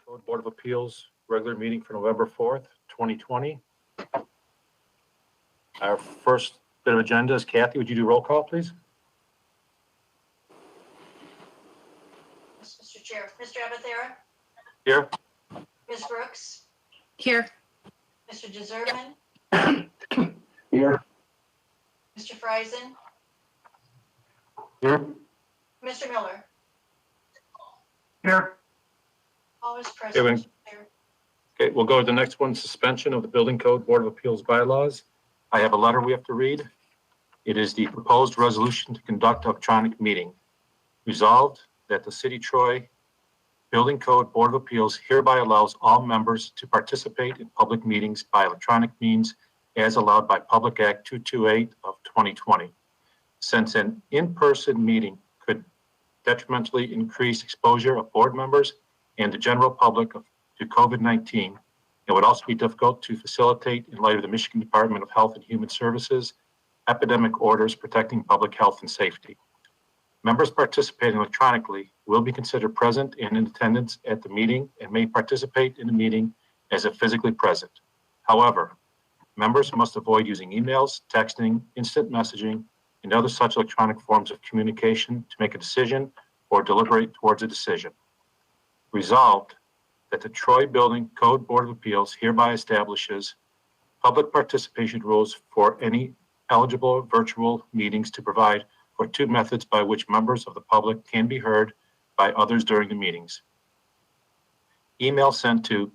Code Board of Appeals regular meeting for November 4th, 2020. Our first bit of agenda is Kathy. Would you do roll call, please? Mr. Chair, Mr. Abathera, Here. Ms. Brooks, Here. Mr. Deserman, Here. Mr. Friesen, Here. Mr. Miller. Here. All is present. Here we- Mr. Chair. Okay, we'll go to the next one, suspension of the Building Code Board of Appeals bylaws. I have a letter we have to read. It is the proposed resolution to conduct electronic meeting. Resolved that the City Troy Building Code Board of Appeals hereby allows all members to participate in public meetings by electronic means as allowed by Public Act 228 of 2020. Since an in-person meeting could detrimentally increase exposure of board members and the general public to COVID-19, it would also be difficult to facilitate in light of the Michigan Department of Health and Human Services epidemic orders protecting public health and safety. Members participating electronically will be considered present and in attendance at the meeting and may participate in the meeting as if physically present. However, members must avoid using emails, texting, instant messaging, and other such electronic forms of communication to make a decision or deliberate towards a decision. Resolved that the Troy Building Code Board of Appeals hereby establishes public participation rules for any eligible virtual meetings to provide for two methods by which members of the public can be heard by others during the meetings. Email sent to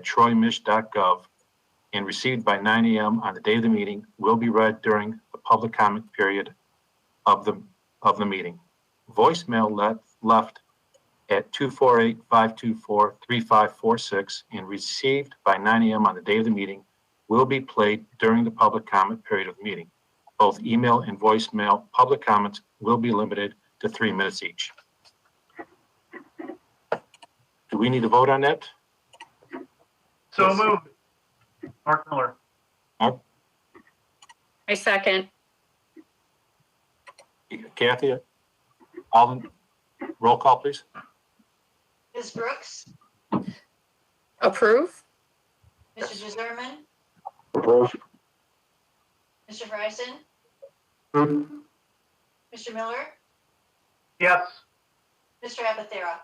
bcbapubliccomments@troymich.gov and received by 9 a.m. on the day of the meeting will be read during the public comment period of the meeting. Voicemail left at 248-524-3546 and received by 9 a.m. on the day of the meeting will be played during the public comment period of the meeting. Both email and voicemail public comments will be limited to 3 minutes each. Do we need to vote on that? So Yes. moved. Mark Miller. I second. Kathy, Alden, roll call, please. Ms. Brooks, Approve? Mr. Deserman, Approve. Mr. Friesen, Approve. Mr. Miller, Yes. Mr. Abathera.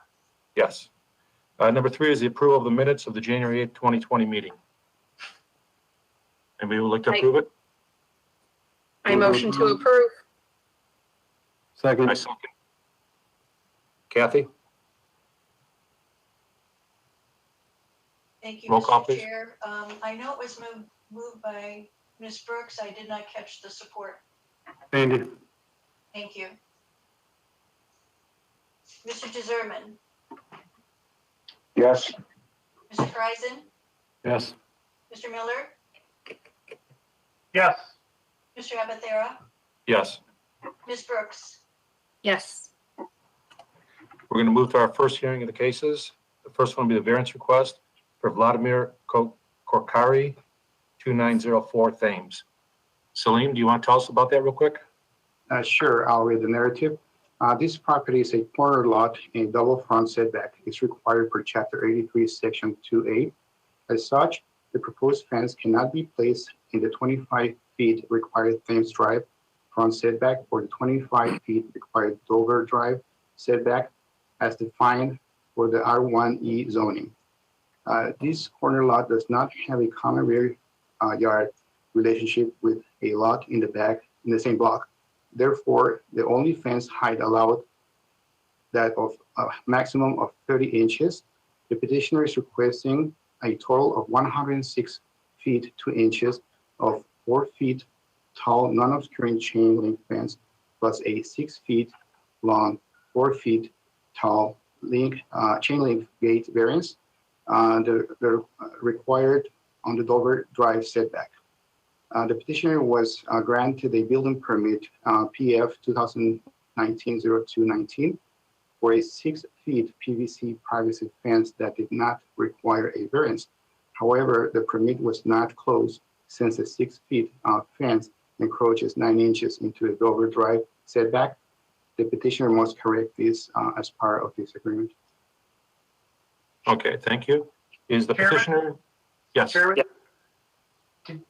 Yes. Number 3 is the approval of the minutes of the January 8th, 2020 meeting. Anybody would like to approve it? I motion to approve. I second. Kathy? Thank you, Roll call, Mr. please. Chair. I know it was moved by Ms. Brooks. I did not catch the support. Andy. Thank you. Mr. Deserman, Yes. Mr. Friesen, Yes. Mr. Miller, Yes. Mr. Abathera, Yes. Ms. Brooks. Yes. We're going to move to our first hearing of the cases. The first one will be the variance request for Vladimir Korkari, 2904 Thames. Salim, do you want to tell us about that real quick? Sure, I'll read the narrative. This property is a corner lot in double front setback. It's required per Chapter 83, Section 2A. As such, the proposed fence cannot be placed in the 25 feet required Thames Drive front setback or the 25 feet required Dover Drive setback as defined for the R1E zoning. This corner lot does not have a common rear yard relationship with a lot in the back in the same block. Therefore, the only fence height allowed that of a maximum of 30 inches. The petitioner is requesting a total of 106 feet 2 inches of 4 feet tall non-obscuring chain link fence plus a 6 feet long 4 feet tall chain link gate variance. The required on the Dover Drive setback. The petitioner was granted a building permit, PF 2019-0219, for a 6 feet PVC privacy fence that did not require a variance. However, the permit was not closed since the 6 feet fence encroaches 9 inches into the Dover Drive setback. The petitioner must correct this as part of this agreement. Okay, thank you. Is the Chairman? petitioner? Yes, Chairman,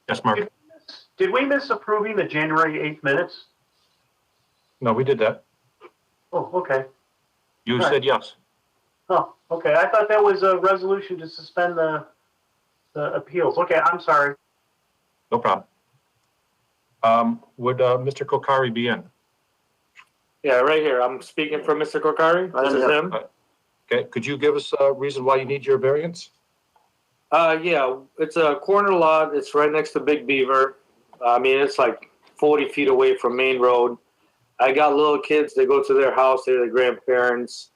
yes, Mark. did we miss approving the January 8th minutes? No, we did that. Oh, okay. You Right. said yes. Oh, okay. I thought that was a resolution to suspend the appeals. Okay, I'm sorry. No problem. Would Mr. Kokari be in? Yeah, right here. I'm speaking for Mr. Kokari. This is him. Okay, could you give us a reason why you need your variance? Yeah, it's a corner lot. It's right next to Big Beaver. I mean, it's like 40 feet away from Main Road. I got little kids. They go to their house. They're the grandparents.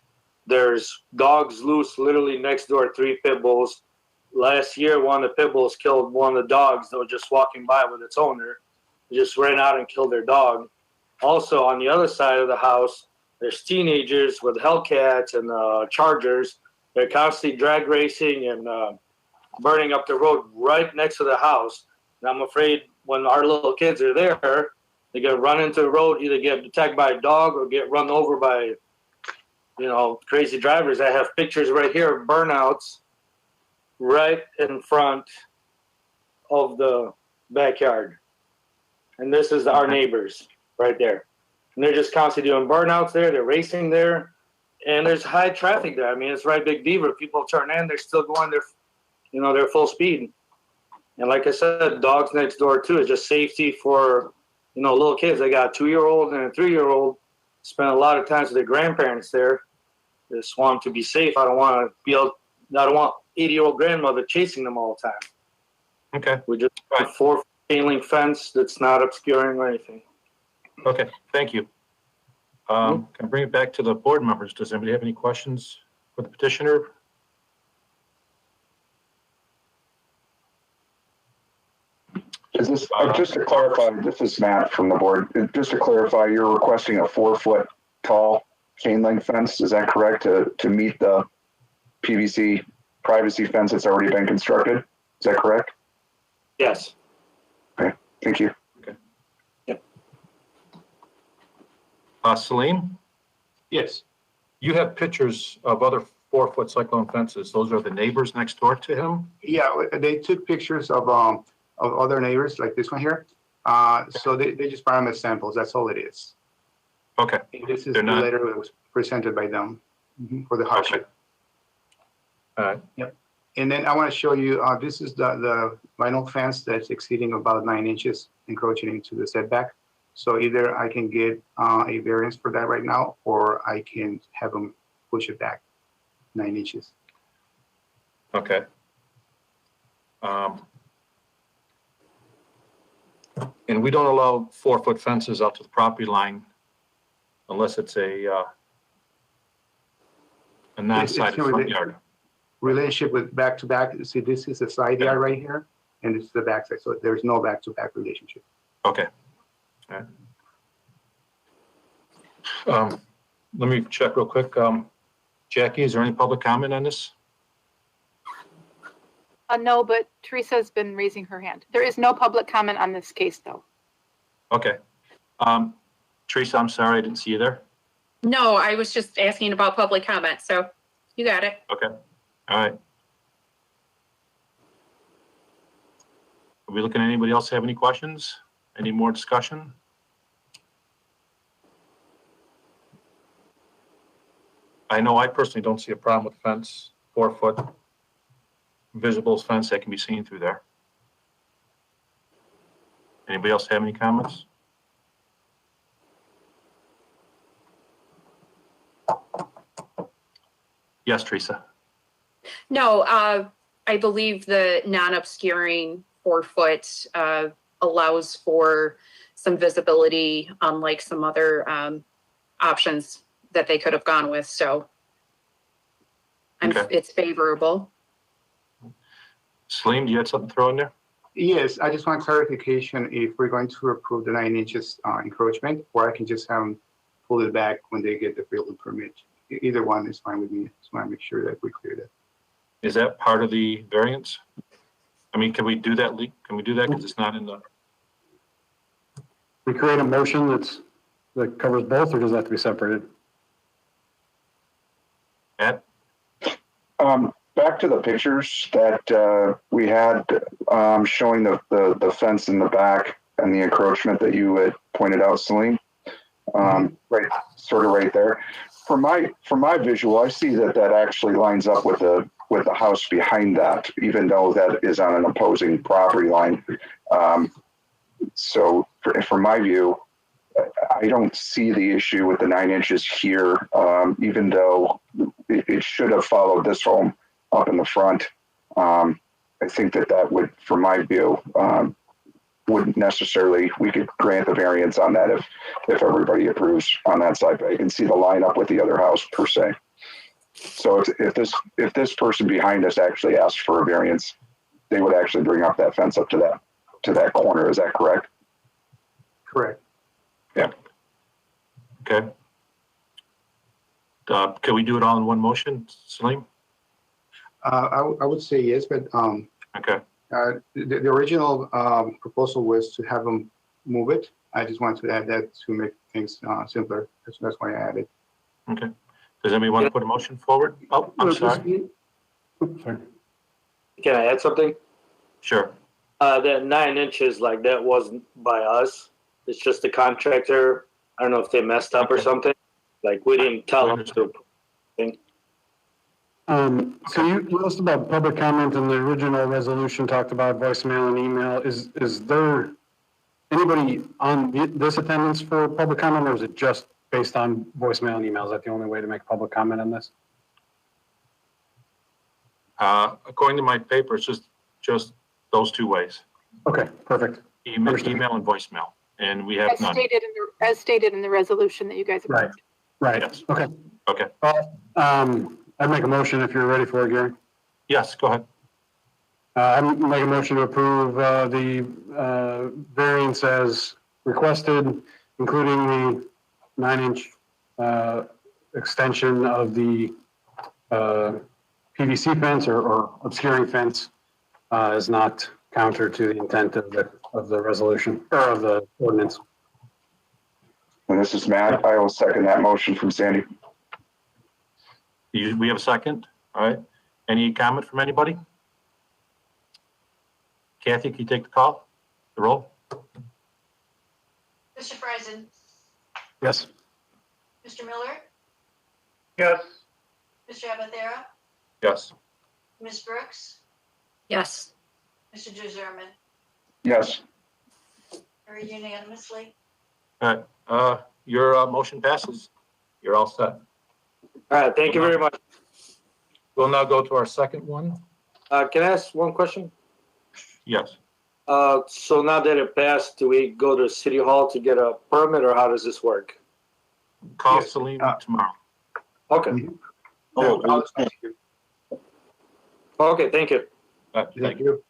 There's dogs loose literally next door, 3 pit bulls. Last year, one of the pit bulls killed one of the dogs that was just walking by with its owner. They just ran out and killed their dog. Also, on the other side of the house, there's teenagers with Hellcats and Chargers. They're constantly drag racing and burning up the road right next to the house. And I'm afraid when our little kids are there, they're going to run into the road, either get attacked by a dog or get run over by, crazy drivers. I have pictures right here of burnouts right in front of the backyard. And this is our neighbors right there. And they're just constantly doing burnouts there. They're racing there. And there's high traffic there. I mean, it's right Big Beaver. People turn in. They're still going their full speed. And like I said, dogs next door too. It's just safety for, little kids. I got a 2-year-old and a 3-year-old. Spend a lot of times with their grandparents there. Just want them to be safe. I don't want 80-year-old grandmother chasing them all the time. Okay, We just have 4 chain link fence that's not obscuring or anything. okay, thank you. Can I bring it back to the board members? Does anybody have any questions for the petitioner? Is this, just to clarify, this is Matt from the board. Just to clarify, you're requesting a 4-foot tall chain link fence, is that correct, to meet the PVC privacy fence that's already been constructed? Is that correct? Yes. Thank you. Salim, Yes. you have pictures of other 4-foot cyclone fences. Those are the neighbors next door to him? Yeah, they took pictures of other neighbors like this one here. So they just brought them as samples. That's all it is. Okay, And this is They're the not- letter that was presented by them for the hardship. all right, And then I want to show you, this is the vinyl fence that's exceeding about 9 inches, encroaching into the setback. So either I can get a variance for that right now, or I can have them push it back 9 inches. okay. And we don't allow 4-foot fences out to the property line unless it's a non-sided really- front yard. Relationship with back-to-back, see, this is the side yard right here, and this is the backside, so there's no back-to-back relationship. Okay. All right. Let me check real quick. Jackie, is there any public comment on this? No, but Teresa's been raising her hand. There is no public comment on this case, though. Okay. Teresa, I'm sorry, I didn't see you there. No, I was just asking about public comment, so you got it. Okay. All right. Are we looking at anybody else have any questions? Any more discussion? I know I personally don't see a problem with fence, 4-foot visible fence that can be seen through there. Anybody else have any comments? Yes, Teresa. No, I believe the non-obscuring 4-foot allows for some visibility, unlike some other options that they could have gone with. So Okay. it's favorable. Salim, do you have something to throw in there? Yes, I just want clarification if we're going to approve the 9 inches encroachment, or I can just have them pull it back when they get the building permit. Either one is fine with me. Just want to make sure that we clear that. Is that part of the variance? I mean, can we do that, Lee? Can we do that because it's not in the, We create a motion that's that covers both, or does that have to be separated? Ed? Back to the pictures that we had showing the fence in the back and the encroachment that you had pointed out, Celine. Right, sort of right there. For my visual, I see that actually lines up with the house behind that, even though that is on an opposing property line. So from my view, I don't see the issue with the 9 inches here, even though it should have followed this home up in the front. I think that would, from my view, wouldn't necessarily, we could grant the variance on that if everybody approves on that side, but I can see the line up with the other house per se. So if this person behind us actually asked for a variance, they would actually bring up that fence up to that corner. Is that correct? Correct. Yeah. Okay. Can we do it all in one motion, Salim? I would say yes, but Okay. the original proposal was to have them move it. I just wanted to add that to make things simpler. That's why I added. Okay. Does anybody want to put a motion forward? Oh, I'm sorry. Sorry. Can I add something? Sure. That 9 inches, like that wasn't by us. It's just the contractor. I don't know if they messed up or something. Like we didn't tell them to. So you asked about public comment, and the original resolution talked about voicemail and email. Is there anybody on this attendance for public comment, or is it just based on voicemail and email? Is that the only way to make public comment on this? According to my paper, it's just those two ways. Okay, perfect. Email and voicemail, and we have none. As stated in the resolution that you guys Right. approved. Right. Yes. Okay. Okay. I'd make a motion if you're ready for it, Gary. Yes, go ahead. I'd make a motion to approve the variance as requested, including the 9-inch extension of the PVC fence or obscuring fence is not counter to the intent of the resolution or of the ordinance. And this is Matt. I will second that motion from Sandy. We have a second. All right. Any comment from anybody? Kathy, can you take the call? The roll? Mr. Friesen, Yes. Mr. Miller, Yes. Mr. Abathera, Yes. Ms. Brooks, Yes. Mr. Jezerman, Yes. carried unanimously. All right. Your motion passes. You're all set. All right. Thank you very much. We'll now go to our second one. Can I ask one question? Yes. So now that it passed, do we go to City Hall to get a permit, or how does this work? Call Yes. Celine tomorrow. Okay. Oh, Okay. Thank you. All right, thank you.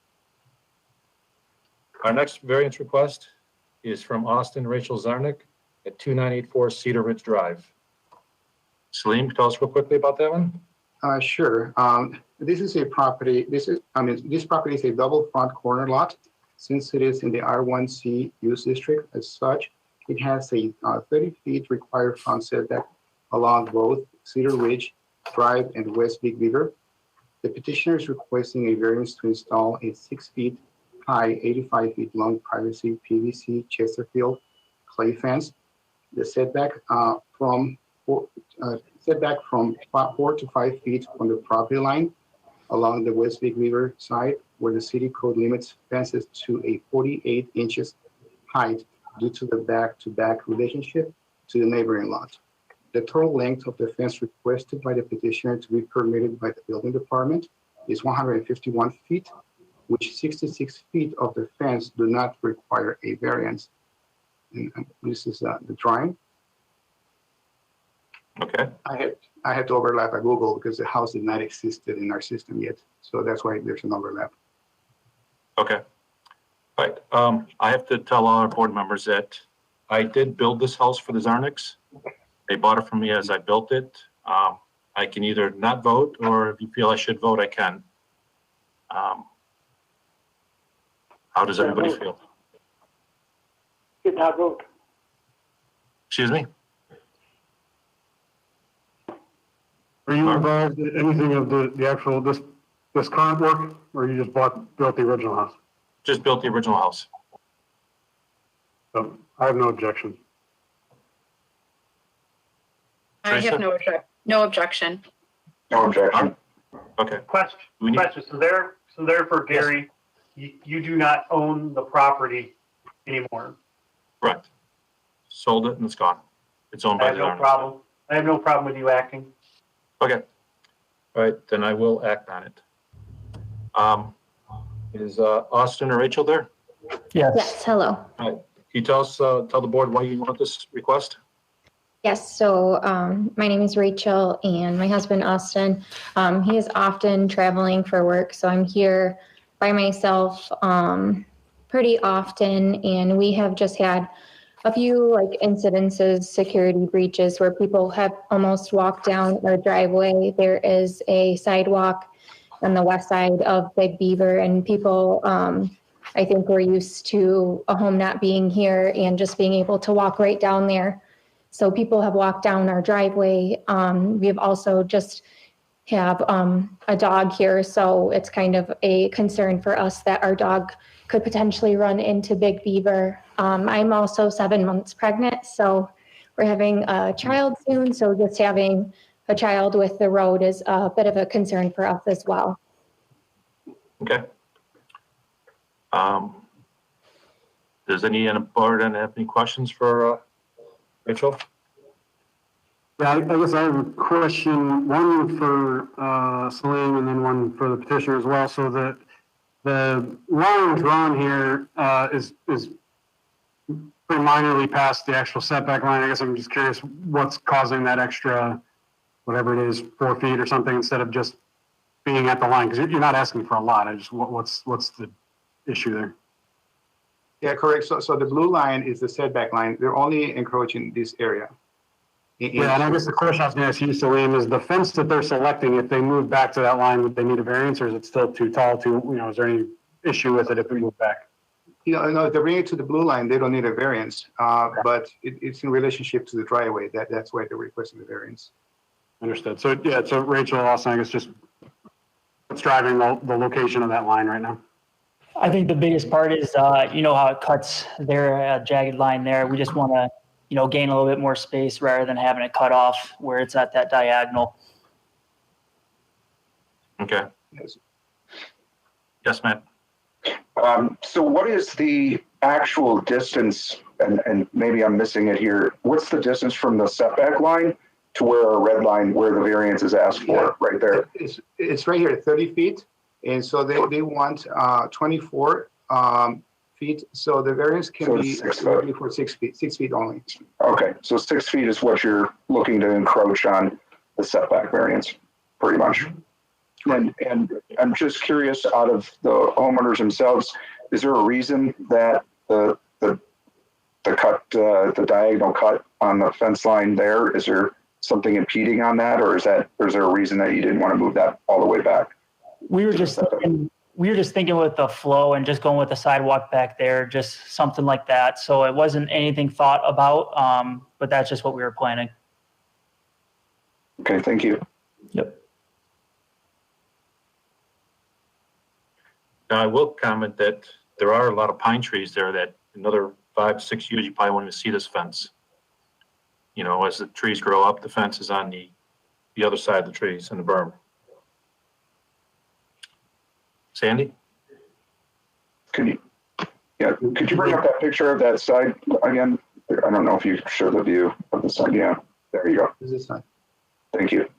Our next variance request is from Austin Rachel Zarnick at 2984 Cedar Ridge Drive. Salim, tell us real quickly about that one. Sure. This is a property. This property is a double front corner lot. Since it is in the R1C use district, as such, it has a 30 feet required front setback along both Cedar Ridge Drive and West Big Beaver. The petitioner is requesting a variance to install a 6 feet high, 85 feet long privacy PVC Chesterfield clay fence. The setback from 4 to 5 feet from the property line along the West Big River side, where the city code limits fences to a 48 inches height due to the back-to-back relationship to the neighboring lot. The total length of the fence requested by the petitioner to be permitted by the building department is 151 feet, which 66 feet of the fence do not require a variance. And this is the drawing. Okay. I had to overlap at Google because the house did not exist in our system yet. So that's why there's an overlap. Okay. All right. I have to tell all our board members that I did build this house for the Zarnicks. They bought it from me as I built it. I can either not vote, or if you feel I should vote, I can. How does everybody feel? Did not vote. Excuse me? Are you involved in anything of the actual, this current work, or you just built the original house? Just built the original house. So I have no objection. I have no objection. No objection. Okay. Question, We need- question. So therefore, Gary, you do not own the property anymore. Correct. Sold it and it's gone. It's owned I by have the no owner. problem. I have no problem with you acting. Okay. All right, then I will act on it. Is Austin or Rachel there? Yes, hello. Can you tell the board why you want this request? Yes, so my name is Rachel and my husband Austin. He is often traveling for work, so I'm here by myself pretty often, and we have just had a few like incidences, security breaches where people have almost walked down our driveway. There is a sidewalk on the west side of Big Beaver, and people I think we're used to a home not being here and just being able to walk right down there. So people have walked down our driveway. We have also just have a dog here, so it's kind of a concern for us that our dog could potentially run into Big Beaver. I'm also 7 months pregnant, so we're having a child soon. So just having a child with the road is a bit of a concern for us as well. Okay. Does any board have any questions for Rachel? Yeah, I guess I have a question, one for Salim and then one for the petitioner as well. So the line drawn here is pretty minorly past the actual setback line. I guess I'm just curious what's causing that extra, whatever it is, 4 feet or something, instead of just being at the line, because you're not asking for a lot. I just what's the issue there? Yeah, correct. So the blue line is the setback line. They're only encroaching this area. Yeah, and I guess the question I was going to ask you, Salim, is the fence that they're selecting, if they move back to that line, would they need a variance, or is it still too tall is there any issue with it if we move back? No, if they bring it to the blue line, they don't need a variance, but it's in relationship to the driveway. That's why they're requesting the variance. Understood. So yeah, so Rachel, also, I guess just what's driving the location of that line right now? I think the biggest part is, how it cuts their jagged line there. We just want to, gain a little bit more space rather than having it cut off where it's at that diagonal. Okay. Yes, Matt. So what is the actual distance, and maybe I'm missing it here, what's the distance from the setback line to where a red line where the variance is asked for, right there? It's right here, 30 feet. And so they want 24 feet. So the variance can be 6 foot. for 6 feet, 6 feet only. Okay, so 6 feet is what you're looking to encroach on the setback variance, pretty much. And I'm just curious, out of the homeowners themselves, is there a reason that the cut, the diagonal cut on the fence line there, is there something impeding on that, or is there a reason that you didn't want to move that all the way back? We were just thinking with the flow and just going with the sidewalk back there, just something like that. So it wasn't anything thought about, but that's just what we were planning. Okay, thank you. Yep. Now, I will comment that there are a lot of pine trees there that another 5-6 years, you probably won't even see this fence. As the trees grow up, the fence is on the other side of the trees and the berm. Sandy? Could you bring up that picture of that side again? I don't know if you show the view of the side. Yeah, there you go. This is fine. Thank you.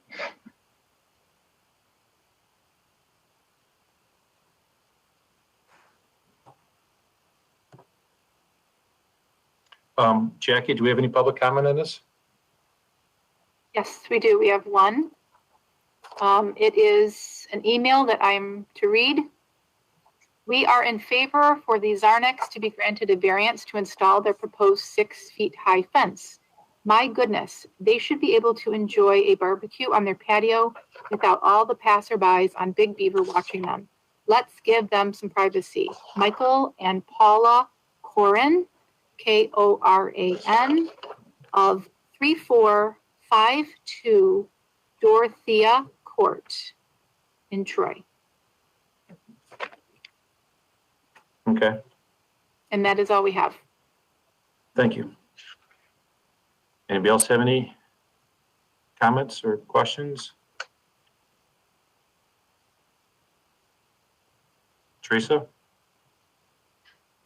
Jackie, do we have any public comment on this? Yes, we do. We have one. It is an email that I'm to read. We are in favor for the Zarniks to be granted a variance to install their proposed 6 feet high fence. My goodness, they should be able to enjoy a barbecue on their patio without all the passerbys on Big Beaver watching them. Let's give them some privacy. Michael and Paula Koran, Koran. of 3452 Dorothea Court in Troy. Okay, And that is all we have. thank you. Anybody else have any comments or questions? Teresa?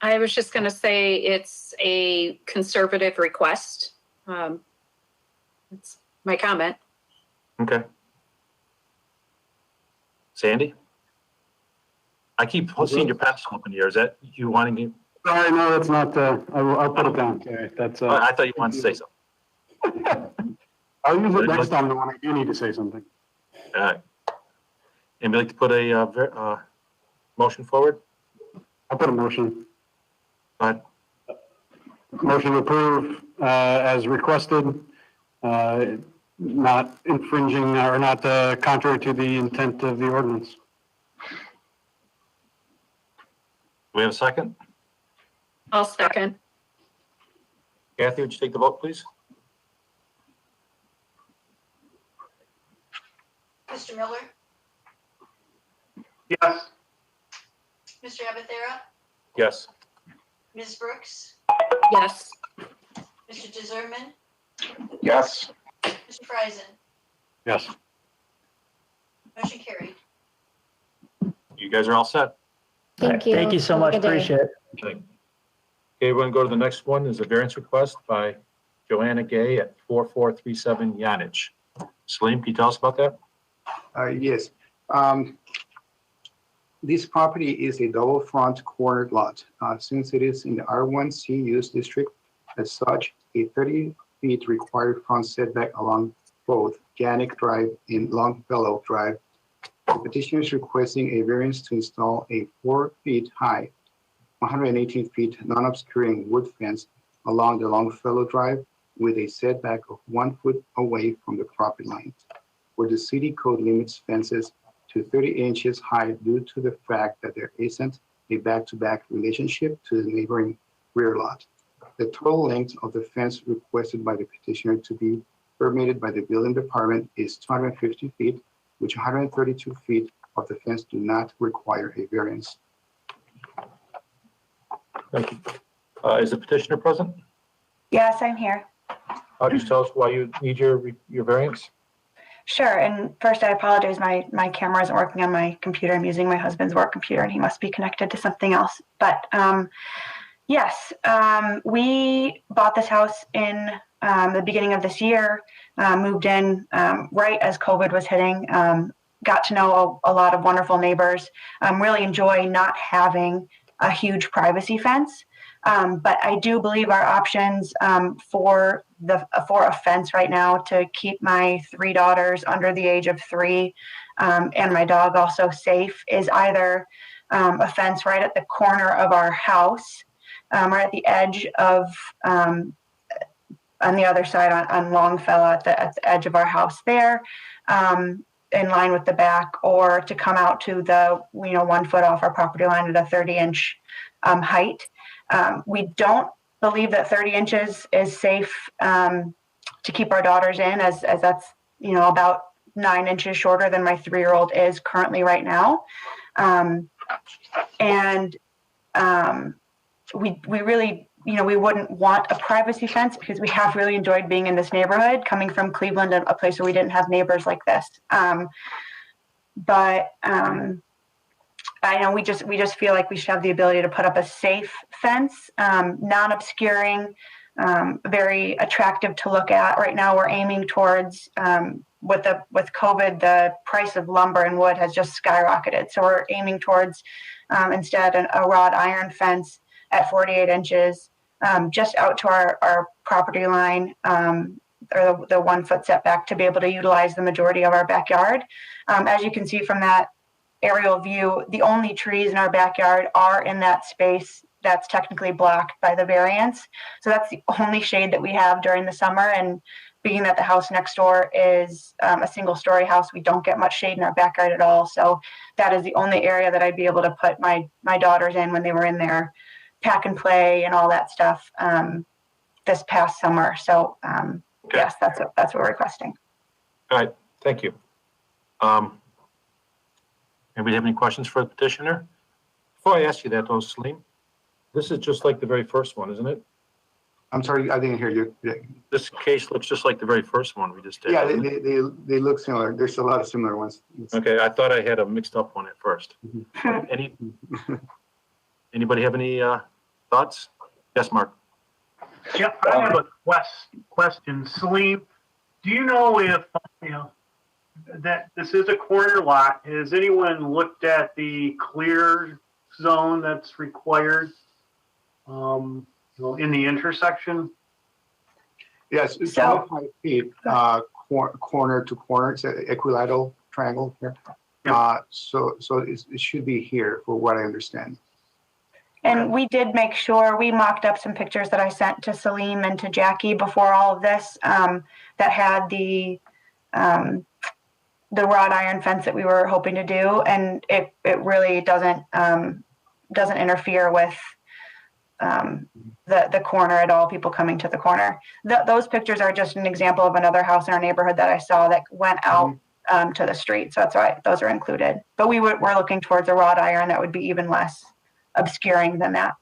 I was just going to say it's a conservative request. That's my comment. Okay. Sandy? I keep seeing your pencil up in the air. Is that you wanting to? Sorry, no, that's not, I'll put it down. Okay, that's, I thought you wanted to say something. I'll use it next time when I do need to say something. All right. Anybody like to put a motion forward? I'll put a motion. Go ahead. Motion to approve, as requested, not infringing or not contrary to the intent of the ordinance. Do we have a second? I'll second. Kathy, would you take the vote, please? Mr. Miller, Yes. Mr. Abathera, Yes. Ms. Brooks, Yes. Mr. DeZerman, Yes. Mr. Friesen. Yes. Motion carried. You guys are all set. Thank you. Thank you so Have a much. good day. Appreciate it. Okay, everyone go to the next one is a variance request by Joanna Gay at 4437 Yonage. Salim, can you tell us about that? Yes. This property is a double front cornered lot. Since it is in the R1C use district, as such, a 30 feet required front setback along both Ganic Drive and Longfellow Drive. The petitioner is requesting a variance to install a 4 feet high, 118 feet non-obscuring wood fence along the Longfellow Drive with a setback of 1 foot away from the property line, where the city code limits fences to 30 inches high due to the fact that there isn't a back-to-back relationship to the neighboring rear lot. The total length of the fence requested by the petitioner to be permitted by the building department is 250 feet, which 132 feet of the fence do not require a variance. Thank you. Is the petitioner present? Yes, I'm here. Just tell us why you need your variance. Sure. And first, I apologize. My camera isn't working on my computer. I'm using my husband's work computer, and he must be connected to something else. But yes, we bought this house in the beginning of this year, moved in right as COVID was hitting, got to know a lot of wonderful neighbors, really enjoy not having a huge privacy fence. But I do believe our options for a fence right now to keep my 3 daughters under the age of 3 and my dog also safe is either a fence right at the corner of our house, right at the edge of on the other side on Longfellow at the edge of our house there, in line with the back, or to come out to the 1 foot off our property line at a 30-inch height. We don't believe that 30 inches is safe to keep our daughters in, as that's about 9 inches shorter than my 3-year-old is currently right now. We really, we wouldn't want a privacy fence because we have really enjoyed being in this neighborhood, coming from Cleveland, a place where we didn't have neighbors like this. I know we just feel like we should have the ability to put up a safe fence, non-obscuring, very attractive to look at. Right now, we're aiming towards with COVID, the price of lumber and wood has just skyrocketed. So we're aiming towards instead a wrought iron fence at 48 inches, just out to our property line, or the 1 foot setback to be able to utilize the majority of our backyard. As you can see from that aerial view, the only trees in our backyard are in that space that's technically blocked by the variance. So that's the only shade that we have during the summer. And being that the house next door is a single story house, we don't get much shade in our backyard at all. So that is the only area that I'd be able to put my daughters in when they were in there, pack and play and all that stuff. this past summer. So Okay. yes, that's what we're requesting. All right, thank you. Anybody have any questions for the petitioner? Before I ask you that though, Salim, this is just like the very first one, isn't it? I'm sorry, I didn't hear you. This case looks just like the very first one we just did. Yeah, doesn't it? they look similar. There's a lot of similar ones. Okay, I thought I had a mixed up one at first. Anybody have any thoughts? Yes, Mark. Yeah, I have a question. Salim, do you know if, that this is a corner lot? Has anyone looked at the clear zone that's required, in the intersection? Yes, it's So- 25 feet, corner to corner. It's an equilateral triangle here. Yeah. So it should be here, for what I understand. And we did make sure, we mocked up some pictures that I sent to Salim and to Jackie before all of this, that had the wrought iron fence that we were hoping to do. And it really doesn't interfere with the corner at all, people coming to the corner. Those pictures are just an example of another house in our neighborhood that I saw that went out to the street. So that's why those are included. But we're looking towards a wrought iron that would be even less obscuring than that.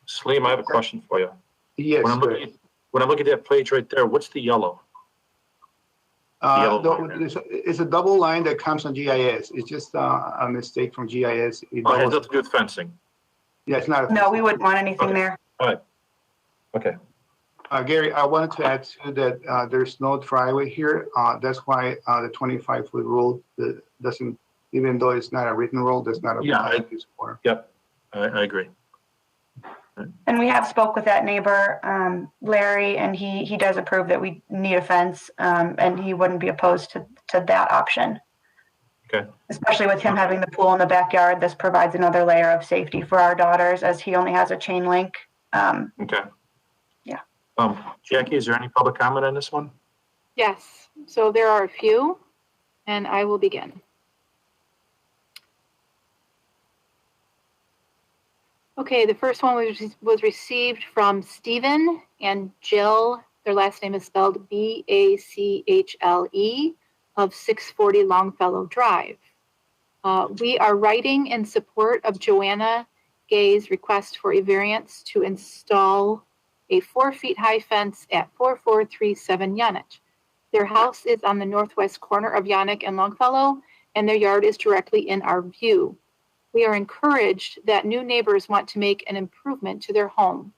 Salim, I have a question for you. Yes. When I'm looking at that page right there, what's the yellow? Yellow line there. It's a double line that comes on GIS. It's just a mistake from GIS. It Oh, it has doubles- nothing to do with fencing. Yeah, it's not. No, we wouldn't want anything Okay. there. All right. Okay. Gary, I wanted to add too that there's no driveway here. That's why the 25-foot rule doesn't, even though it's not a written rule, does not apply to this corner. Yep, I agree. And we have spoke with that neighbor, Larry, and he does approve that we need a fence, and he wouldn't be opposed to that option. Okay. Especially with him having the pool in the backyard, this provides another layer of safety for our daughters as he only has a chain link. Okay. Yeah. Jackie, is there any public comment on this one? Yes, so there are a few, and I will begin. Okay, the first one was received from Stephen and Jill. Their last name is spelled B-A-C-H-L-E of 640 Longfellow Drive. We are writing in support of Joanna Gay's request for a variance to install a 4-foot-high fence at 4437 Yonich. Their house is on the northwest corner of Yonich and Longfellow, and their yard is directly in our view. We are encouraged that new neighbors want to make an improvement to their home.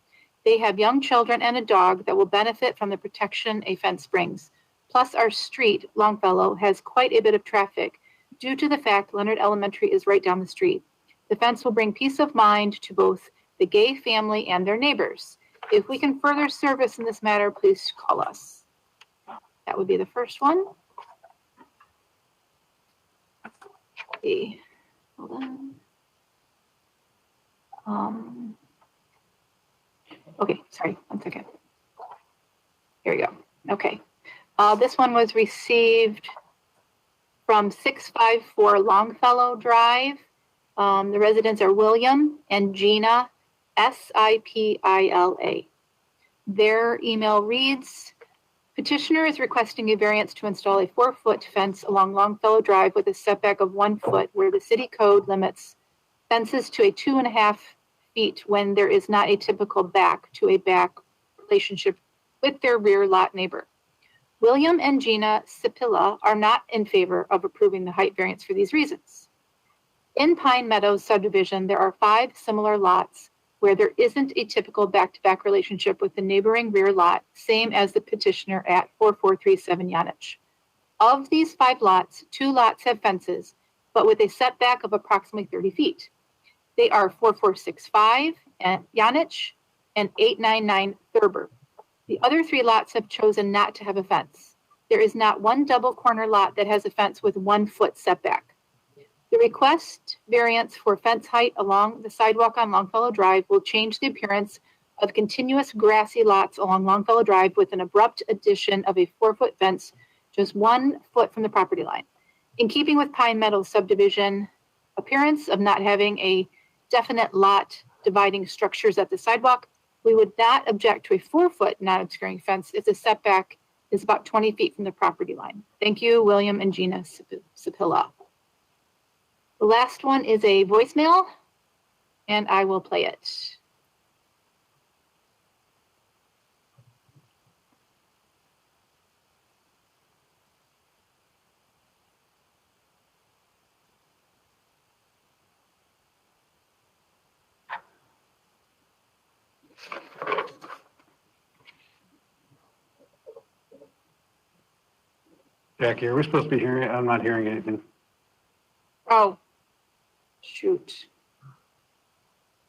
They have young children and a dog that will benefit from the protection a fence brings. Plus, our street, Longfellow, has quite a bit of traffic due to the fact Leonard Elementary is right down the street. The fence will bring peace of mind to both the Gay family and their neighbors. If we can further service in this matter, please call us. That would be the first one. Okay, hold on. Okay, sorry, 1 second. Here we go. Okay. This one was received from 654 Longfellow Drive. The residents are William and Gina, S-I-P-I-L-A. Their email reads, petitioner is requesting a variance to install a 4-foot fence along Longfellow Drive with a setback of 1 foot where the city code limits fences to a 2.5 feet when there is not a typical back to a back relationship with their rear lot neighbor. William and Gina Sipilla are not in favor of approving the height variance for these reasons. In Pine Meadows subdivision, there are 5 similar lots where there isn't a typical back-to-back relationship with the neighboring rear lot, same as the petitioner at 4437 Yonich. Of these 5 lots, 2 lots have fences, but with a setback of approximately 30 feet. They are 4465 and Yonich and 899 Thurber. The other 3 lots have chosen not to have a fence. There is not one double corner lot that has a fence with 1 foot setback. The request variance for fence height along the sidewalk on Longfellow Drive will change the appearance of continuous grassy lots along Longfellow Drive with an abrupt addition of a 4-foot fence just 1 foot from the property line. In keeping with Pine Meadows subdivision appearance of not having a definite lot dividing structures at the sidewalk, We would not object to a 4-foot non-obscuring fence if the setback is about 20 feet from the property line. Thank you, William and Gina Sapilla. The last one is a voicemail, and I will play it. Jackie, are we supposed to be hearing it? I'm not hearing anything. Oh, shoot.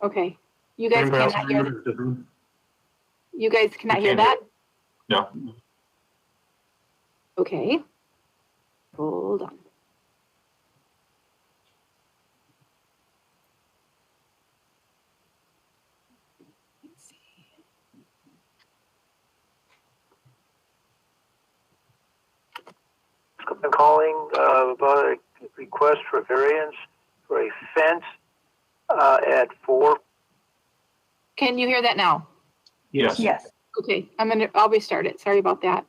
Okay, you guys Anybody else cannot hear. hear it? You guys cannot We hear can't that? No. Okay. Hold on. Let's see. I'm calling about a request for variance for a fence at 4. Can you hear that now? Yes. Yes. Okay, I'll restart it. Sorry about that.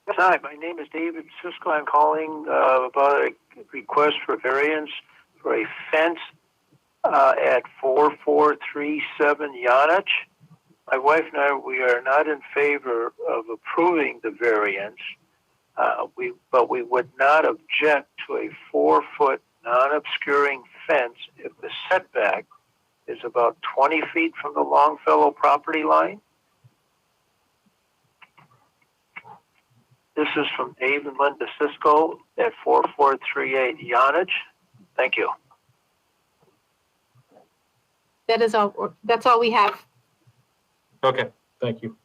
Hi, my name is David Cisco. I'm calling about a request for variance for a fence at 4437 Yonich. My wife and I, we are not in favor of approving the variance, but we would not object to a 4-foot non-obscuring fence if the setback is about 20 feet from the Longfellow property line. This is from Dave and Linda Cisco at 4438 Yonich. Thank you. That is all. That's all we have. Okay, thank you.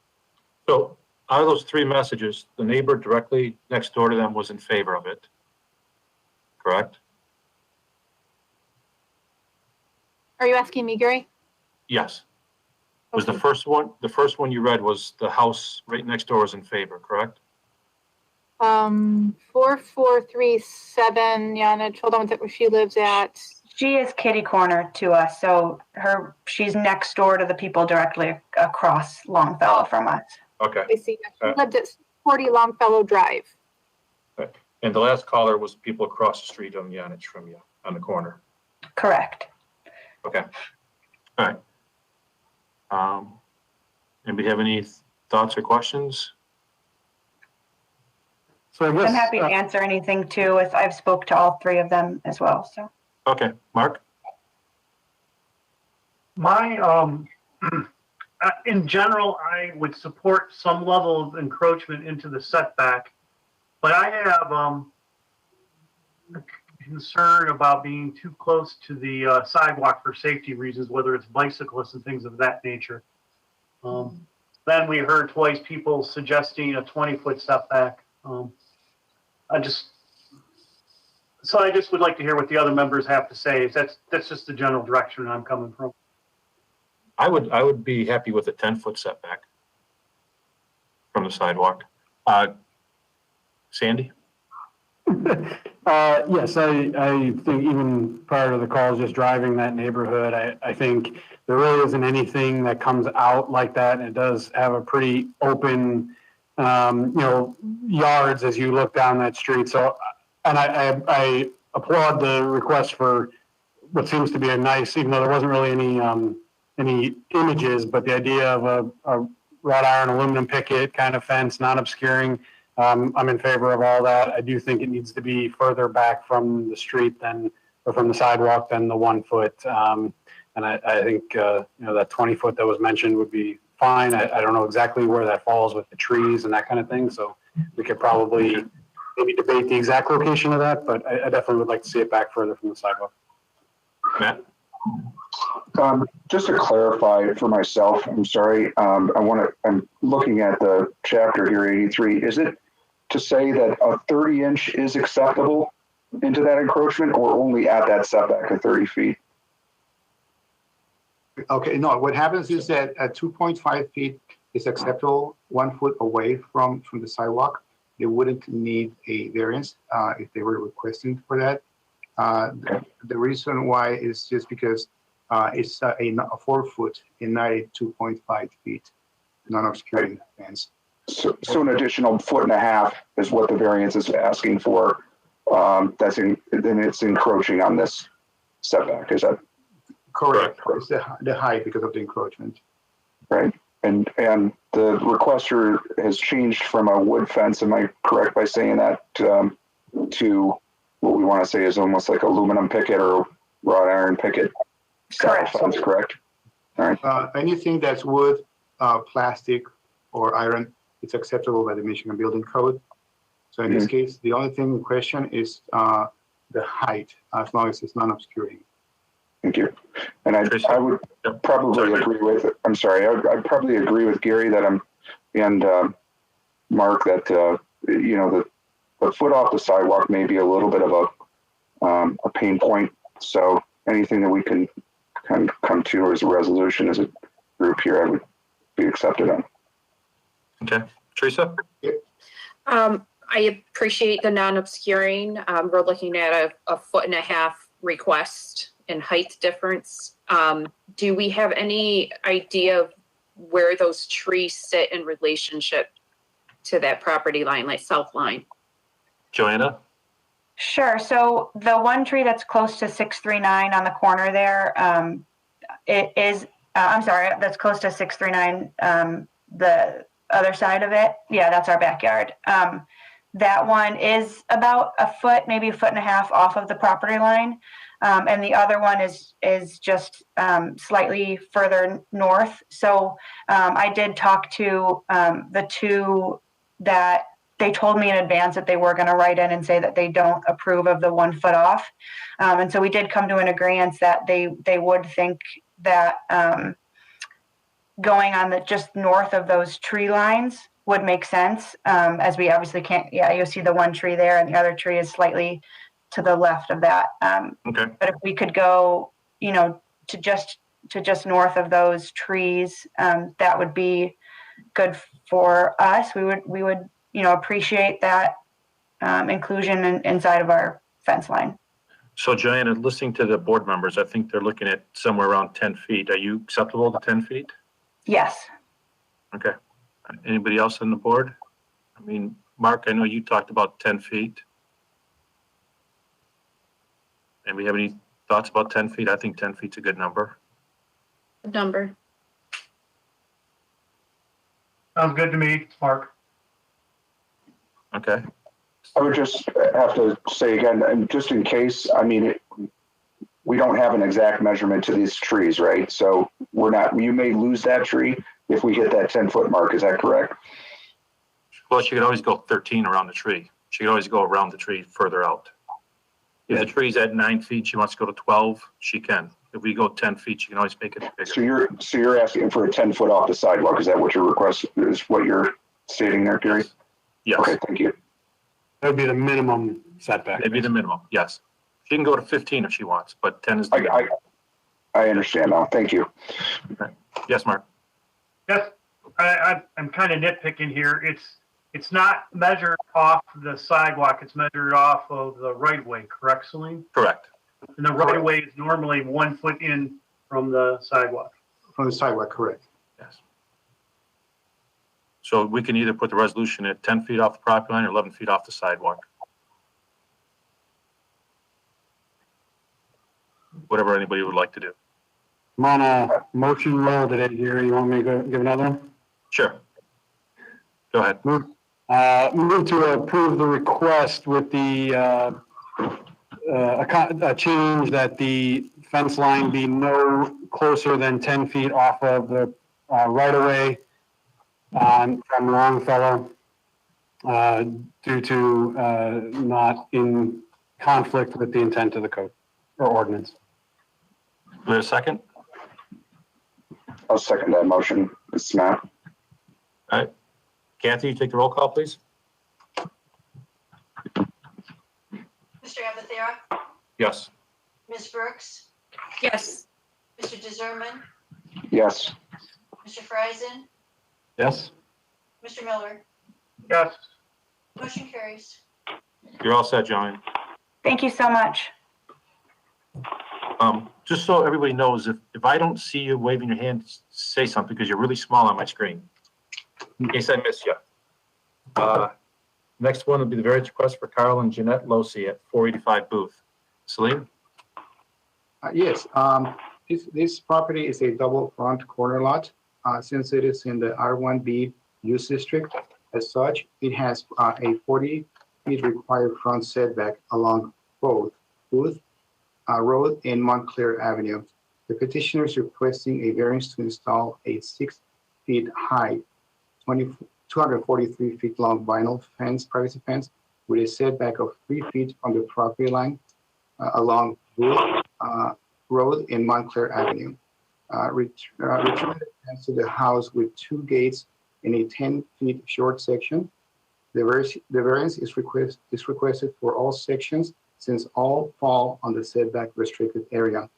So out of those 3 messages, the neighbor directly next door to them was in favor of it, correct? Are you asking me, Gary? Yes. Was Okay. the first one you read was the house right next door is in favor, correct? 4437 Yonich. Hold on one second. Where she lives at? She is kitty corner to us, so she's next door to the people directly across Longfellow from us. Okay. I see. She lived at 40 Longfellow Drive. And the last caller was people across the street on Yonich from you on the corner. Correct. Okay. All right. Anybody have any thoughts or questions? So I guess, I'm happy to answer anything too. I've spoke to all 3 of them as well. So Okay, Mark? My, in general, I would support some level of encroachment into the setback, but I have concern about being too close to the sidewalk for safety reasons, whether it's bicyclists and things of that nature. Then we heard twice people suggesting a 20-foot setback. I just would like to hear what the other members have to say. That's just the general direction I'm coming from. I would be happy with a 10-foot setback from the sidewalk. Sandy? Yes, I think even prior to the call, just driving that neighborhood, I think there really isn't anything that comes out like that. It does have a pretty open, yards as you look down that street. So, and I applaud the request for what seems to be a nice, even though there wasn't really any images, but the idea of a wrought iron aluminum picket kind of fence, not obscuring. I'm in favor of all that. I do think it needs to be further back from the street or from the sidewalk than the 1 foot. And I think, that 20 foot that was mentioned would be fine. I don't know exactly where that falls with the trees and that kind of thing. So we could probably maybe debate the exact location of that, but I definitely would like to see it back further from the sidewalk. Matt? Just to clarify for myself, I'm sorry, I'm looking at the chapter here, 83. Is it to say that a 30-inch is acceptable into that encroachment or only at that setback of 30 feet? Okay, no, what happens is that at 2.5 feet is acceptable 1 foot away from the sidewalk. They wouldn't need a variance if they were requesting for that. The reason why is just because It's a 4-foot and 92.5 feet non-obscuring fence. So an additional 1.5 feet is what the variance is asking for. Then it's encroaching on this setback. Is that correct? It's the height because of the encroachment. Right. And the requester has changed from a wood fence, am I correct by saying that, to what we want to say is almost like aluminum picket or wrought iron picket style fence, correct? All right. Anything that's wood, plastic, or iron, it's acceptable by the Michigan Building Code. So in this case, the only thing in question is the height, as long as it's non-obscuring. Thank you. And I would probably agree with, I'm sorry, I'd probably agree with Gary that and Mark that, the foot off the sidewalk may be a little bit of a pain point. So anything that we can come to as a resolution as a group here, I would be accepted on. Okay. Teresa? I appreciate the non-obscuring. We're looking at a 1.5 foot request in height difference. Do we have any idea of where those trees sit in relationship to that property line, like south line? Joanna? Sure. So the one tree that's close to 639 on the corner there, it is, I'm sorry, that's close to 639, the other side of it. Yeah, that's our backyard. That one is about a foot, maybe 1.5 feet off of the property line. And the other one is just slightly further north. So I did talk to the two that they told me in advance that they were going to write in and say that they don't approve of the 1 foot off. And so we did come to an agreement that they would think that going on the just north of those tree lines would make sense, as we obviously can't, you'll see the one tree there and the other tree is slightly to the left of that. Okay. But if we could go, to just north of those trees, that would be good for us. We would, appreciate that inclusion inside of our fence line. So Joanna, listening to the board members, I think they're looking at somewhere around 10 feet. Are you acceptable to 10 feet? Yes. Okay. Anybody else on the board? I mean, Mark, I know you talked about 10 feet. And we have any thoughts about 10 feet? I think 10 feet's a good number. Number. Sounds good to me, Mark. Okay. I would just have to say again, and just in case, we don't have an exact measurement to these trees, right? So you may lose that tree if we hit that 10-foot mark. Is that correct? Well, she could always go 13 around the tree. She could always go around the tree further out. If the tree's at 9 feet, she wants to go to 12, she can. If we go 10 feet, she can always make it bigger. So you're asking for a 10-foot off the sidewalk. Is that what your request is, what you're stating there, Gary? Yes. Okay, thank you. That would be the minimum setback. It'd be the minimum, yes. She can go to 15 if she wants, but 10 is the minimum. I understand now. Thank you. Okay. Yes, Mark. Yes, I'm kind of nitpicking here. It's not measured off the sidewalk. It's measured off of the right of way, correct, Celine? Correct. And the right of way is normally 1 foot in from the sidewalk. From the sidewalk, correct. Yes. So we can either put the resolution at 10 feet off the property line or 11 feet off the sidewalk. Whatever anybody would like to do. I'm on a motion roll today, Gary. You want me to give another one? Sure. Go ahead. Move to approve the request with the a change that the fence line be no closer than 10 feet off of the right-of-way from Longfellow due to not in conflict with the intent of the code or ordinance. Do we have a second? I'll second that motion. It's Matt. All right. Kathy, take the roll call, please. Mr. Abathera, Yes. Ms. Brooks, Yes. Mr. DeZerman, Yes. Mr. Friesen, Yes? Mr. Miller. Yes. Motion carries. You're all set, Joanne. Thank you so much. Just so everybody knows, if I don't see you waving your hand, say something because you're really small on my screen. In case I miss you. Next one would be the variance request for Carl and Jeanette Losi at 485 Booth. Salim? Yes, this property is a double front corner lot. Since it is in the R1B use district, as such, it has a 40 feet required front setback along both Booth Road and Montclair Avenue. The petitioner is requesting a variance to install a 6 feet high, 243 feet long vinyl fence, privacy fence, with a setback of 3 feet from the property line along Booth Road and Montclair Avenue. Return the fence to the house with 2 gates in a 10 feet short section. The variance is requested for all sections since all fall on the setback restricted area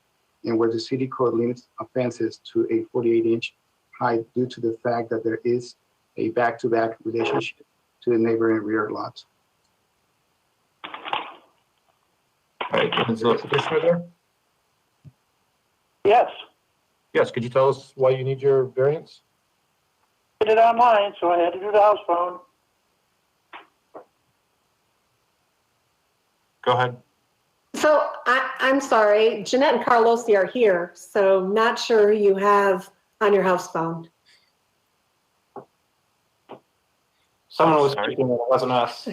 and where the city code limits offenses to a 48-inch height due to the fact that there is a back-to-back relationship to the neighboring rear lot. All right, is the petitioner there? Yes, Yes, could you tell us why you need your variance? did it online, so I had to do the house phone. Go ahead. So I'm sorry, Jeanette and Carlosi are here, so not sure who you have on your house phone. Someone was Sorry. speaking, it wasn't us.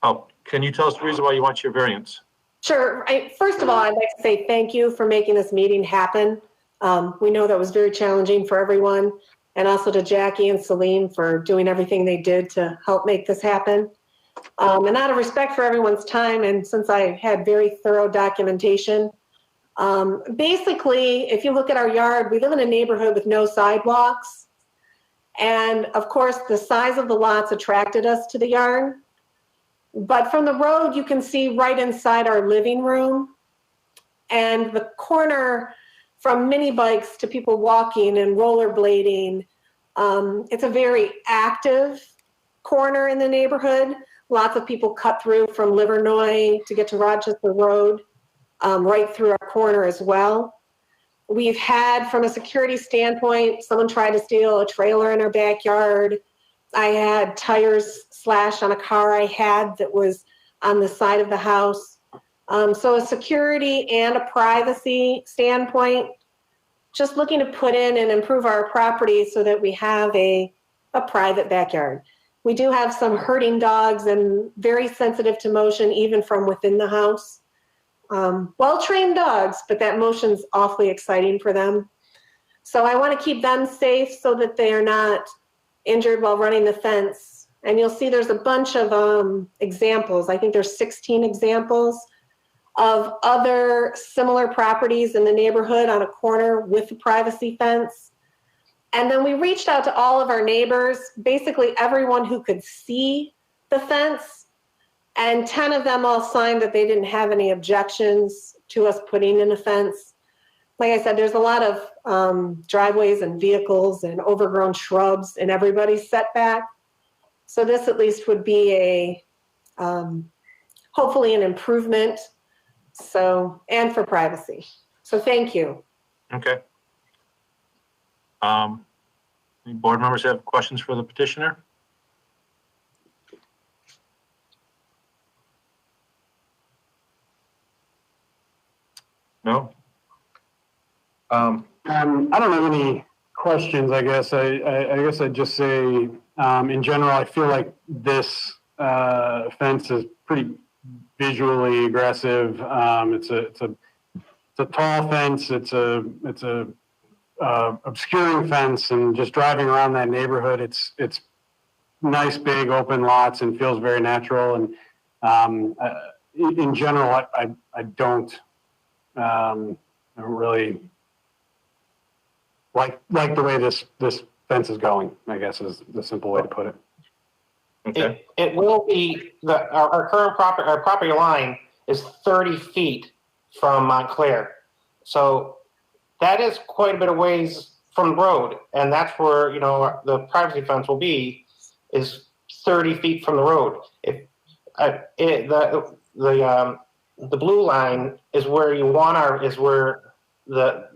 Oh, can you tell us the reason why you want your variance? Sure. First of all, I'd like to say thank you for making this meeting happen. We know that was very challenging for everyone, and also to Jackie and Salim for doing everything they did to help make this happen. And out of respect for everyone's time, and since I had very thorough documentation, basically, if you look at our yard, we live in a neighborhood with no sidewalks. And of course, the size of the lots attracted us to the yard. But from the road, you can see right inside our living room. And the corner from mini bikes to people walking and rollerblading, it's a very active corner in the neighborhood. Lots of people cut through from Livernois to get to Rochester Road, right through our corner as well. We've had, from a security standpoint, someone tried to steal a trailer in our backyard. I had tires slashed on a car I had that was on the side of the house. So a security and a privacy standpoint, just looking to put in and improve our property so that we have a private backyard. We do have some herding dogs and very sensitive to motion, even from within the house. Well-trained dogs, but that motion's awfully exciting for them. So I want to keep them safe so that they are not injured while running the fence. And you'll see there's a bunch of examples. I think there's 16 examples of other similar properties in the neighborhood on a corner with a privacy fence. And then we reached out to all of our neighbors, basically everyone who could see the fence, and 10 of them all signed that they didn't have any objections to us putting in a fence. Like I said, there's a lot of driveways and vehicles and overgrown shrubs in everybody's setback. So this at least would be a, hopefully an improvement, and for privacy. So thank you. Okay. Any board members have questions for the petitioner? No? I don't have any questions, I guess. I guess I'd just say, in general, I feel like this fence is pretty visually aggressive. It's a tall fence. It's a obscuring fence, and just driving around that neighborhood, it's nice, big, open lots, and feels very natural. And in general, I don't really like the way this fence is going, I guess, is the simple way to put it. Okay. It will be, our current property line is 30 feet from Montclair. So that is quite a bit of ways from the road. And that's where, the privacy fence will be, is 30 feet from the road. the blue line is where you want is where the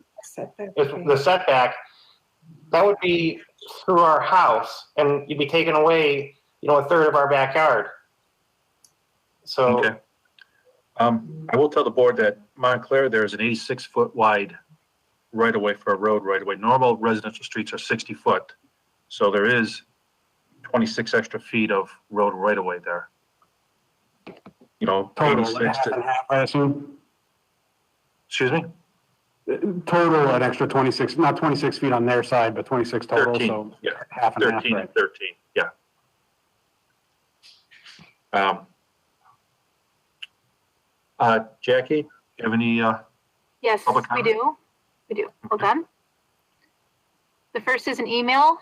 setback, that would be through our house, and you'd be taking away, a third of our backyard. So, Okay. I will tell the board that Montclair, there's an 86-foot wide right of way for a road right of way. Normal residential streets are 60 foot. So there is 26 extra feet of road right of way there. Total, 86 half and half, I assume. Excuse me? Total, an extra 26, not 26 feet on their side, but 26 total. 13, So yeah. half and 13 half. and 13, yeah. Jackie, do you have any, Yes, public we comment? do. We do. Hold on. The first is an email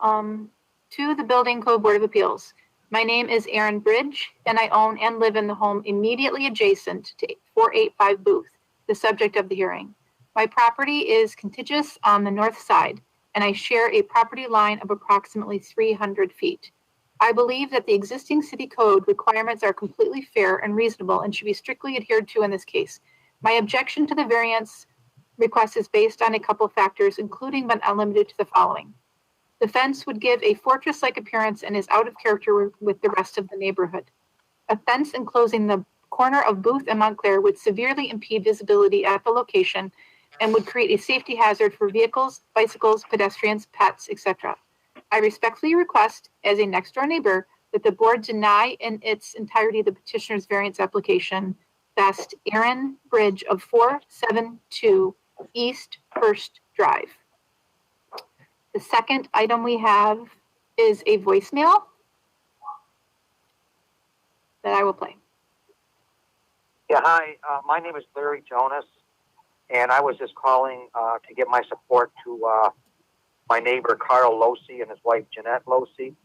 to the Building Code Board of Appeals. My name is Erin Bridge, and I own and live in the home immediately adjacent to 485 Booth, the subject of the hearing. My property is contiguous on the north side, and I share a property line of approximately 300 feet. I believe that the existing city code requirements are completely fair and reasonable and should be strictly adhered to in this case. My objection to the variance request is based on a couple factors, including but not limited to the following. The fence would give a fortress-like appearance and is out of character with the rest of the neighborhood. A fence enclosing the corner of Booth and Montclair would severely impede visibility at the location and would create a safety hazard for vehicles, bicycles, pedestrians, pets, etc. I respectfully request, as a next-door neighbor, that the board deny in its entirety the petitioner's variance application. Best, Erin Bridge of 472 East First Drive. The second item we have is a voicemail that I will play. Yeah, hi. My name is Larry Jonas, and I was just calling to give my support to my neighbor Carl Losey and his wife Jeanette Losey.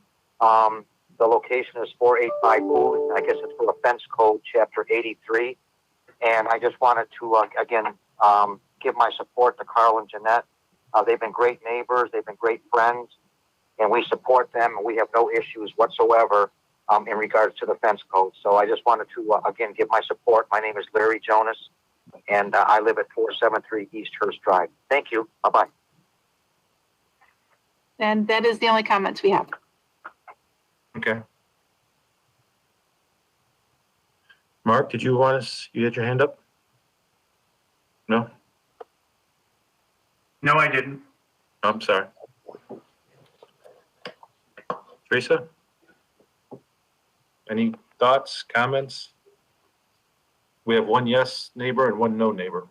The location is 485 Booth. I guess it's for Offense Code, Chapter 83. And I just wanted to, again, give my support to Carl and Jeanette. They've been great neighbors. They've been great friends. And we support them, and we have no issues whatsoever in regards to the fence code. So I just wanted to, again, give my support. My name is Larry Jonas, and I live at 473 East Hurst Drive. Thank you. Bye-bye. And that is the only comments we have. okay. Mark, did you want us, you had your hand up? No? No, I didn't. I'm sorry. Teresa? Any thoughts, comments? We have one yes neighbor and one no neighbor.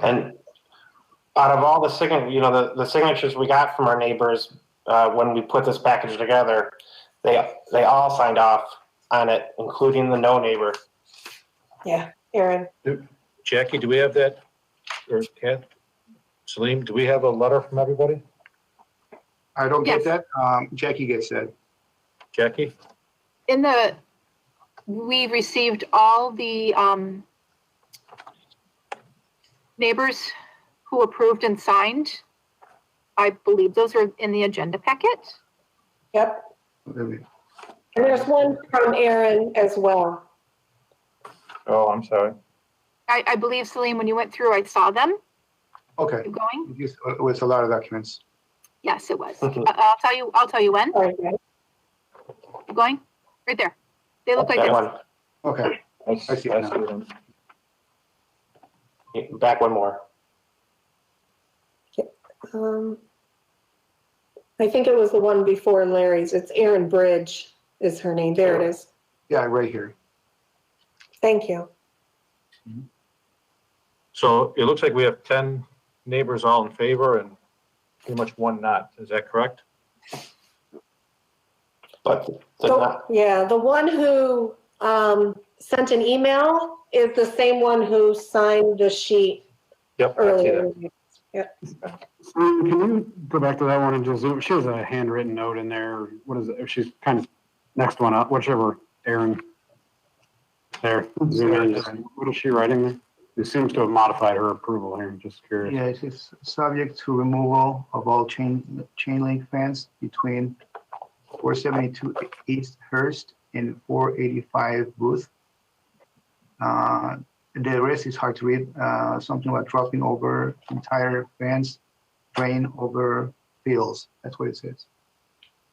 and out of all the the signatures we got from our neighbors when we put this package together, they all signed off on it, including the no neighbor. Yeah, Erin. Jackie, do we have that? Or Kat? Salim, do we have a letter from everybody? I don't Yes. get that. Jackie gets that. Jackie? We received all the neighbors who approved and signed. I believe those are in the agenda packet. Yep. Really. And there's one from Erin as well. Oh, I'm sorry. I believe, Celine, when you went through, I saw them. Okay. Keep going. It was a lot of documents. Yes, it was. I'll tell you when. Okay. Keep going. Right there. They look like That this. one. Okay. I see it now. Back one more. I think it was the one before Larry's. It's Erin Bridge is her name. There it is. Yeah, right here. Thank you. So it looks like we have 10 neighbors all in favor and pretty much one not. Is that correct? But The one who sent an email is the same one who signed the sheet Yep. I see earlier. that. Yep. Can you go back to that one and just zoom? She has a handwritten note in there. What is it? She's kind of next one up, whichever, Erin. There. Zoom in. What is she writing there? It seems to have modified her approval here. Just curious. Yeah, it's subject to removal of all chain link fence between 472 East Hurst and 485 Booth. The rest is hard to read. Something about dropping over entire fence, drain over fields. That's what it says.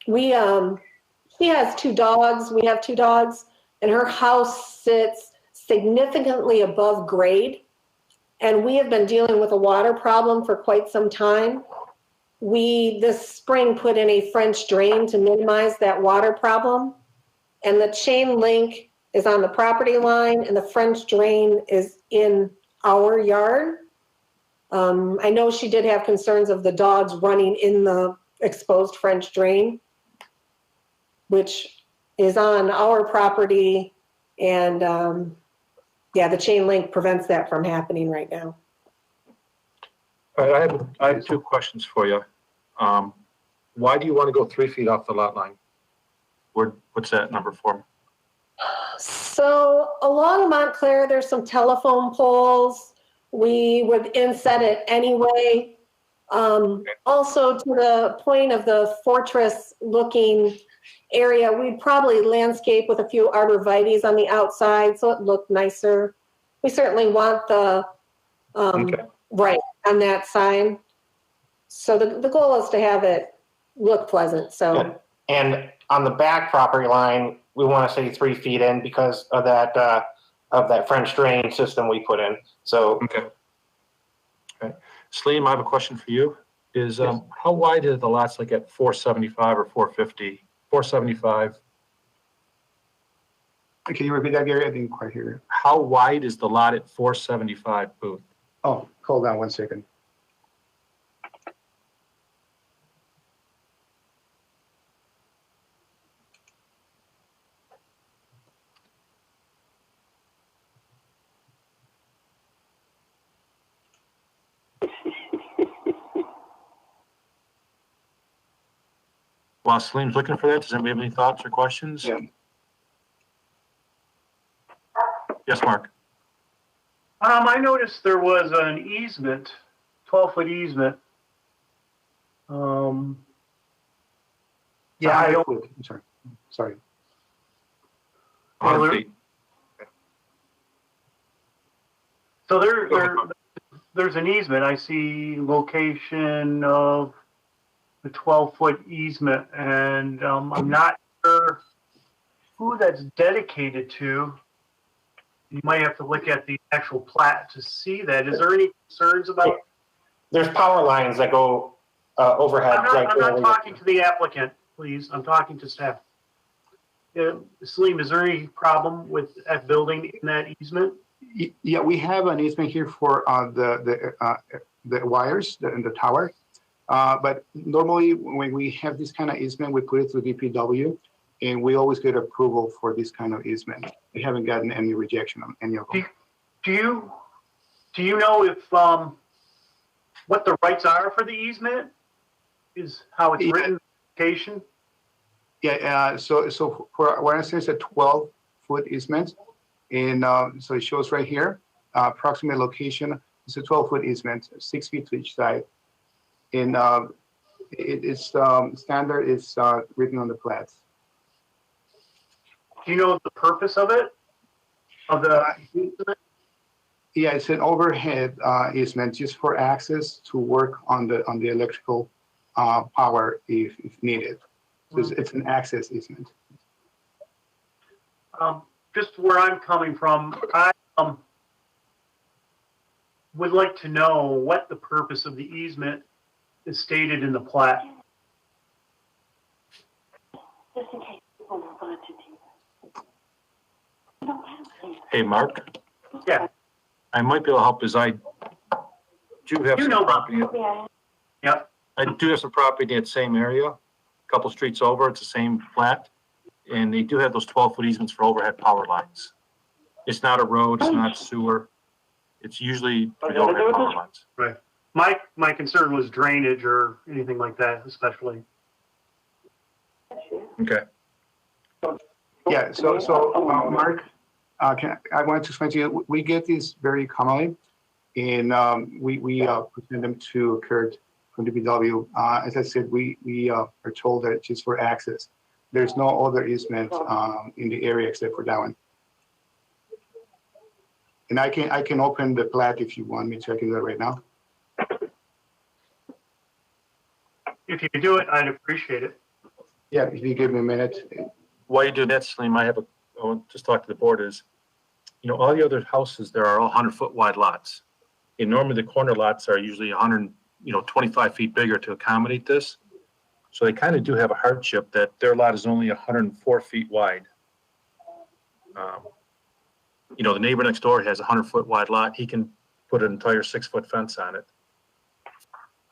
She has 2 dogs. We have 2 dogs, and her house sits significantly above grade. And we have been dealing with a water problem for quite some time. We, this spring, put in a French drain to minimize that water problem. And the chain link is on the property line, and the French drain is in our yard. I know she did have concerns of the dogs running in the exposed French drain, which is on our property, and yeah, the chain link prevents that from happening right now. All right, I have 2 questions for you. Why do you want to go 3 feet off the lot line? What's that number for? So along Montclair, there's some telephone poles. We would inset it anyway. Also, to the point of the fortress-looking area, we'd probably landscape with a few arborvitaes on the outside so it looked nicer. We certainly want the right on that side. So the goal is to have it look pleasant. So And on the back property line, we want to say 3 feet in because of that French drain system we put in. So Okay. Salim, I have a question for you. Is how wide are the lots like at 475 or 450? 475. Can you repeat that, Gary? I didn't quite hear you. How wide is the lot at 475, Booth? Oh, hold on 1 second. While Salim's looking for that, does anybody have any thoughts or questions? Yeah. Yes, Mark. I noticed there was an easement, 12-foot easement. Yeah, I don't. I'm sorry. 100 feet. So there's an easement. I see location of the 12-foot easement, and I'm not sure who that's dedicated to. You might have to look at the actual plat to see that. Is there any concerns about? there's power lines that go overhead. I'm not talking to the applicant, please. I'm talking to staff. Salim, is there any problem with that building in that easement? Yeah, we have an easement here for the wires in the tower. But normally when we have this kind of easement, we put it to DPW, and we always get approval for this kind of easement. We haven't gotten any rejection on any of them. Do you know if what the rights are for the easement? Is how it's written, location? Yeah, so for what I say is a 12-foot easement, and so it shows right here, approximate location is a 12-foot easement, 6 feet to each side, and it's standard is written on the plats. Do you know the purpose of it? Of the easement? Yeah, it's an overhead easement just for access to work on the electrical power if needed. So it's an access easement. Just where I'm coming from, I would like to know what the purpose of the easement is stated in the plat. Hey, Mark, Yeah. I might be able to help as I do have some property. Yep. I do have some property in that same area, a couple streets over. It's the same plat. And they do have those 12-foot easements for overhead power lines. It's not a road, it's not sewer. It's usually for the overhead power lines. Right. My concern was drainage or anything like that, especially. Okay. Yeah, so Mark, I wanted to explain to you, we get these very commonly, and we present them to Kurt from DPW. As I said, we are told that it's just for access. There's no other easement in the area except for that one. And I can open the plat if you want me to. I can do that right now. If you could do it, I'd appreciate it. Yeah, if you give me a minute. While you do that, Salim, I want to just talk to the board is, you know, all the other houses there are all 100-foot wide lots. And normally the corner lots are usually 25 feet bigger to accommodate this. So they kind of do have a hardship that their lot is only 104 feet wide. You know, the neighbor next door has a 100-foot wide lot. He can put an entire 6-foot fence on it.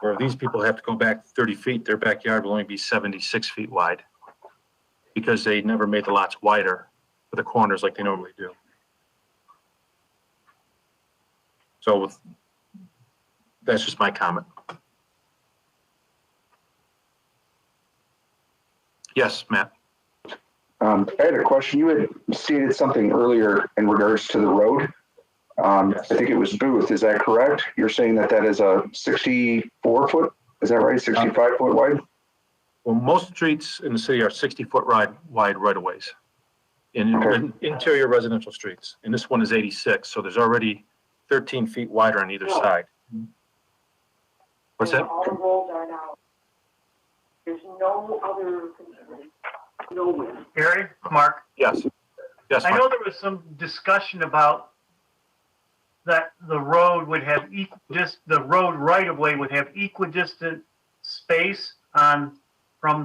Where these people have to go back 30 feet, their backyard will only be 76 feet wide because they never made the lots wider for the corners like they normally do. So that's just my comment. Yes, Matt. I had a question. You had stated something earlier in regards to the road. I think it was Booth. Is that correct? You're saying that is a 64-foot? Is that right? 65-foot wide? Well, most streets in the city are 60-foot wide right-of-ways in interior residential streets. And this one is 86, so there's already 13 feet wider on either side. What's that? All roads are now. There's no other, nowhere. Gary, Mark? Yes. Yes, I Mark. know there was some discussion about that the road would have the road right of way would have equidistant space from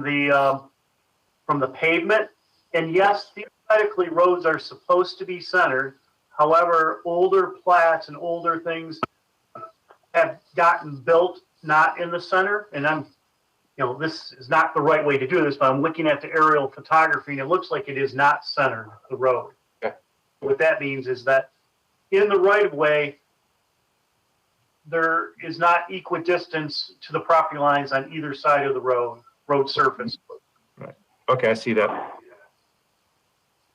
the pavement. And yes, theoretically, roads are supposed to be centered. However, older plats and older things have gotten built not in the center. And this is not the right way to do this, but I'm looking at the aerial photography and it looks like it is not centered, the road. Okay. What that means is that in the right of way, there is not equidistance to the property lines on either side of the road surface. Right. Okay, I see that.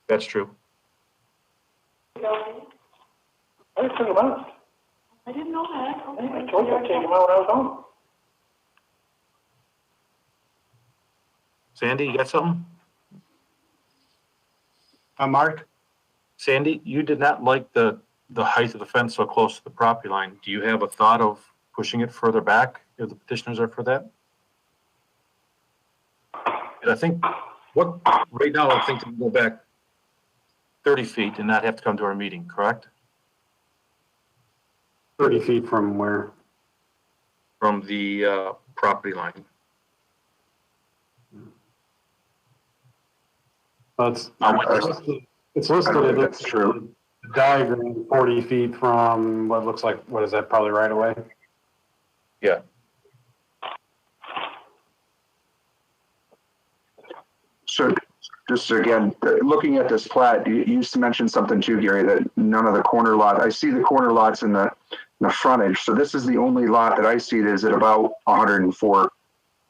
That's true. I took him out. I didn't know that. Okay. I told you I'd take him out when I was home. Sandy, you got something? Mark? Sandy, you did not like the height of the fence so close to the property line. Do you have a thought of pushing it further back if the petitioners are for that? And I think right now I think to go back 30 feet and not have to come to our meeting, correct? 30 feet from where? From the property line. It's listed in That's true. the diagram, 40 feet from what looks like, what is that, probably right away? Yeah. So just again, looking at this plat, you used to mention something too, Gary, that none of the corner lot, I see the corner lots in the frontage. So this is the only lot that I see that is at about 104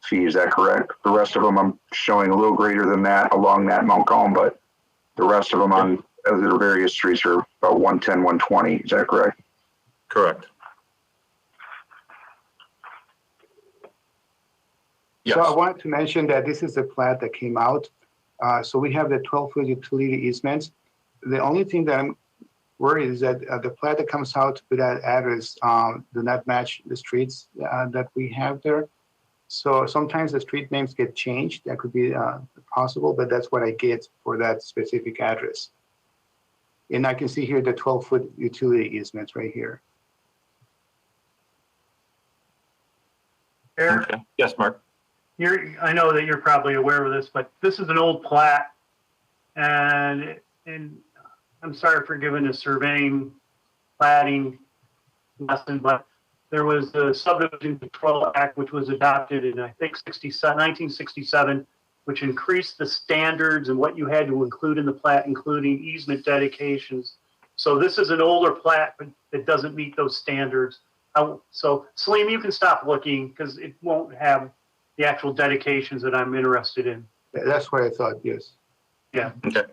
feet. Is that correct? The rest of them I'm showing a little greater than that along that Mount Calm, but the rest of them on the various streets are about 110, 120. Is that correct? Correct. Yes. So I wanted to mention that this is the plat that came out. So we have the 12-foot utility easements. The only thing that I'm worried is that the plat that comes out with that address do not match the streets that we have there. So sometimes the street names get changed. That could be possible, but that's what I get for that specific address. And I can see here the 12-foot utility easements right here. Eric? Okay. Yes, Mark. I know that you're probably aware of this, but this is an old plat, and I'm sorry for giving a surveying, platting lesson, but there was the Subdivision Control Act, which was adopted in, I think, 1967, which increased the standards and what you had to include in the plat, including easement dedications. So this is an older plat, but it doesn't meet those standards. So Salim, you can stop looking because it won't have the actual dedications that I'm interested in. That's what I thought, yes. Yeah. Okay.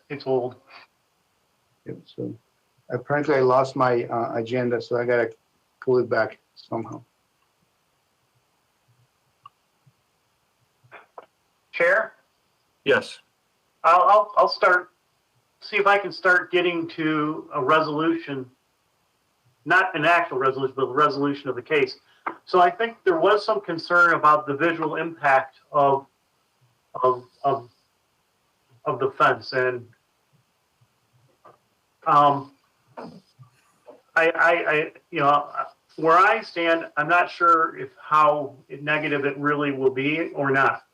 It's old. Yep, so apparently I lost my agenda, so I gotta pull it back somehow. Chair? Yes. I'll start see if I can start getting to a resolution, not an actual resolution, but a resolution of the case. So I think there was some concern about the visual impact of the fence, and I you know, where I stand, I'm not sure if how negative it really will be or not.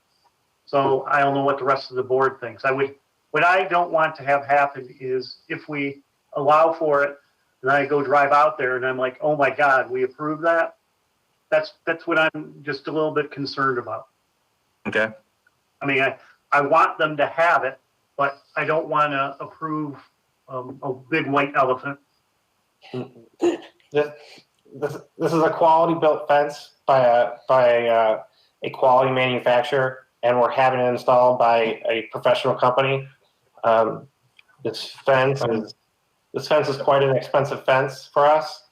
So I don't know what the rest of the board thinks. What I don't want to have happen is if we allow for it, and I go drive out there and I'm like, oh my God, we approve that. That's what I'm just a little bit concerned about. Okay. I mean, I want them to have it, but I don't want to approve a big white elephant. This is a quality built fence by a quality manufacturer, and we're having it installed by a professional company. This fence is quite an expensive fence for us,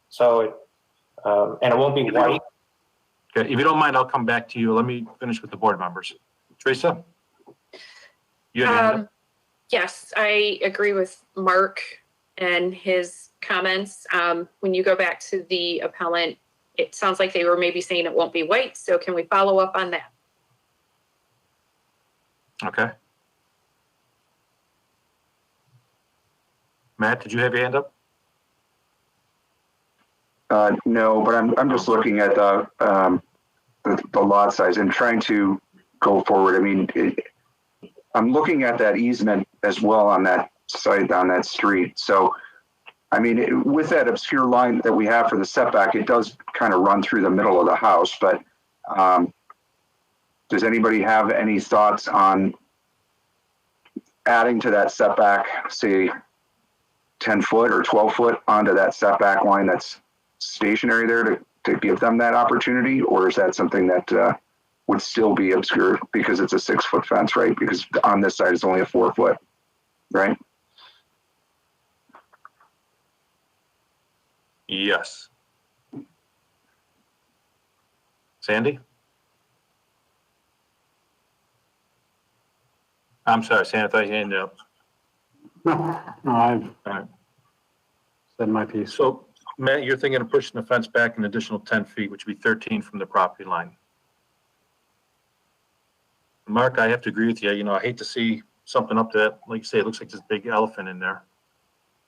so and it won't be white. Okay, if you don't mind, I'll come back to you. Let me finish with the board members. Teresa? You had your hand up? Yes, I agree with Mark and his comments. When you go back to the appellant, it sounds like they were maybe saying it won't be white. So can we follow up on that? Okay. Matt, did you have your hand up? No, but I'm just looking at the lot size and trying to go forward. I mean, I'm looking at that easement as well on that site, on that street. So, I mean, with that obscure line that we have for the setback, it does kind of run through the middle of the house. But does anybody have any thoughts on adding to that setback, say 10 foot or 12 foot onto that setback line that's stationary there to give them that opportunity? Or is that something that would still be obscure because it's a 6 foot fence, right? Because on this side it's only a 4 foot, right? Yes. Sandy? I'm sorry, Sandy, I thought you had up. No, I've said my piece. So, Matt, you're thinking of pushing the fence back an additional 10 feet, which would be 13 from the property line. Mark, I have to agree with you. You know, I hate to see something up that, like you say, it looks like this big elephant in there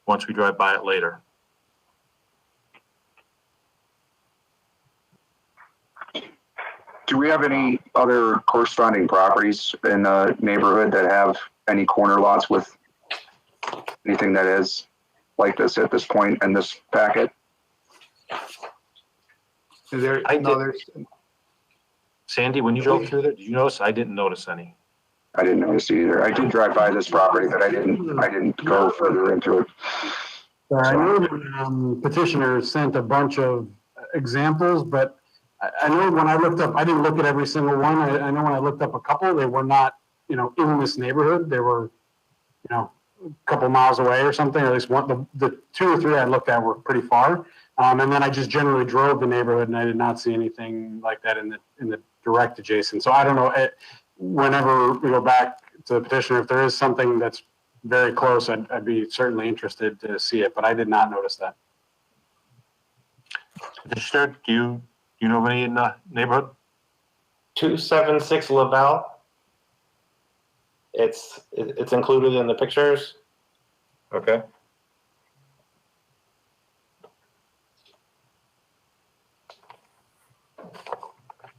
once we drive by it later. Do we have any other corresponding properties in the neighborhood that have any corner lots with anything that is like this at this point in this packet? Sandy, when you drove through there, did you notice? I didn't notice any. I didn't notice either. I did drive by this property, but I didn't go further into it. I know the petitioner sent a bunch of examples, but I know when I looked up, I didn't look at every single one. I know when I looked up a couple, they were not, you know, in this neighborhood. They were, you know, a couple miles away or something. Or at least one, the 2 or 3 I looked at were pretty far. And then I just generally drove the neighborhood, and I did not see anything like that in the direct adjacent. So I don't know. Whenever we go back to the petitioner, if there is something that's very close, I'd be certainly interested to see it. But I did not notice that. Petitioner, do you know of any in the neighborhood? 276 Lavelle. It's included in the pictures. Okay.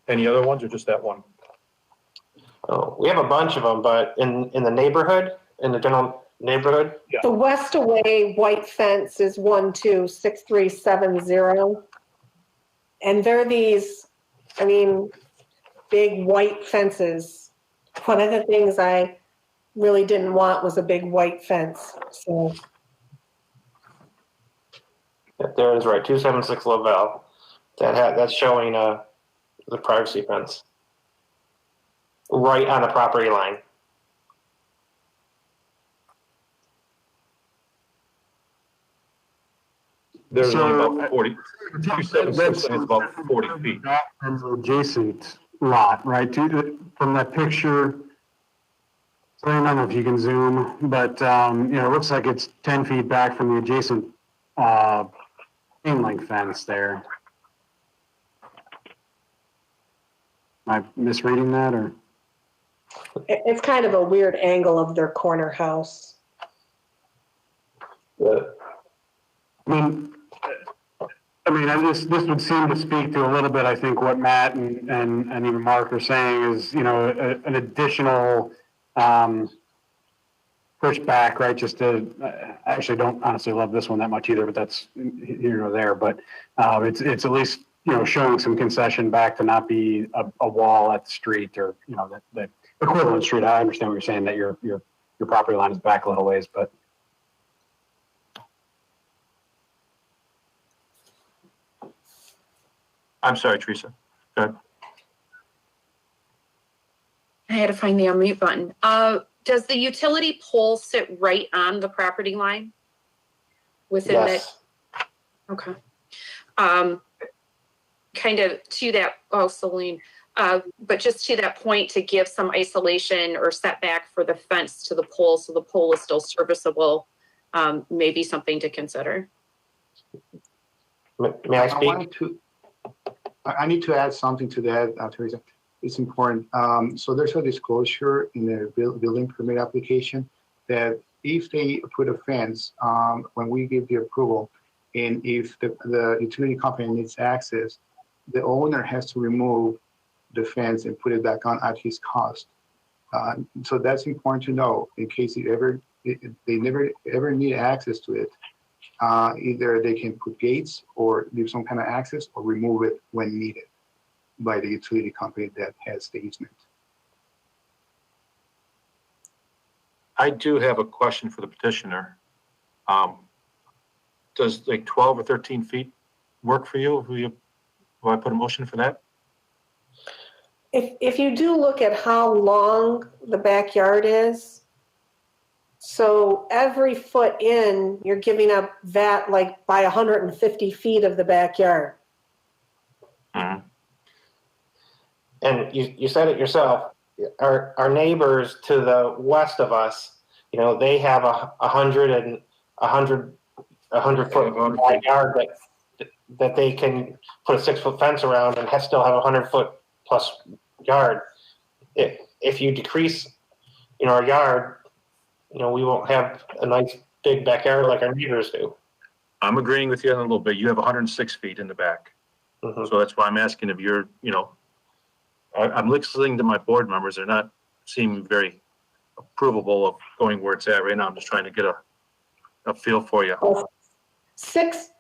Any other ones or just that one? Oh, we have a bunch of them, but in the neighborhood, in the general neighborhood. Yeah. The west away white fence is 126370. And they're these, I mean, big white fences. One of the things I really didn't want was a big white fence. So Yeah, there is right, 276 Lavelle. That's showing the privacy fence right on the property line. There's So, only about 40. 276 is about 40 feet. From the adjacent lot, right? From that picture, I don't know if you can zoom, but, it looks like it's 10 feet back from the adjacent, chain link fence there. Am I misreading that or? It's kind of a weird angle of their corner house. This would seem to speak to a little bit, I think, what Matt and even Mark are saying is, an additional, push back, right? Just to, I actually don't honestly love this one that much either, but that's here or there. But it's at least, showing some concession back to not be a wall at the street or, that equivalent street. I understand what you're saying, that your property line is back a little ways, but. I'm sorry, Teresa. Go ahead. I had to find the unmute button. Does the utility pole sit right on the property line? Within Yes. that? Okay. Kind of to that, Celine, but just to that point, to give some isolation or setback for the fence to the pole so the pole is still serviceable, maybe something to consider. May I speak? I need to add something to that, Teresa. It's important. So there's a disclosure in the building permit application that if they put a fence, when we give the approval, and if the utility company needs access, the owner has to remove the fence and put it back on at his cost. So that's important to know in case they never ever need access to it. Either they can put gates or leave some kind of access or remove it when needed by the utility company that has the easement. I do have a question for the petitioner. Does like 12 or 13 feet work for you? Will I put a motion for that? If you do look at how long the backyard is, so every foot in, you're giving up that like by 150 feet of the backyard. Mm-hmm. And you said it yourself. Our neighbors to the west of us, they have a 100 foot backyard that they can put a 6-foot fence around and still have a 100-foot plus yard. If you decrease, our yard, we won't have a nice big backyard like our neighbors do. I'm agreeing with you a little bit. You have 106 feet in the back. Mm-hmm. So that's why I'm asking if you're, I'm listening to my board members. They're not seeming very approvable of going where it's at right now. I'm just trying to get a feel for you. 6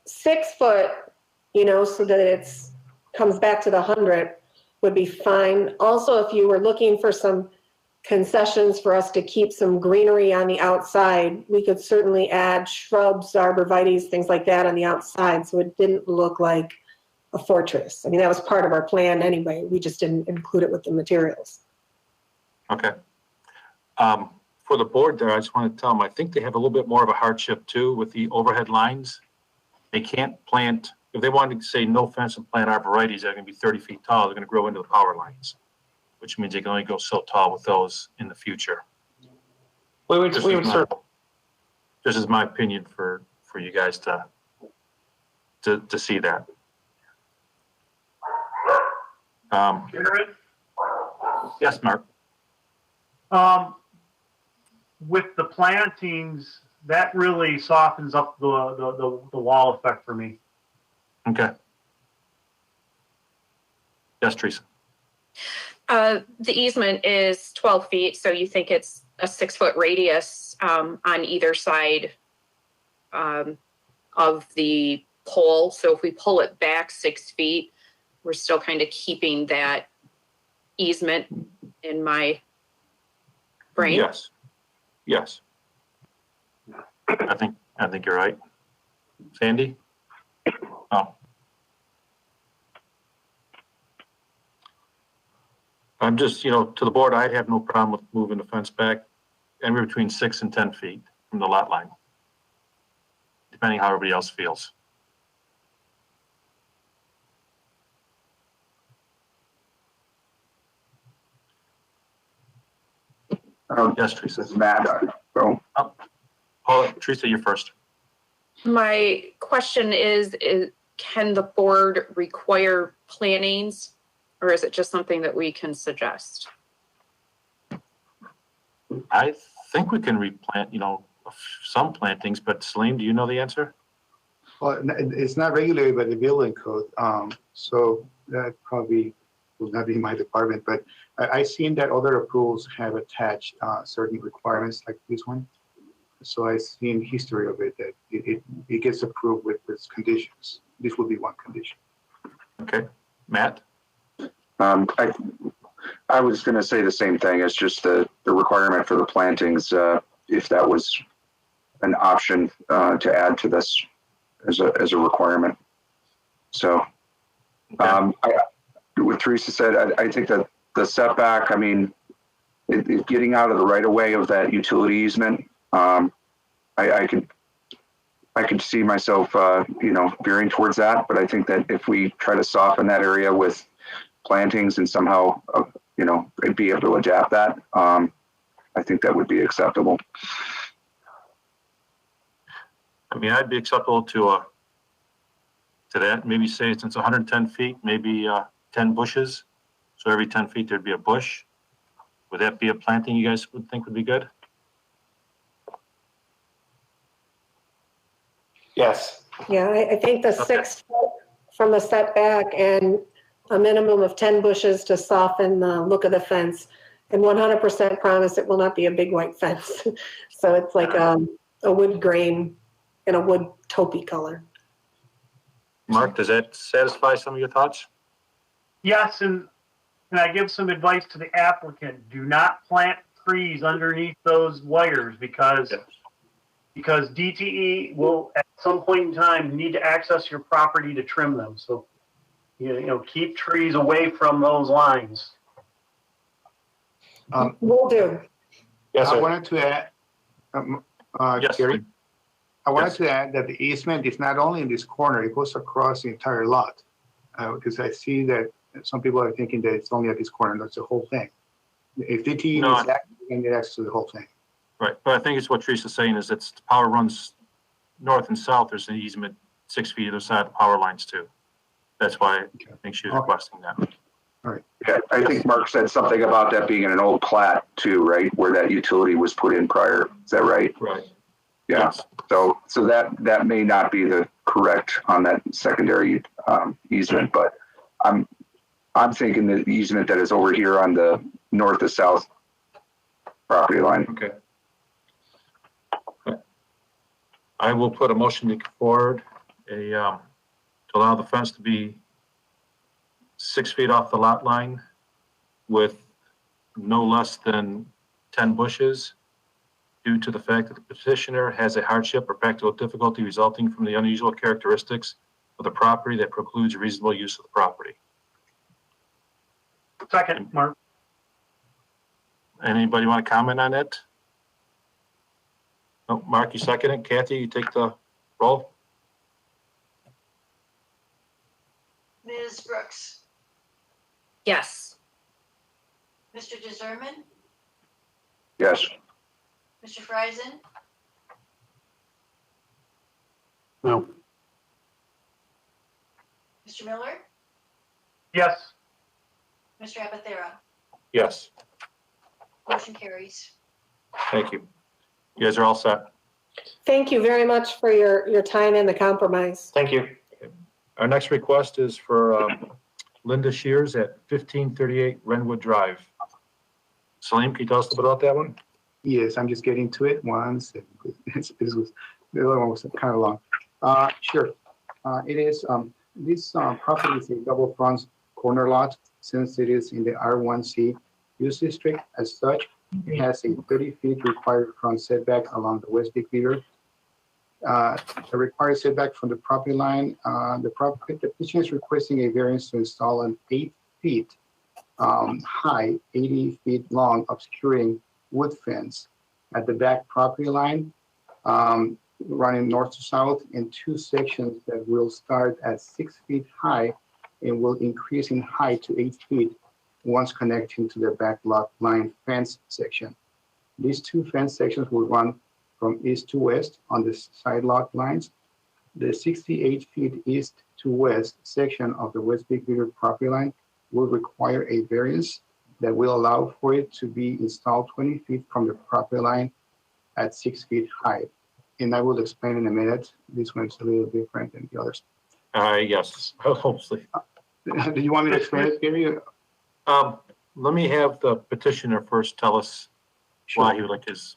foot, so that it's comes back to the 100 would be fine. Also, if you were looking for some concessions for us to keep some greenery on the outside, we could certainly add shrubs, arborvitaes, things like that on the outside, so it didn't look like a fortress. I mean, that was part of our plan anyway. We just didn't include it with the materials. Okay. For the board there, I just want to tell them, I think they have a little bit more of a hardship too with the overhead lines. They can't plant, if they wanted to say no fence and plant arborvitaes that are going to be 30 feet tall, they're going to grow into the power lines, which means they can only go so tall with those in the future. This is my opinion for you guys to see that. Jared? Yes, Mark. With the plantings, that really softens up the wall effect for me. Okay. Yes, Teresa. The easement is 12 feet, so you think it's a 6-foot radius on either side of the pole. So if we pull it back 6 feet, we're still kind of keeping that easement in my brain. Yes. Yes. I think you're right. Sandy? Oh. I'm just, to the board, I'd have no problem with moving the fence back anywhere between 6 and 10 feet from the lot line, depending how everybody else feels. Yes, Teresa. This is Matt. Teresa, you're first. My question is can the board require plantings, or is it just something that we can suggest? I think we can replant, some plantings, but Salim, do you know the answer? Well, it's not regulated by the building code, so that probably will not be my department, but I've seen that other approvals have attached certain requirements like this one. So I've seen history of it, that it gets approved with conditions. This will be one condition. Okay. Matt? I was going to say the same thing. It's just the requirement for the plantings, if that was an option to add to this as a requirement. So, what Teresa said, I think that the setback, I mean, getting out of the right of way of that utility easement, I could see myself, veering towards that. But I think that if we try to soften that area with plantings and somehow, be able to adapt that, I think that would be acceptable. I mean, I'd be acceptable to that. Maybe say since 110 feet, maybe 10 bushes. So every 10 feet there'd be a bush. Would that be a planting you guys would think would be good? Yes. Yeah, I think the 6 foot from the setback and a minimum of 10 bushes to soften the look of the fence. And 100% promise it will not be a big white fence. So it's like a wood grain and a wood taupey color. Mark, does that satisfy some of your thoughts? Yes, and I give some advice to the applicant. Do not plant trees underneath those wires because DTE will at some point in time need to access your property to trim them. So, keep trees away from those lines. Will do. Yes, sir. I wanted to add, Yes. Gary, I wanted to add that the easement is not only in this corner, it goes across the entire lot. Because I see that some people are thinking that it's only at this corner, that's the whole thing. If DTE is active, they can get access to the whole thing. Right, but I think it's what Teresa's saying is that the power runs north and south. There's an easement 6 feet either side of the power lines too. That's why I think she was requesting that. All right. Yeah, I think Mark said something about that being in an old plat too, right? Where that utility was put in prior. Is that right? Right. Yeah. Yes. So that may not be the correct on that secondary easement, but I'm thinking the easement that is over here on the north to south property line. Okay. I will put a motion to forward to allow the fence to be 6 feet off the lot line with no less than 10 bushes due to the fact that the petitioner has a hardship or practical difficulty resulting from the unusual characteristics of the property that precludes reasonable use of the property. Second, Mark. Anybody want to comment on it? No, Mark, you second it. Kathy, you take the roll. Ms. Brooks, Yes. Mr. DeZerman, Yes. Mr. Friesen, No. Mr. Miller, Yes. Mr. Abathera. Yes, Motion carries. thank you. You guys are all set. Thank you very much for your time and the compromise. Thank you. Our next request is for Linda Shears at 1538 Renwood Drive. Salim, can you tell us a little bit about that one? Yes, I'm just getting to it once. The other one was kind of long. Sure. It is, this property is a double front corner lot since it is in the R1C use district. As such, it has a 30 feet required front setback along the west Big Beaver. The required setback from the property line, the petition is requesting a variance to install an 8 feet high, 80 feet long obscuring wood fence at the back property line, running north to south in 2 sections that will start at 6 feet high and will increase in height to 8 feet once connecting to the back lot line fence section. These two fence sections will run from east to west on the side lot lines. The 68 feet east to west section of the West Big Beaver property line will require a variance that will allow for it to be installed 20 feet from the property line at 6 feet high. And I will explain in a minute. This one's a little different than the others. Yes, hopefully. Do you want me to explain it, Gary? Let me have the petitioner first tell us why he would like his.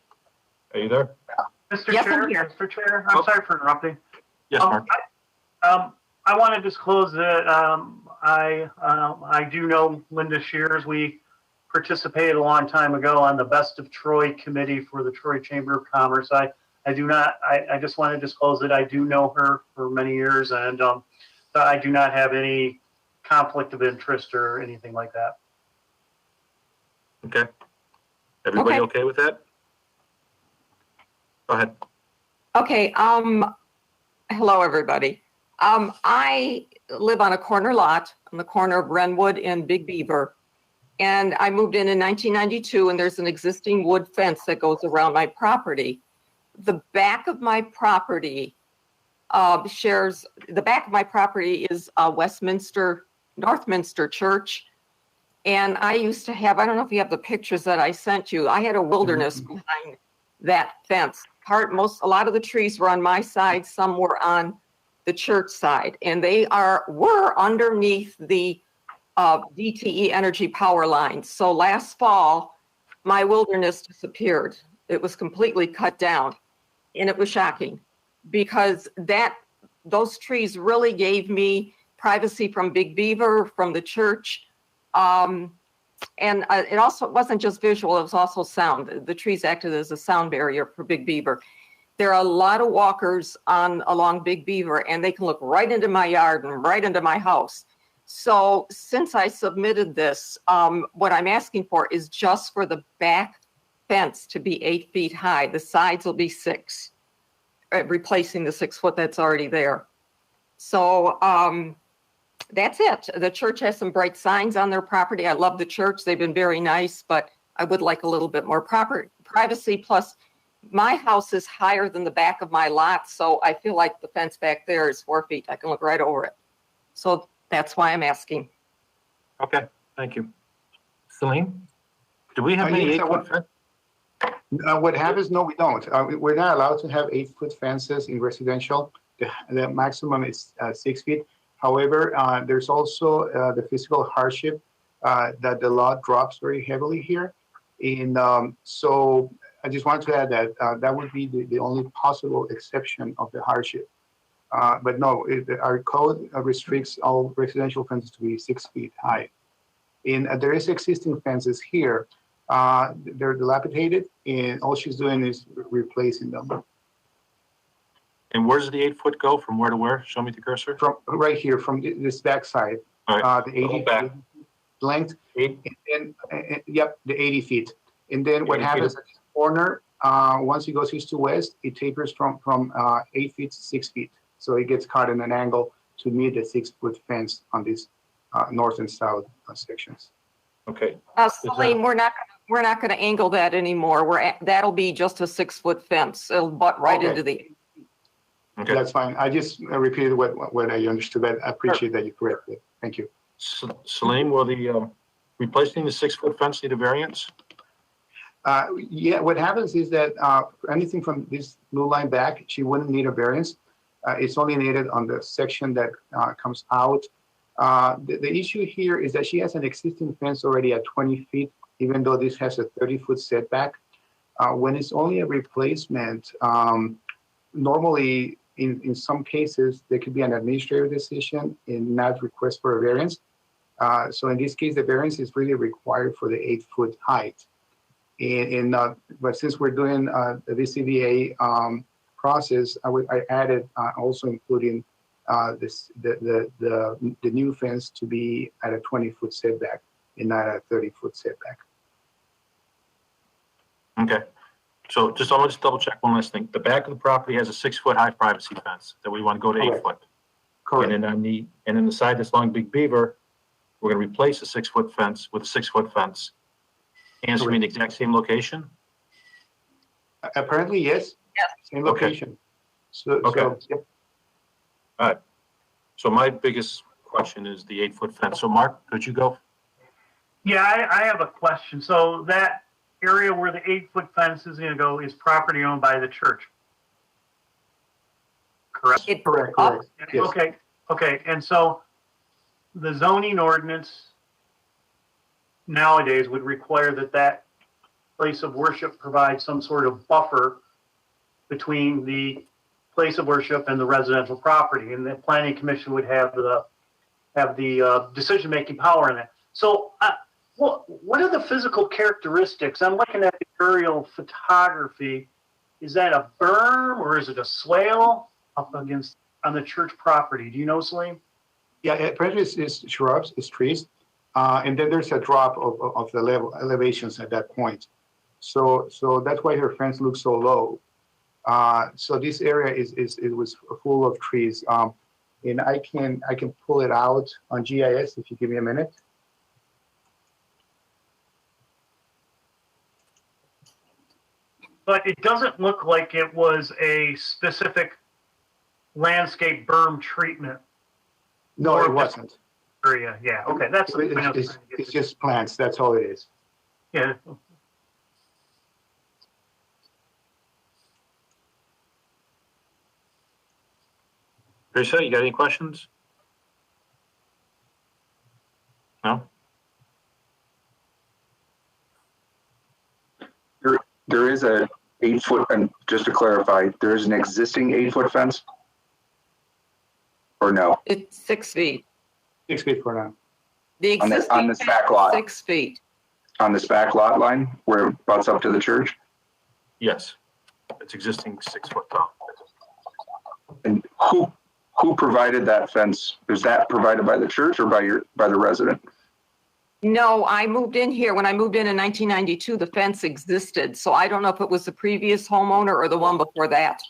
Are you there? Mr. Yes, Chair, I'm here. Mr. Chair, I'm sorry for interrupting. Yes, Mark. I want to disclose that I do know Linda Shears. We participated a long time ago on the Best of Troy committee for the Troy Chamber of Commerce. I just want to disclose that I do know her for many years, and I do not have any conflict of interest or anything like that. Okay. Everybody okay with that? Go ahead. Okay. Hello, everybody. I live on a corner lot on the corner of Renwood and Big Beaver. And I moved in 1992, and there's an existing wood fence that goes around my property. The back of my property the back of my property is Northminster Church. And I used to have, I don't know if you have the pictures that I sent you, I had a wilderness behind that fence. A lot of the trees were on my side, some were on the church side, and they were underneath the DTE Energy power line. So last fall, my wilderness disappeared. It was completely cut down, and it was shocking because those trees really gave me privacy from Big Beaver, from the church. And it wasn't just visual, it was also sound. The trees acted as a sound barrier for Big Beaver. There are a lot of walkers along Big Beaver, and they can look right into my yard and right into my house. So since I submitted this, what I'm asking for is just for the back fence to be 8 feet high. The sides will be 6, replacing the 6 foot that's already there. So that's it. The church has some bright signs on their property. I love the church. They've been very nice, but I would like a little bit more privacy. Plus, my house is higher than the back of my lot, so I feel like the fence back there is 4 feet. I can look right over it. So that's why I'm asking. Okay, thank you. Celine, do we have any 8-foot fence? What happens? No, we don't. We're not allowed to have 8-foot fences in residential. The maximum is 6 feet. However, there's also the physical hardship that the law drops very heavily here. So I just wanted to add that that would be the only possible exception of the hardship. But no, our code restricts all residential fences to be 6 feet high. There is existing fences here. They're dilapidated, and all she's doing is replacing them. And where does the 8-foot go? From where to where? Show me the cursor. From right here, from this back side, right. The 80 feet length. And then, yep, the 80 feet. And then what happens at this corner, once it goes east to west, it tapers from 8 feet to 6 feet. So it gets caught in an angle to meet the 6-foot fence on these north and south sections. Okay. Celine, we're not going to angle that anymore. That'll be just a 6-foot fence. It'll butt right into the. Okay. That's fine. I just repeated what I understood, but I appreciate that you corrected it. Thank you. Celine, will the replacing the 6-foot fence need a variance? Yeah, what happens is that anything from this blue line back, she wouldn't need a variance. It's only needed on the section that comes out. The issue here is that she has an existing fence already at 20 feet, even though this has a 30-foot setback. When it's only a replacement, normally in some cases, there could be an administrative decision and not request for a variance. So in this case, the variance is really required for the 8-foot height. But since we're doing the VCVA process, I added also including the new fence to be at a 20-foot setback and not a 30-foot setback. Okay. So I'll just double check one last thing. The back of the property has a 6-foot high privacy fence that we want to go to 8 foot. Correct. And then the side that's along Big Beaver, we're going to replace the 6-foot fence with a 6-foot fence. And it's going to be in the exact same location? Apparently, yes. Yes. Same Okay. location. So, Okay. yeah. All right. So my biggest question is the 8-foot fence. So Mark, could you go? Yeah, I have a question. So that area where the 8-foot fence is going to go is property owned by the church, correct? Correct. Yes. Okay. And so the zoning ordinance nowadays would require that place of worship provide some sort of buffer between the place of worship and the residential property, and the planning commission would have the decision-making power in it. So what are the physical characteristics? I'm looking at the aerial photography. Is that a berm or is it a swale up against on the church property? Do you know, Salim? Yeah, apparently it's shrubs, it's trees, and then there's a drop of the elevations at that point. So that's why her fence looks so low. So this area it was full of trees, and I can pull it out on GIS if you give me a minute. But it doesn't look like it was a specific landscape berm treatment. No, it wasn't. Area, yeah. Okay, that's the point I was trying to get It's just plants. That's all it is. Yeah. Teresa, you got any questions? No? There is a 8-foot, and just to clarify, there is an existing 8-foot fence? Or no? It's 6 feet. 6 feet for now. The On existing this fence back is lot. 6 feet. On this back lot line where it butts up to the church? Yes. It's existing 6 foot tall. And who provided that fence? Is that provided by the church or by the resident? No, I moved in here. When I moved in 1992, the fence existed. So I don't know if it was the previous homeowner or the one before that.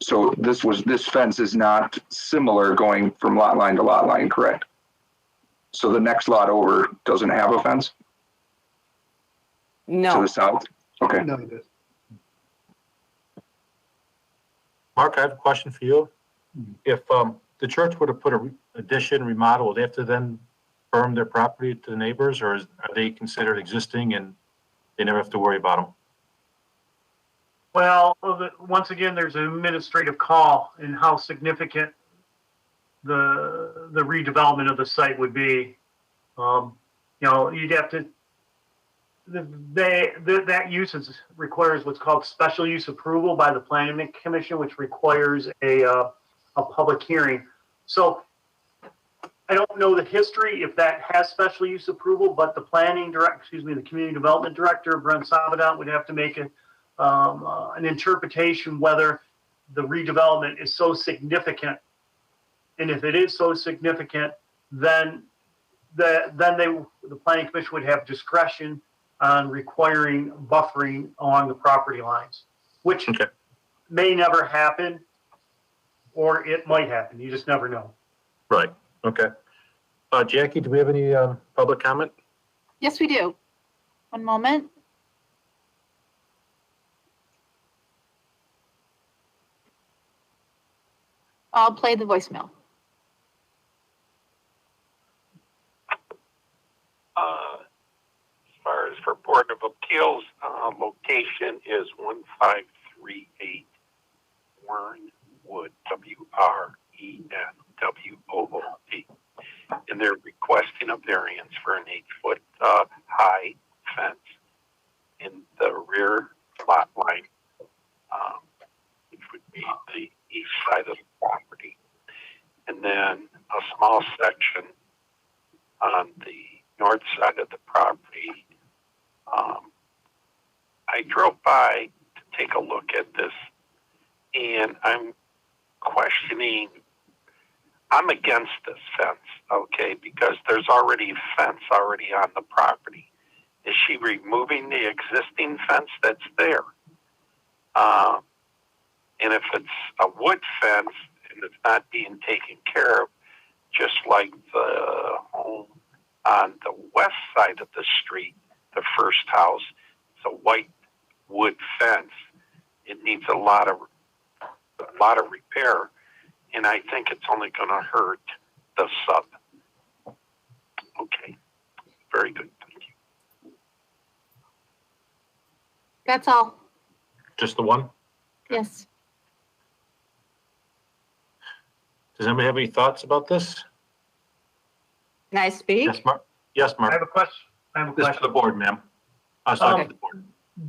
So this fence is not similar going from lot line to lot line, correct? So the next lot over doesn't have a fence? No. To the south? Okay. No, it does. Mark, I have a question for you. If the church were to put a addition, remodel, would they have to then firm their property to the neighbors, or are they considered existing and they never have to worry about them? Well, once again, there's an administrative call in how significant the redevelopment of the site would be. You'd have to. That use requires what's called special use approval by the planning commission, which requires a public hearing. So I don't know the history if that has special use approval, but the the community development director, Brent Sabadon, would have to make an interpretation whether the redevelopment is so significant. And if it is so significant, then the planning commission would have discretion on requiring buffering along the property lines, which may never happen, or it might happen. You just never know. Right. Okay. Jackie, do we have any public comment? Yes, we do. One moment. I'll play the voicemail. As far as for Board of Appeals, location is 1538 Warrenwood, WRENWOOD. And they're requesting a variance for an 8-foot high fence in the rear lot line, which would be the east side of the property. And then a small section on the north side of the property. I drove by to take a look at this, and I'm questioning. I'm against this fence, okay, because there's already a fence already on the property. Is she removing the existing fence that's there? And if it's a wood fence and it's not being taken care of, just like the home on the west side of the street, the first house, it's a white wood fence. it needs a lot of repair, and I think it's only going to hurt the sub. Okay, very good. Thank you. That's all. Just the one? Yes. Does anybody have any thoughts about this? Can I speak? Yes, Mark. Yes, Mark. I have a question. This is for the board, ma'am. I was talking to the board.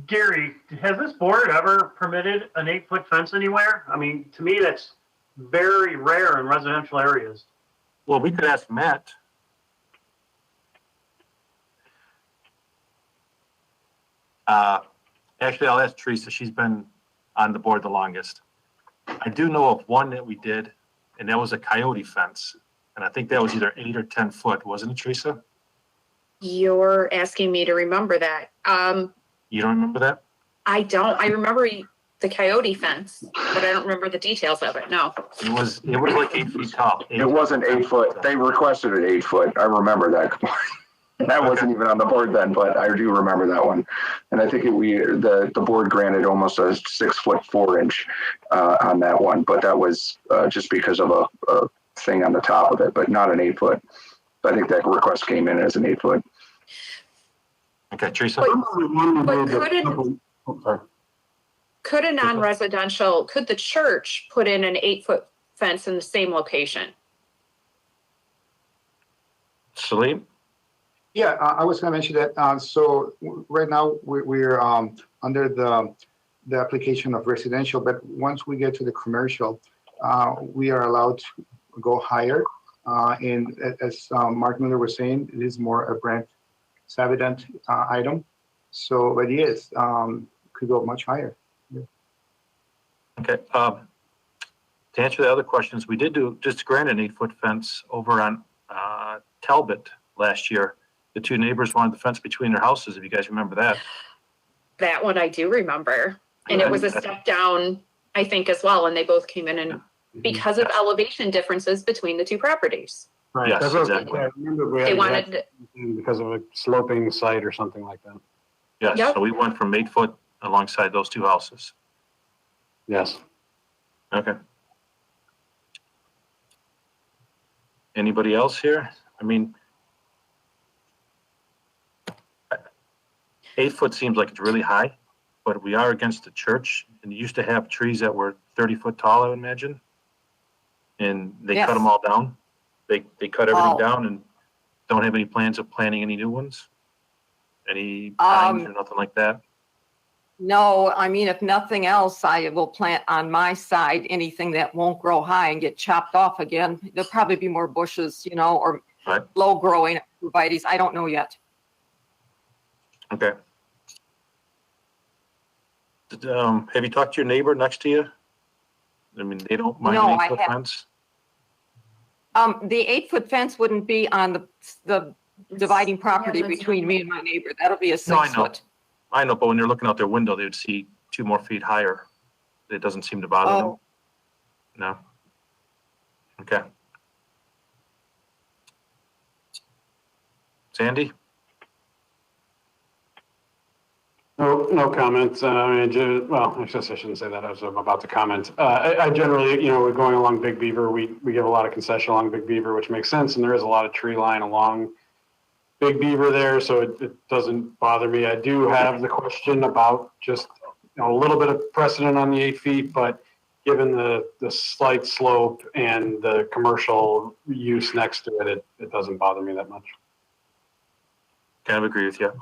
Gary, has this board ever permitted an 8-foot fence anywhere? I mean, to me, that's very rare in residential areas. Well, we could ask Matt. Actually, I'll ask Teresa. She's been on the board the longest. I do know of one that we did, and that was a coyote fence. And I think that was either 8 or 10 foot, wasn't it, Teresa? You're asking me to remember that. You don't remember that? I don't. I remember the coyote fence, but I don't remember the details of it. No. It was like 8 feet tall. It wasn't 8 foot. They requested it 8 foot. I remember that. That wasn't even on the board then, but I do remember that one. And I think the board granted almost a 6 foot 4 inch on that one, but that was just because of a thing on the top of it, but not an 8 foot. I think that request came in as an 8 foot. Okay, Teresa. But could a non-residential, could the church put in an 8-foot fence in the same location? Salim? Yeah, I was going to mention that. So right now we're under the application of residential, but once we get to the commercial, we are allowed to go higher. And as Mark Miller was saying, it is more a Brent Savident item. So, but yes, could go much higher. Yeah. Okay. To answer the other questions, we did just grant an 8-foot fence over on Talbot last year. The two neighbors wanted the fence between their houses, if you guys remember that. That one I do remember. And it was a step down, I think, as well. And they both came in and because of elevation differences between the two properties. Right. Yes, That's exactly. I remember we They had wanted, because of a sloping site or something like that. Yes, Yep. so we went from 8 foot alongside those two houses. Yes. Okay. Anybody else here? I mean, 8 foot seems like it's really high, but we are against the church, and you used to have trees that were 30 foot tall, I would imagine. And they cut Yes. them all down. They cut everything Oh. down and don't have any plans of planting any new ones? Any pines or nothing like that? No, I mean, if nothing else, I will plant on my side anything that won't grow high and get chopped off again. There'll probably be more bushes, or Right. low growing arborvitaes. I don't know yet. Okay. Have you talked to your neighbor next to you? I mean, they don't mind No, an I 8-foot haven't. fence? The 8-foot fence wouldn't be on the dividing property between me and my neighbor. That'll be a No, I 6 know. foot. I know, but when they're looking out their window, they would see 2 more feet higher. It doesn't seem to bother them. Oh, No. Okay. Sandy? No comments. I guess I shouldn't say that. I was about to comment. I generally, we're going along Big Beaver. We give a lot of concession along Big Beaver, which makes sense. And there is a lot of tree line along Big Beaver there, so it doesn't bother me. I do have the question about just a little bit of precedent on the 8 feet, but given the slight slope and the commercial use next to it, it doesn't bother me that much. Kind of agree with you.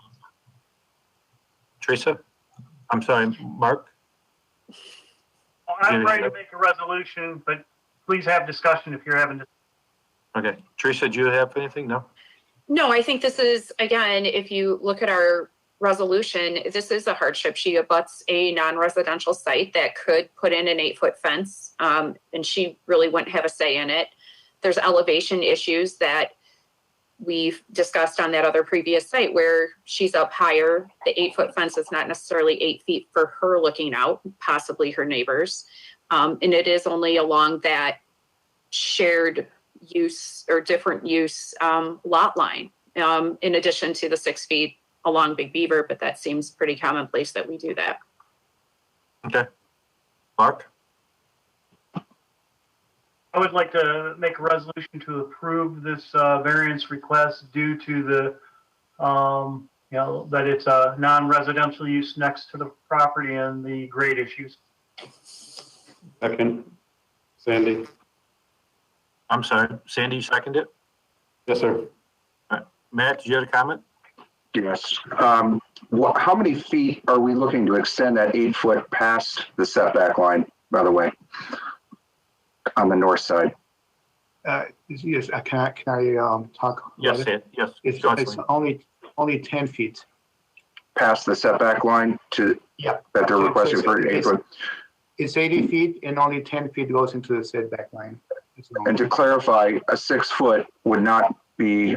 Teresa? I'm sorry, Mark? Well, I'm ready to make a resolution, but please have discussion if you're having. Okay. Teresa, do you have anything? No? no, I think this is, again, if you look at our resolution, this is a hardship. She abuts a non-residential site that could put in an 8-foot fence, and she really wouldn't have a say in it. There's elevation issues that we've discussed on that other previous site where she's up higher. The 8-foot fence is not necessarily 8 feet for her looking out, possibly her neighbors. And it is only along that shared use or different use lot line, in addition to the 6 feet along Big Beaver, but that seems pretty commonplace that we do that. Okay. Mark? I would like to make a resolution to approve this variance request due to the, that it's a non-residential use next to the property and the grade issues. Second. Sandy? I'm sorry, Sandy, you seconded it? Yes, sir. Matt, did you have a comment? Yes. How many feet are we looking to extend that 8 foot past the setback line, by the way, on the north side? Yes, can I talk? Yes, about it? yes. It's only 10 feet. Past the setback line to, Yeah. that they're requesting for an 8 foot? It's 80 feet and only 10 feet goes into the setback line. And to clarify, a 6 foot would not be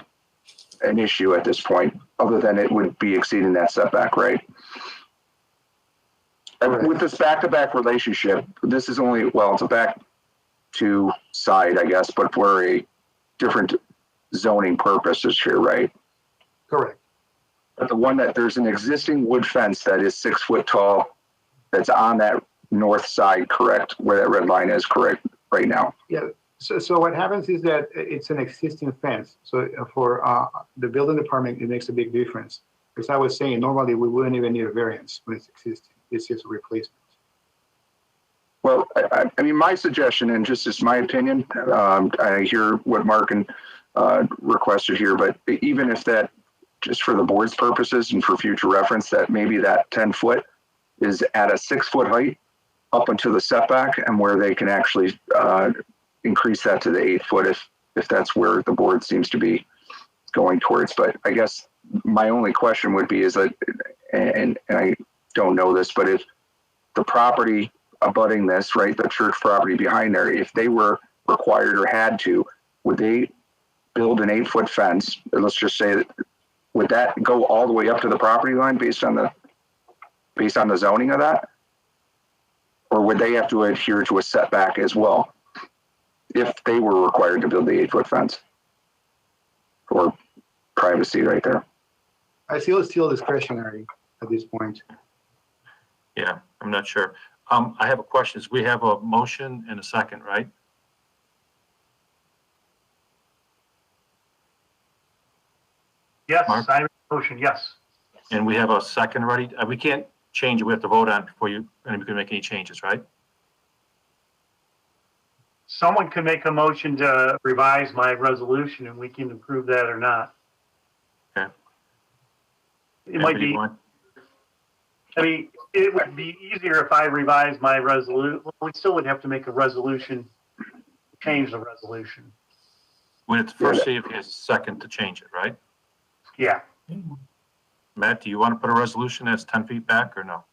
an issue at this point, other than it would be exceeding that setback, right? And with this back-to-back relationship, this is only, well, it's a back to side, I guess, but for a different zoning purposes here, right? Correct. But the one that there's an existing wood fence that is 6 foot tall, that's on that north side, correct? Where that red line is, correct, right now? Yeah. So what happens is that it's an existing fence. So for the building department, it makes a big difference. Because I was saying, normally we wouldn't even need a variance when it's existing. It's just a replacement. Well, I mean, my suggestion, and just as my opinion, I hear what Mark and requested here, but even if that, just for the board's purposes and for future reference, that maybe that 10 foot is at a 6 foot height up into the setback, and where they can actually increase that to the 8 foot if that's where the board seems to be going towards. But I guess my only question would be is that, and I don't know this, but if the property abutting this, right, the church property behind there, if they were required or had to, would they build an 8 foot fence? Let's just say that, would that go all the way up to the property line based on the zoning of that? Or would they have to adhere to a setback as well if they were required to build the 8 foot fence for privacy right there? I feel it's still discretionary at this point. Yeah, I'm not sure. I have a question. We have a motion and a second, right? Yes, Mark? I have a motion, yes. And we have a second already. We can't change it. We have to vote on it before you, and we can make any changes, right? Someone can make a motion to revise my resolution and we can approve that or not. Okay. It might be, I mean, it would be easier if I revised my resolution. We still would have to make a resolution, change the resolution. We have to first see if he has a second to change it, right? Yeah. Matt, do you want to put a resolution that's 10 feet back or no?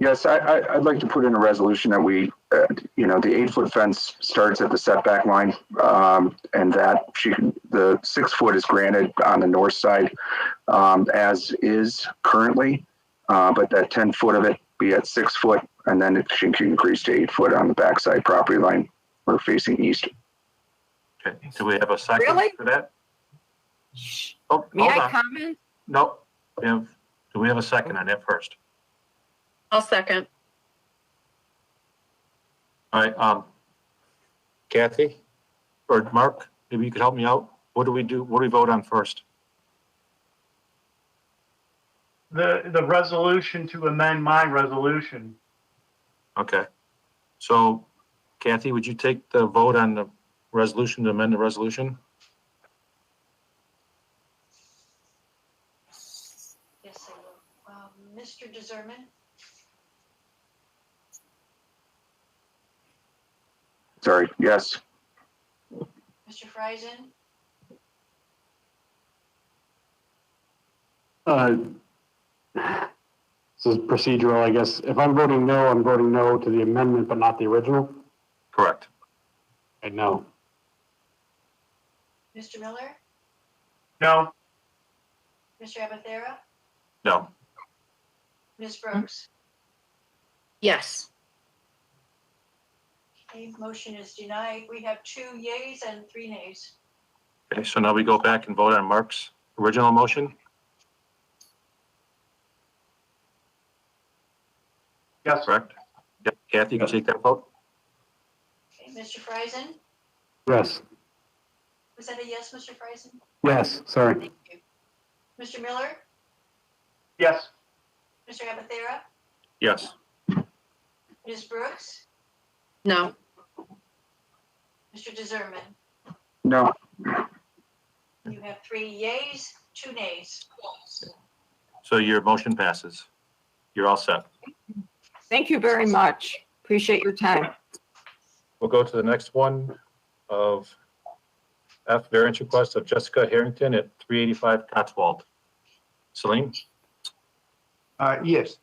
Yes, I'd like to put in a resolution that we, the 8 foot fence starts at the setback line, and that the 6 foot is granted on the north side, as is currently, but that 10 foot of it be at 6 foot, and then it should increase to 8 foot on the backside property line or facing east. Okay, do we have a second Really? for that? Oh, May hold I on. comment? No, do we have a second on that first? I'll second. All right, Kathy or Mark, maybe you could help me out. What do we do? What do we vote on first? The resolution to amend my resolution. Okay. So Kathy, would you take the vote on the resolution to amend the resolution? Yes, I will. Mr. Deserman, Sorry, yes. Mr. Friesen, This is procedural, I guess. If I'm voting no to the amendment, but not the original. Correct. I know. Mr. Miller, No. Mr. Abathera, No. Ms. Brooks. Yes. Okay, motion is denied. We have 2 yays and 3 nays. Okay, so now we go back and vote on Mark's original motion. Yes. Correct? Yep, Kathy, you can take that vote. Okay, Mr. Friesen, Yes. was that a yes, Mr. Friesen? Yes, sorry. Thank you. Mr. Miller, Yes. Mr. Abathera, Yes. Ms. Brooks, No. Mr. DeZerman. No. You have 3 yeas, 2 nays. So your motion passes. You're all set. Thank you very much. Appreciate your time. We'll go to the next one of F, variance request of Jessica Harrington at 385 Cotswold. Celine? Yes.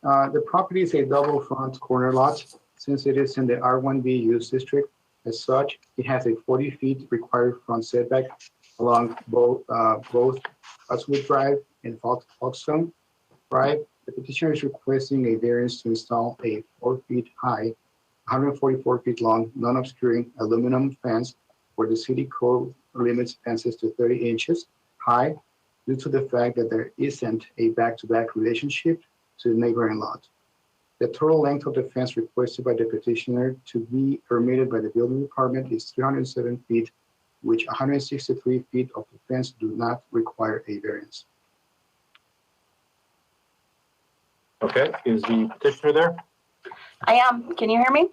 The property is a double front corner lot. Since it is in the R1B use district, as such, it has a 40 feet required front setback along both Oswood Drive and Foxstone Drive. The petitioner is requesting a variance to install a 4 feet high, 144 feet long, non-obscuring aluminum fence where the city code limits fences to 30 inches high due to the fact that there isn't a back-to-back relationship to the neighboring lot. The total length of the fence requested by the petitioner to be permitted by the building department is 307 feet, which 163 feet of the fence do not require a variance. Okay, is the petitioner there? I am. Can you hear me?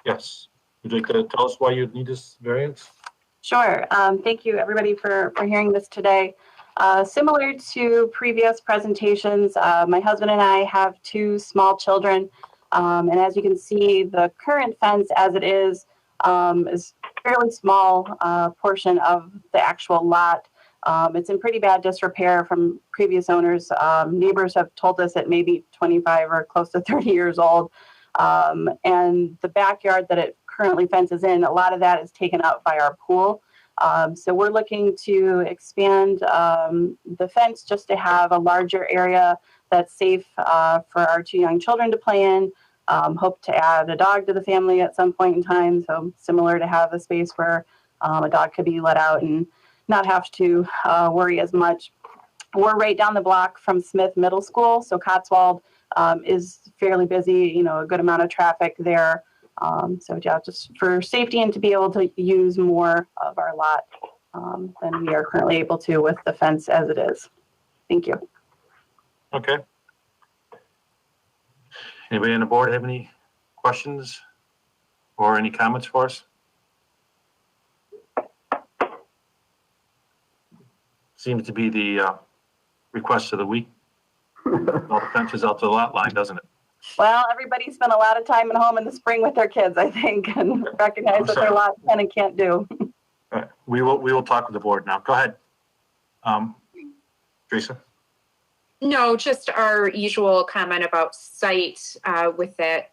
Yes. Would you like to tell us why you need this variance? Sure. Thank you, everybody, for hearing this today. Similar to previous presentations, my husband and I have 2 small children. And as you can see, the current fence as it is fairly small portion of the actual lot. It's in pretty bad disrepair from previous owners. Neighbors have told us it may be 25 or close to 30 years old. And the backyard that it currently fences in, a lot of that is taken up by our pool. So we're looking to expand the fence just to have a larger area that's safe for our 2 young children to play in. Hope to add a dog to the family at some point in time. So similar to have a space where a dog could be let out and not have to worry as much. We're right down the block from Smith Middle School. So Cotswold is fairly busy, a good amount of traffic there. So yeah, just for safety and to be able to use more of our lot than we are currently able to with the fence as it is. Thank you. Okay. Anybody on the board have any questions or any comments for us? Seems to be the request of the week. All the fences out to the lot line, doesn't it? Well, everybody spent a lot of time at home in the spring with their kids, I think, and recognize what their lot can and can't do. All right. We will talk with the board now. Go ahead. Teresa? No, just our usual comment about site with that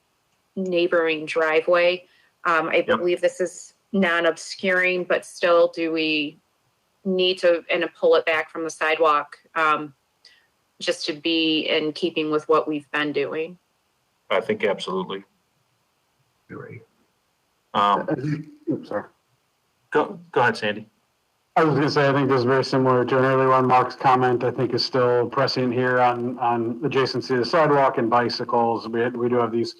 neighboring driveway. I believe this is non-obscuring, but still, do we need to pull it back from the sidewalk just to be in keeping with what we've been doing? I think absolutely. You're right. Oops, sorry. Go ahead, Sandy. I was going to say, I think this is very similar to an earlier one. Mark's comment, I think, is still prescient here on adjacency to the sidewalk and bicycles. We do have these,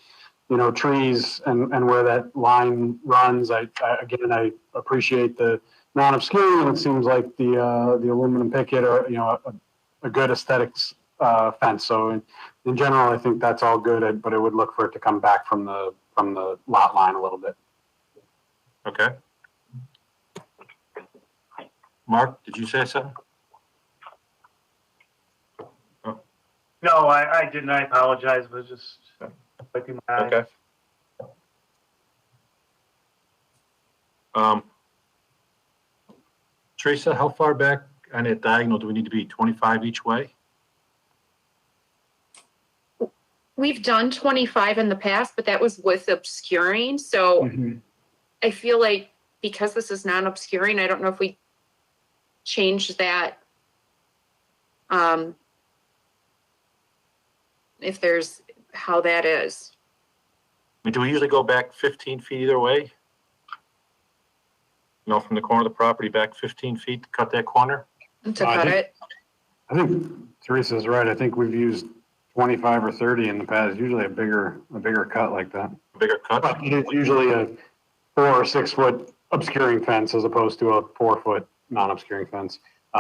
trees and where that line runs. I appreciate the non-obscuring, and it seems like the aluminum picket or, a good aesthetics fence. So in general, I think that's all good, but I would look for it to come back from the lot line a little bit. Okay. Mark, did you say something? Oh. No, I didn't. I apologize. It was just wiping my eyes. Okay. Teresa, how far back on that diagonal do we need to be? 25 each way? We've done 25 in the past, but that was with obscuring. So I feel like because this is non-obscuring, I don't know if we change that. If there's how that is. I mean, do we usually go back 15 feet either way? From the corner of the property back 15 feet to cut that corner? To cut it. I think Teresa's right. I think we've used 25 or 30 in the past, usually a bigger cut like that. Bigger cut? But it's usually a 4 or 6 foot obscuring fence as opposed to a 4 foot non-obscuring fence.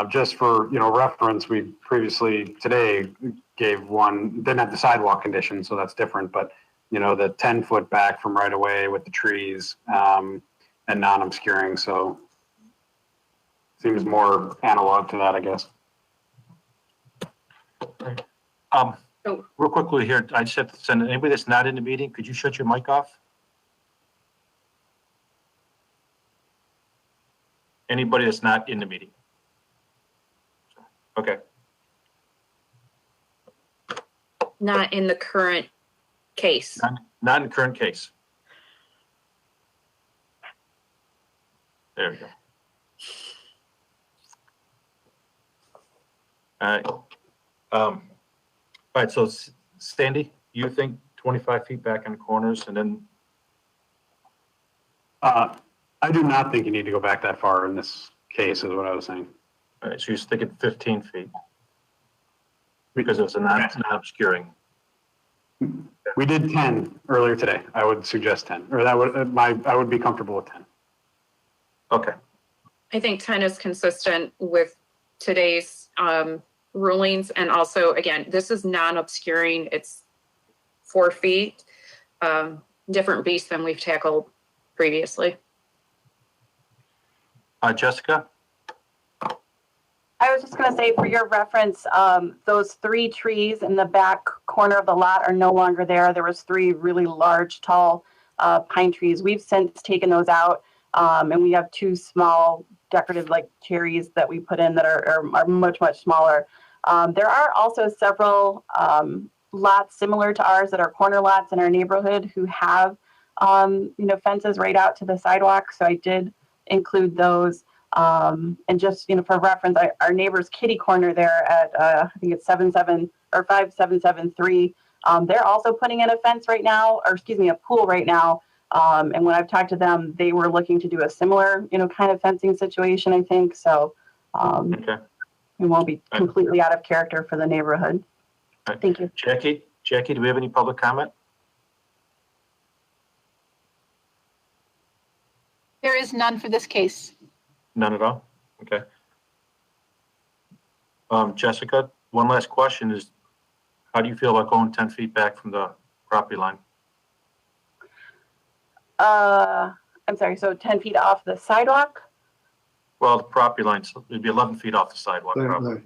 Just for, reference, we previously today gave one, didn't have the sidewalk condition, so that's different, but the 10 foot back from right away with the trees, and non-obscuring, so seems more analog to that, I guess. Real quickly here, I just have to send anybody that's not in the meeting, could you shut your mic off? Anybody that's not in the meeting? Okay. Not in the current case. Not in the current case. There we go. All right, so Sandy, you think 25 feet back in the corners and then? I do not think you need to go back that far in this case, is what I was saying. All right, so you're thinking 15 feet. Because it's a non-obscuring. We did 10 earlier today. I would suggest 10, or I would be comfortable with 10. Okay. I think 10 is consistent with today's rulings. And also, again, this is non-obscuring. It's 4 feet, different beast than we've tackled previously. Jessica? I was just going to say, for your reference, those 3 trees in the back corner of the lot are no longer there. There was 3 really large, tall pine trees. We've since taken those out, and we have 2 small decorative like cherries that we put in that are much, much smaller. There are also several lots similar to ours that are corner lots in our neighborhood who have fences right out to the sidewalk. So I did include those. And just, for reference, our neighbor's kitty corner there at, I think it's 5773, they're also putting in a fence right now, or excuse me, a pool right now. And when I've talked to them, they were looking to do a similar, kind of fencing situation, I think. So, okay. We won't be completely out of character for the neighborhood. Right. Thank you. Jackie, do we have any public comment? There is none for this case. None at all? Okay. Jessica, one last question is, how do you feel about going 10 feet back from the property line? I'm sorry, so 10 feet off the sidewalk? Well, the property line, so it'd be 11 feet off the sidewalk. Probably.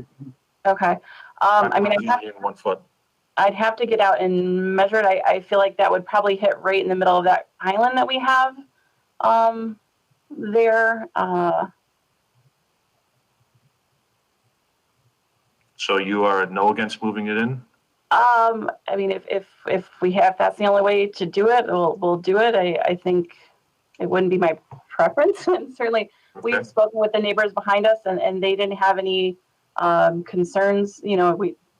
Okay. In 1 foot. I'd have to get out and measure it. I feel like that would probably hit right in the middle of that island that we have there. So you are no against moving it in? I mean, if that's the only way to do it, we'll do it. I think it wouldn't be my preference. And certainly we've spoken with the neighbors behind us and they didn't have any concerns.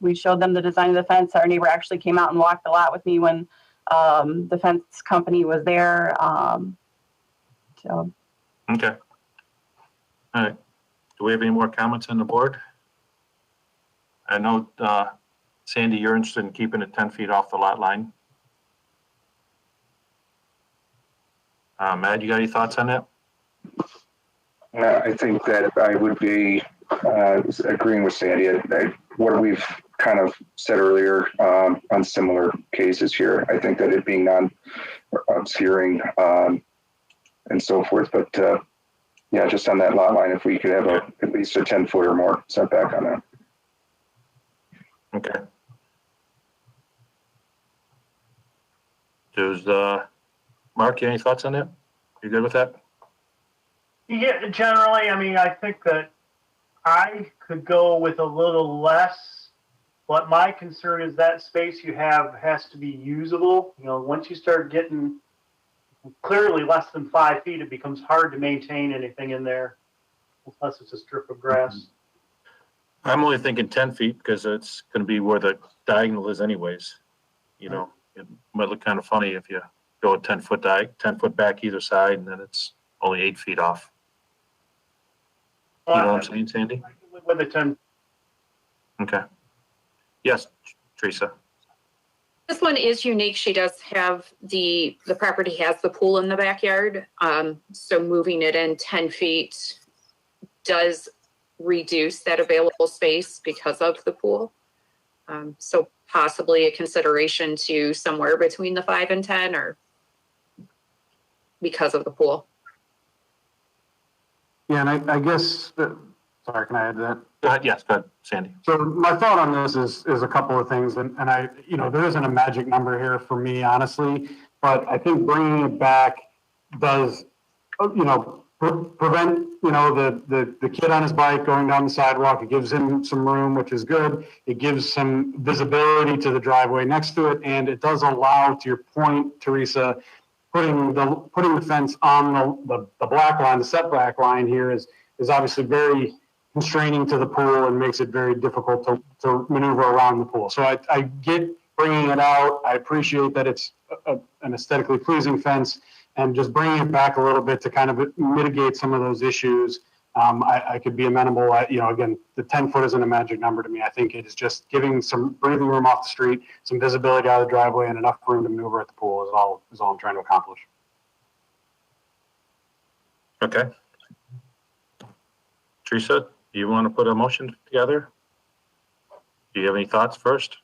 We showed them the design of the fence. Our neighbor actually came out and walked the lot with me when the fence company was there. So. Okay. All right. Do we have any more comments on the board? I know, Sandy, you're interested in keeping it 10 feet off the lot line. Matt, you got any thoughts on that? I think that I would be agreeing with Sandy. What we've kind of said earlier on similar cases here, I think that it being non-obscuring and so forth, but yeah, just on that lot line, if we could have at least a 10 foot or more setback on that. Okay. Does Mark, you any thoughts on that? You good with that? Yeah, generally, I mean, I think that I could go with a little less, but my concern is that space you have has to be usable. Once you start getting clearly less than 5 feet, it becomes hard to maintain anything in there, unless it's a strip of grass. I'm only thinking 10 feet because it's going to be where the diagonal is anyways. It might look kind of funny if you go a 10 foot back either side and then it's only 8 feet off. You know what I'm saying, Sandy? With a 10. Okay. Yes, Teresa. This one is unique. She does have the property has the pool in the backyard. So moving it in 10 feet does reduce that available space because of the pool. So possibly a consideration to somewhere between the 5 and 10 or because of the pool. Yeah, and I guess, sorry, can I add that? Go ahead. Yes, go ahead, Sandy. So my thought on this is a couple of things, and I, there isn't a magic number here for me, honestly, but I think bringing it back does, prevent, the kid on his bike going down the sidewalk. It gives him some room, which is good. It gives some visibility to the driveway next to it, and it does allow, to your point, Teresa, putting the fence on the black line, the setback line here is obviously very constraining to the pool and makes it very difficult to maneuver around the pool. So I get bringing it out. I appreciate that it's an aesthetically pleasing fence, and just bringing it back a little bit to kind of mitigate some of those issues. I could be amenable. Again, the 10 foot isn't a magic number to me. I think it is just giving some breathing room off the street, some visibility out of the driveway, and enough room to maneuver at the pool is all I'm trying to accomplish. Okay. Teresa, do you want to put a motion together? Do you have any thoughts first?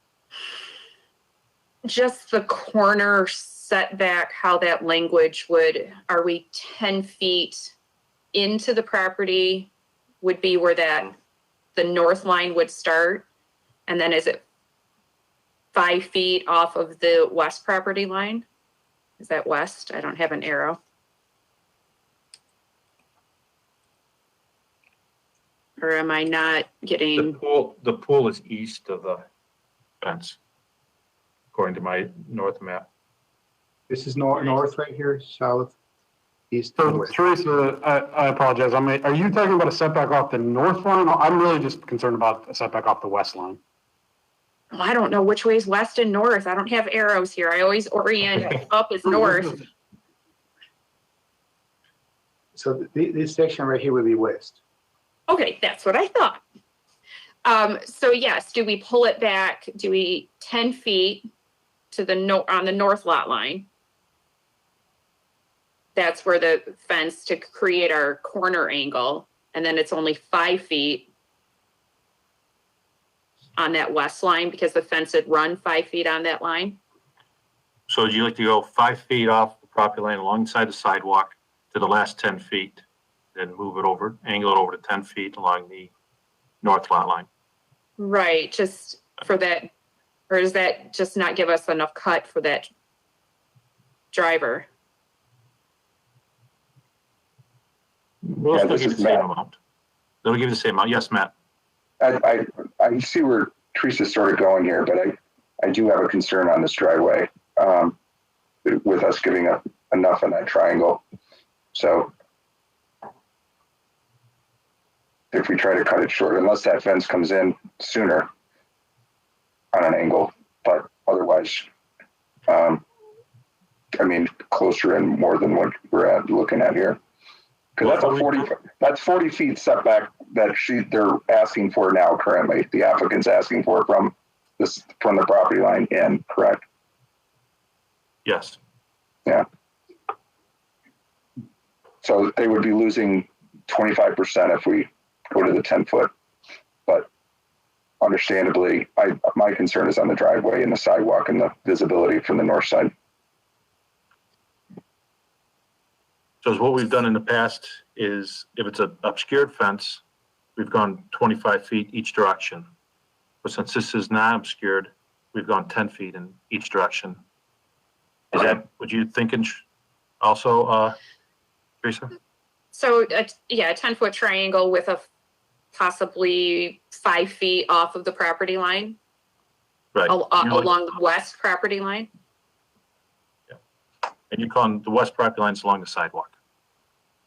Just the corner setback, how that language are we 10 feet into the property would be where the north line would start? And then is it 5 feet off of the west property line? Is that west? I don't have an arrow. Or am I not getting? The pool is east of the fence, according to my north map. This is north right here, south, east. So Teresa, I apologize. Are you talking about a setback off the north line? I'm really just concerned about a setback off the west line. Well, I don't know which way is west and north. I don't have arrows here. I always orient up as north. So this section right here will be west. Okay, that's what I thought. So yes, do we pull it back? Do we 10 feet to on the north lot line? That's where the fence to create our corner angle, and then it's only 5 feet on that west line because the fence had run 5 feet on that line. So would you like to go 5 feet off the property line alongside the sidewalk to the last 10 feet, then move it over, angle it over to 10 feet along the north lot line? Right, just for that, or does that just not give us enough cut for that driver? We'll still give you the same amount. They'll give you the same amount. Yes, Matt. I see where Teresa started going here, but I do have a concern on this driveway with us giving up enough on that triangle. So if we try to cut it short, unless that fence comes in sooner on an angle, but otherwise, closer in more than what we're looking at here. Because that's 40 feet setback that they're asking for now currently. The applicant's asking for from the property line in, correct? Yes. Yeah. So they would be losing 25% if we go to the 10 foot. But understandably, my concern is on the driveway and the sidewalk and the visibility from the north side. So what we've done in the past is if it's an obscured fence, we've gone 25 feet each direction. But since this is not obscured, we've gone 10 feet in each direction. Is that what you're thinking also, Teresa? So, a 10-foot triangle with a possibly 5 feet off of the property line? Right. Along the west property line? And you're calling the west property lines along the sidewalk?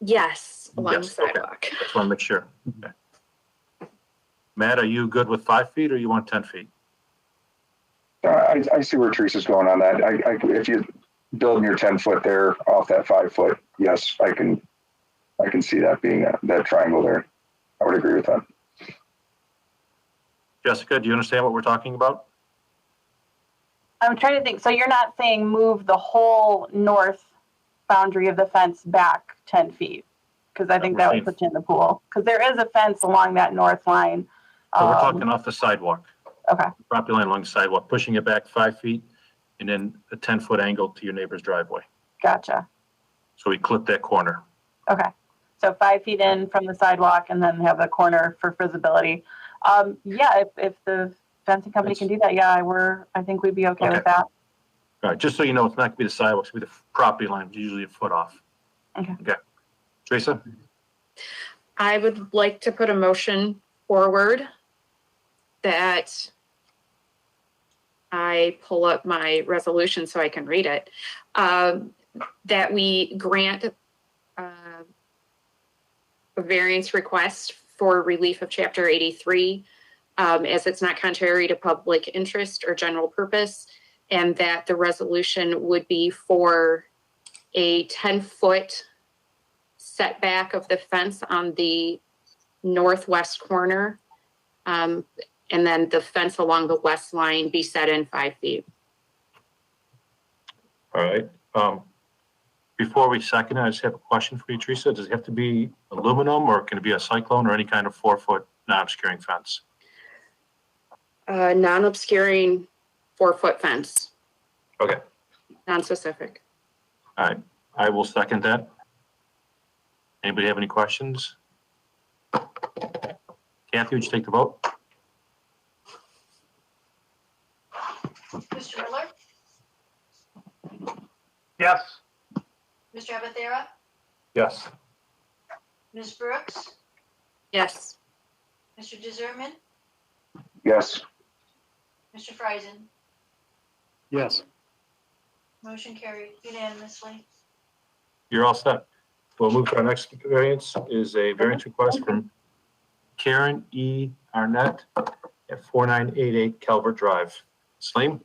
Yes, along the sidewalk. Okay. Just want to make sure. Okay. Matt, are you good with 5 feet or you want 10 feet? I see where Teresa's going on that. If you build your 10 foot there off that 5 foot, yes, I can see that being that triangle there. I would agree with that. Jessica, do you understand what we're talking about? I'm trying to think. So you're not saying move the whole north boundary of the fence back 10 feet? Because I think that would put you in the pool. Because there is a fence along that north line. So we're talking off the sidewalk. Okay. Property line along the sidewalk, pushing it back 5 feet and then a 10-foot angle to your neighbor's driveway. Gotcha. So we clip that corner. Okay. So 5 feet in from the sidewalk and then have the corner for visibility. Yeah, if the fencing company can do that, yeah, I think we'd be okay with that. All right, just so you know, it's not gonna be the sidewalks, it'll be the property line, usually a foot off. Okay. Okay. Teresa? I would like to put a motion forward that I pull up my resolution so I can read it, that we grant a variance request for relief of Chapter 83, as it's not contrary to public interest or general purpose, and that the resolution would be for a 10-foot setback of the fence on the northwest corner, and then the fence along the west line be set in 5 feet. All right. Before we second it, I just have a question for you, Teresa. Does it have to be aluminum or can it be a cyclone or any kind of 4-foot non-obscuring fence? Non-obscuring 4-foot fence, Okay. non-specific. All right. I will second that. Anybody have any questions? Kathy, would you take the vote? Mr. Miller, Yes. Mr. Abathera, Yes. Ms. Brooks, Yes. Mr. Deserman, Yes. Mr. Friesen. Yes. Motion carried unanimously. You're all set. We'll move to our next variance is a variance request from Karen E. Arnett at 4988 Calvert Drive. Salim?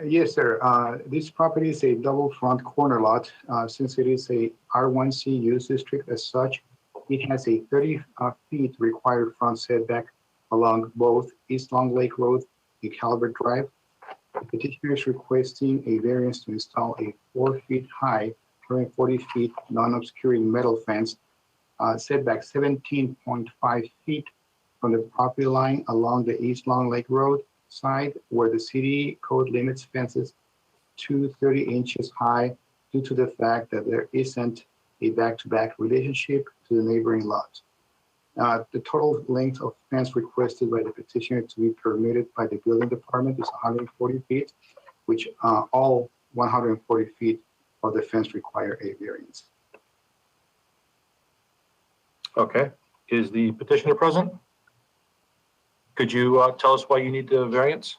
Yes, sir. This property is a double front corner lot. Since it is a R1C use district as such, it has a 30 feet required front setback along both East Long Lake Road and Calvert Drive. The petitioner is requesting a variance to install a 4 feet high, 140 feet non-obscuring metal fence, setback 17.5 feet from the property line along the East Long Lake Road side where the city code limits fences to 30 inches high due to the fact that there isn't a back-to-back relationship to the neighboring lot. The total length of fence requested by the petitioner to be permitted by the building department is 140 feet, which all 140 feet of the fence require a variance. Okay. Is the petitioner present? Could you tell us why you need the variance?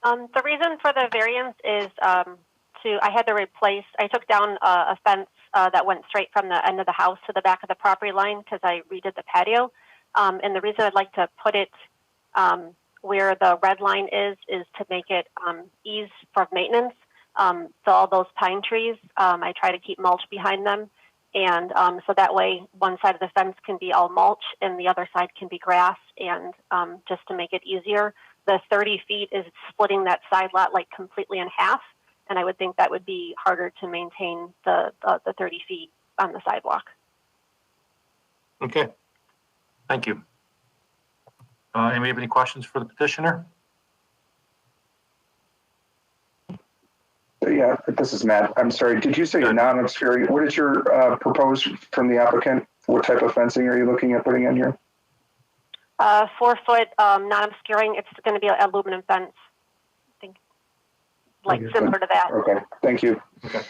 The reason for the variance is I had to replace, I took down a fence that went straight from the end of the house to the back of the property line because I redid the patio. And the reason I'd like to put it where the red line is to make it ease for maintenance. So all those pine trees, I try to keep mulch behind them. And so that way one side of the fence can be all mulch and the other side can be grass. And just to make it easier, the 30 feet is splitting that side lot like completely in half. And I would think that would be harder to maintain the 30 feet on the sidewalk. Okay. Thank you. Anybody have any questions for the petitioner? Yeah, this is Matt. I'm sorry. Did you say you're non-obscuring? What is your proposed from the applicant? What type of fencing are you looking at putting in here? 4 foot non-obscuring. It's going to be an aluminum fence. I think, like similar to that. Okay. Thank you. Okay.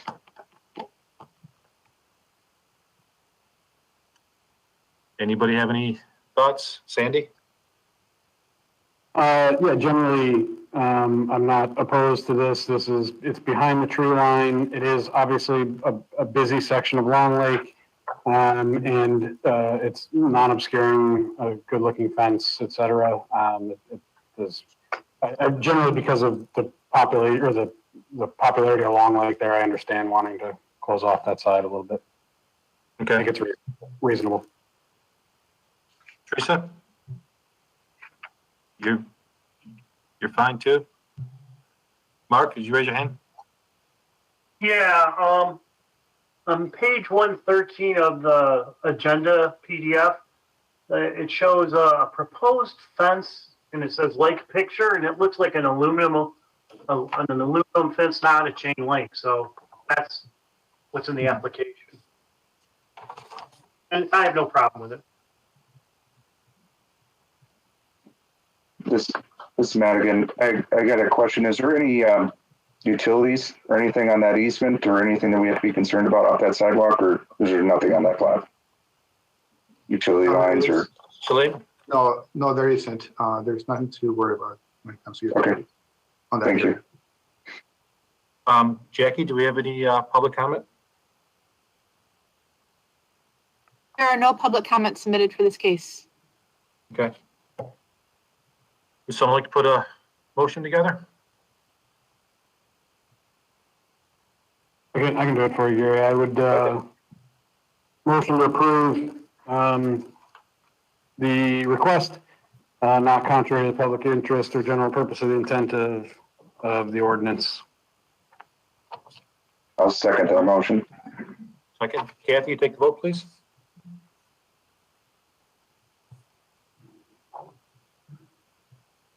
Anybody have any thoughts? Sandy? Yeah, generally, I'm not opposed to this. It's behind the tree line. It is obviously a busy section of Long Lake, and it's non-obscuring, a good-looking fence, et cetera. Generally, because of the popularity or the popularity of Long Lake there, I understand wanting to close off that side a little bit. Okay. I think it's reasonable. Teresa? You're fine too? Mark, did you raise your hand? Yeah, on page 113 of the agenda PDF, it shows a proposed fence and it says lake picture and it looks like an aluminum fence, not a chain link. So that's what's in the application. And I have no problem with it. This is Matt again. I got a question. Is there any utilities or anything on that easement or anything that we have to be concerned about off that sidewalk, or is there nothing on that plot? Utility lines or? Salim? No, there isn't. There's nothing to worry about when it comes to utilities. On that Thank area. you. Jackie, do we have any public comment? There are no public comments submitted for this case. Okay. Would someone like to put a motion together? I can do it for you, Gary. I would motion to approve the request, not contrary to the public interest or general purpose of the intent of the ordinance. I'll second that motion. Second. Kathy, you take the vote, please.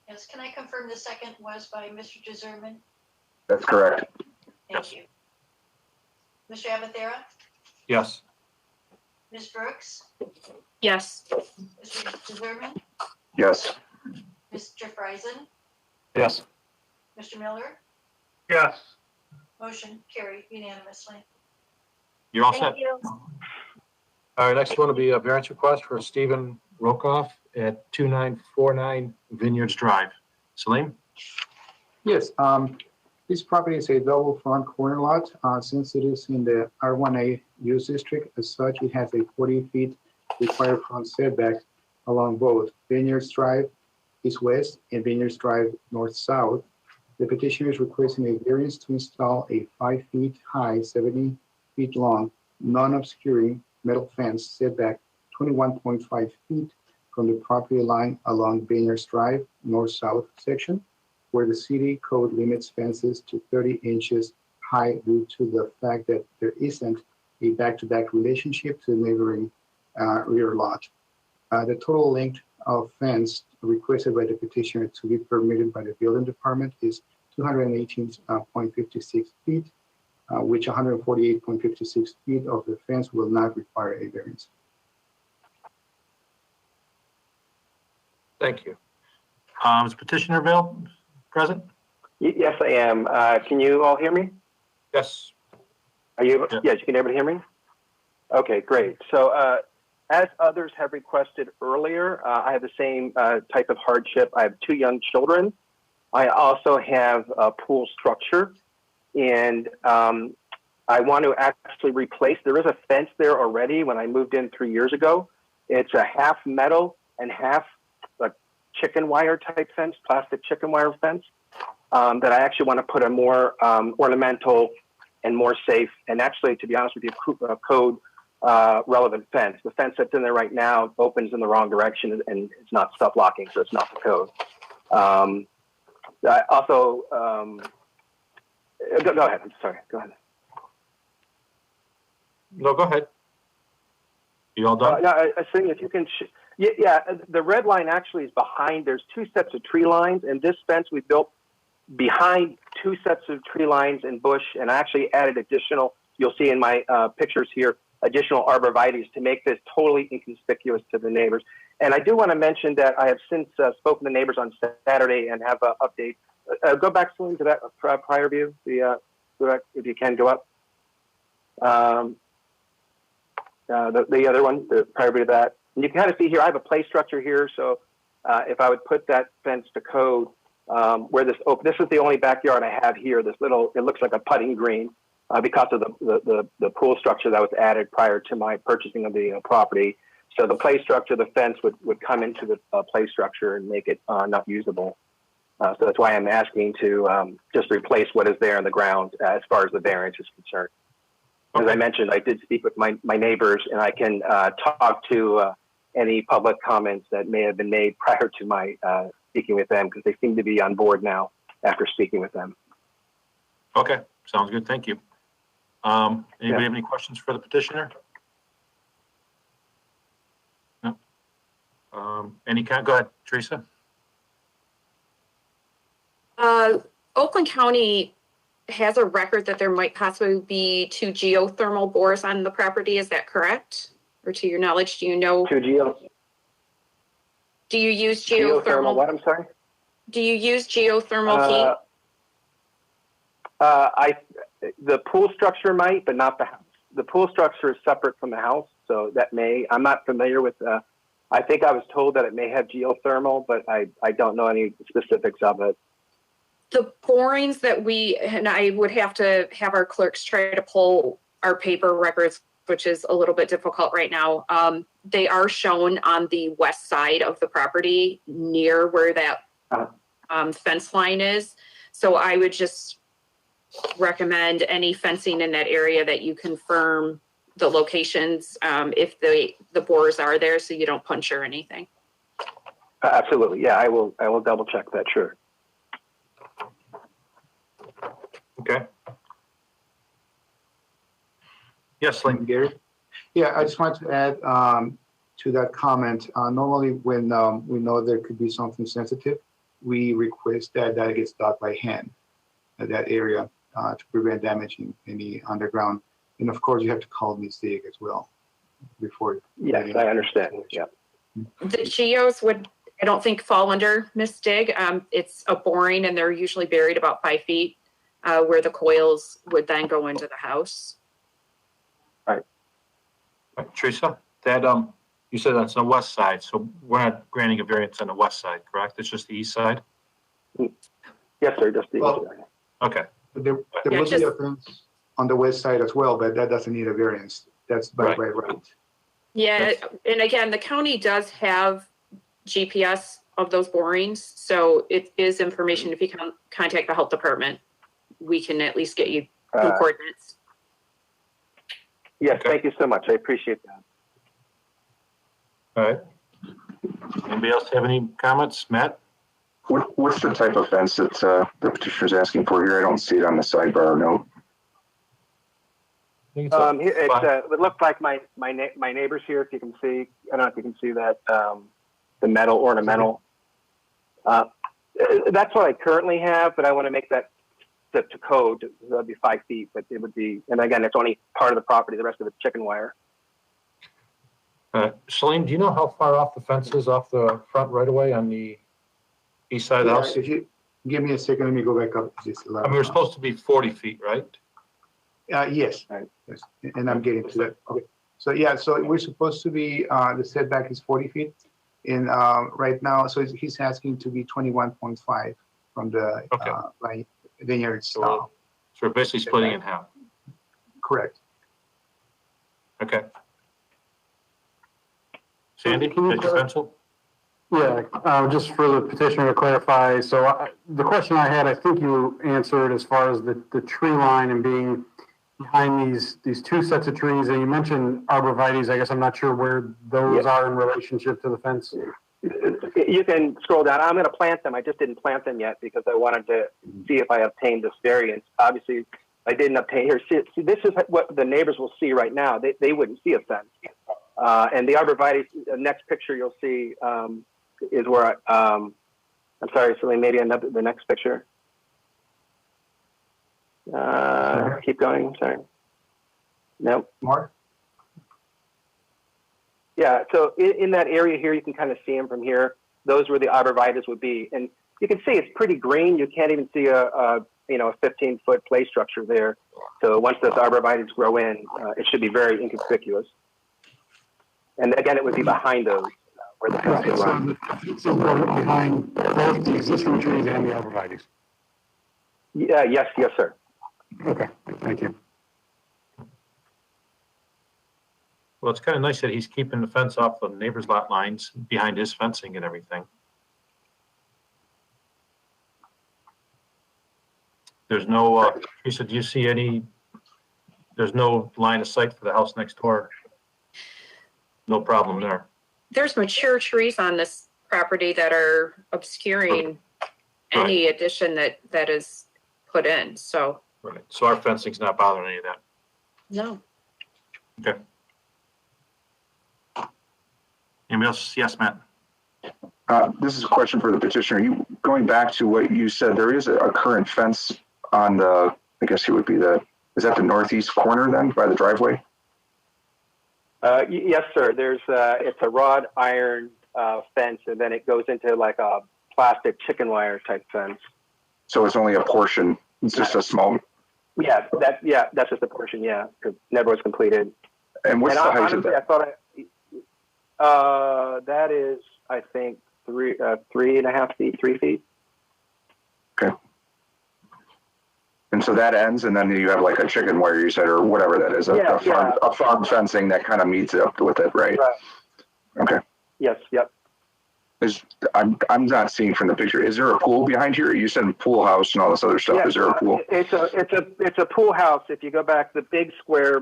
Yes, can I confirm the second was by Mr. Jezerman? That's correct. Thank you. Mr. Abathera? Yes. Ms. Brooks? Yes. Mr. Jezerman? Yes. Mr. Friesen? Yes. Mr. Miller? Yes. Motion carried unanimously. You're all set. Thank you. All right, next one will be a variance request for Stephen Rokoff at 2949 Vineyards Drive. Salim? Yes, this property is a double front corner lot. Since it is in the R1A use district, as such, it has a 40 feet required front setback along both Vineyards Drive east-west and Vineyards Drive north-south. The petitioner is requesting a variance to install a 5 feet high, 70 feet long, non-obscuring metal fence setback 21.5 feet from the property line along Vineyards Drive north-south section, where the city code limits fences to 30 inches high due to the fact that there isn't a back-to-back relationship to the neighboring rear lot. The total length of fence requested by the petitioner to be permitted by the building department is 218.56 feet, which 148.56 feet of the fence will not require a variance. Thank you. Is petitioner present? Yes, I am. Can you all hear me? Yes. Are you? Yeah. Yes, you can able to hear me? Okay, great. So as others have requested earlier, I have the same type of hardship. I have 2 young children. I also have a pool structure, and I want to actually replace. There is a fence there already when I moved in 3 years ago. It's a half metal and half chicken wire type fence, plastic chicken wire fence, that I actually want to put a more ornamental and more safe, and actually, to be honest with you, code relevant fence. The fence that's in there right now opens in the wrong direction and it's not stop locking, so it's not the code. I also, go ahead. I'm sorry. Go ahead. No, go ahead. You all done? No, I was saying if you can, yeah, the red line actually is behind. There's 2 sets of tree lines, and this fence we built behind 2 sets of tree lines and bush, and I actually added additional, you'll see in my pictures here, additional arborvitaes to make this totally inconspicuous to the neighbors. And I do want to mention that I have since spoken to neighbors on Saturday and have an update. Go back to that prior view, if you can go up. The other one, the prior view of that. And you can kind of see here, I have a play structure here. So if I would put that fence to code, where this is the only backyard I have here. This little, it looks like a putting green because of the pool structure that was added prior to my purchasing of the property. So the play structure, the fence would come into the play structure and make it not usable. So that's why I'm asking to just replace what is there in the ground as far as the variance is concerned. As I mentioned, I did speak with my neighbors, and I can talk to any public comments that may have been made prior to my speaking with them, because they seem to be on board now after speaking with them. Okay, sounds good. Thank you. Anybody have any questions for the petitioner? No. Go ahead, Teresa. Oakland County has a record that there might possibly be 2 geothermal bores on the property. Is that correct? Or to your knowledge, do you know? 2 Do you use geothermal. What? I'm sorry. Do you use geothermal heat? The pool structure might, but not the house. The pool structure is separate from the house, so that may. I'm not familiar with. I think I was told that it may have geothermal, but I don't know any specifics of it. The borings that and I would have to have our clerks try to pull our paper records, which is a little bit difficult right now. They are shown on the west side of the property near where that fence line is. So I would just recommend any fencing in that area that you confirm the locations if the bores are there, so you don't puncture anything. Absolutely. Yeah, I will double check that. Sure. Okay. Yes, Lynn. Gary? Yeah, I just wanted to add to that comment. Normally, when we know there could be something sensitive, we request that that gets dug by hand at that area to prevent damaging any underground. And of course, you have to call Ms. Dig as well before. Yes, I understand. Yeah. The geos I don't think, fall under Ms. Dig. It's a boring, and they're usually buried about 5 feet where the coils would then go into the house. Right. Teresa, that you said that's on the west side, so we're not granting a variance on the west side, correct? It's just the east side? Yes, sir, just the east side. Okay. There will be a fence on the west side as well, but that doesn't need a variance. That's by right. Yeah, and again, the county does have GPS of those borings, so it is information. If you can contact the health department, we can at least get you the coordinates. Yes, thank you so much. I appreciate that. All right. Anybody else have any comments? Matt? What's the type of fence that the petitioner's asking for here? I don't see it on the sidebar note. It looks like my neighbors here. If you can see, I don't know if you can see that the metal ornamental. That's what I currently have, but I want to make that step to code. So that'd be 5 feet, but it would be, and again, it's only part of the property. The rest of it's chicken wire. Shalene, do you know how far off the fence is off the front right away on the east side of the house? If you give me a second, let me go back up. I mean, we're supposed to be 40 feet, right? Yes. Yes, and I'm getting to that. Okay. So yeah, so we're supposed to be, the setback is 40 feet. And right now, so he's asking to be 21.5 from the linear style. So we're basically splitting in half. Correct. Okay. Sandy, Mr. Pencil? Yeah, just for the petitioner to clarify. So the question I had, I think you answered as far as the tree line and being behind these two sets of trees, and you mentioned arborvitaes. I guess I'm not sure where those are in relationship to the fence. You can scroll down. I'm going to plant them. I just didn't plant them yet because I wanted to see if I obtained this variance. Obviously, I didn't obtain here. See, this is what the neighbors will see right now. They wouldn't see a fence. And the arborvitae, the next picture you'll see is where I'm sorry, Celine, maybe the next picture. Keep going. I'm sorry. Nope. More? Yeah. So in that area here, you can kind of see them from here. Those where the arborvitaes would be, and you can see it's pretty green. You can't even see a 15-foot play structure there. So once those arborvitaes grow in, it should be very inconspicuous. And again, it would be behind those where the fence would run. So behind both the existing trees and the arborvitaes. Yeah. Yes, sir. Okay. Thank you. Well, it's kind of nice that he's keeping the fence off the neighbor's lot lines behind his fencing and everything. There's no, Teresa, do you see there's no line of sight for the house next door? No problem there. There's mature trees on this property that are obscuring any addition that is put in. So Right. So our fencing's not bothering any of that. No. Okay. Anybody else? Yes, Matt. This is a question for the petitioner. You going back to what you said, there is a current fence on the, I guess it would be is that the northeast corner then by the driveway? Yes, sir. There's it's a wrought iron fence, and then it goes into like a plastic chicken wire type fence. So it's only a portion. It's just a small. Yeah, that's just a portion. Yeah, it never was completed. And what's the height honestly, of that? I thought that is, I think, 3.5 feet, 3 feet. Okay. And so that ends, and then you have like a chicken wire, you said, or whatever that is, a farm fencing that kind of meets up with it, right? Right. Okay. Yes. Yep. I'm not seeing from the picture. Is there a pool behind here? You said pool house and all this other stuff. Yeah, is there a pool? It's a pool house. If you go back, the big square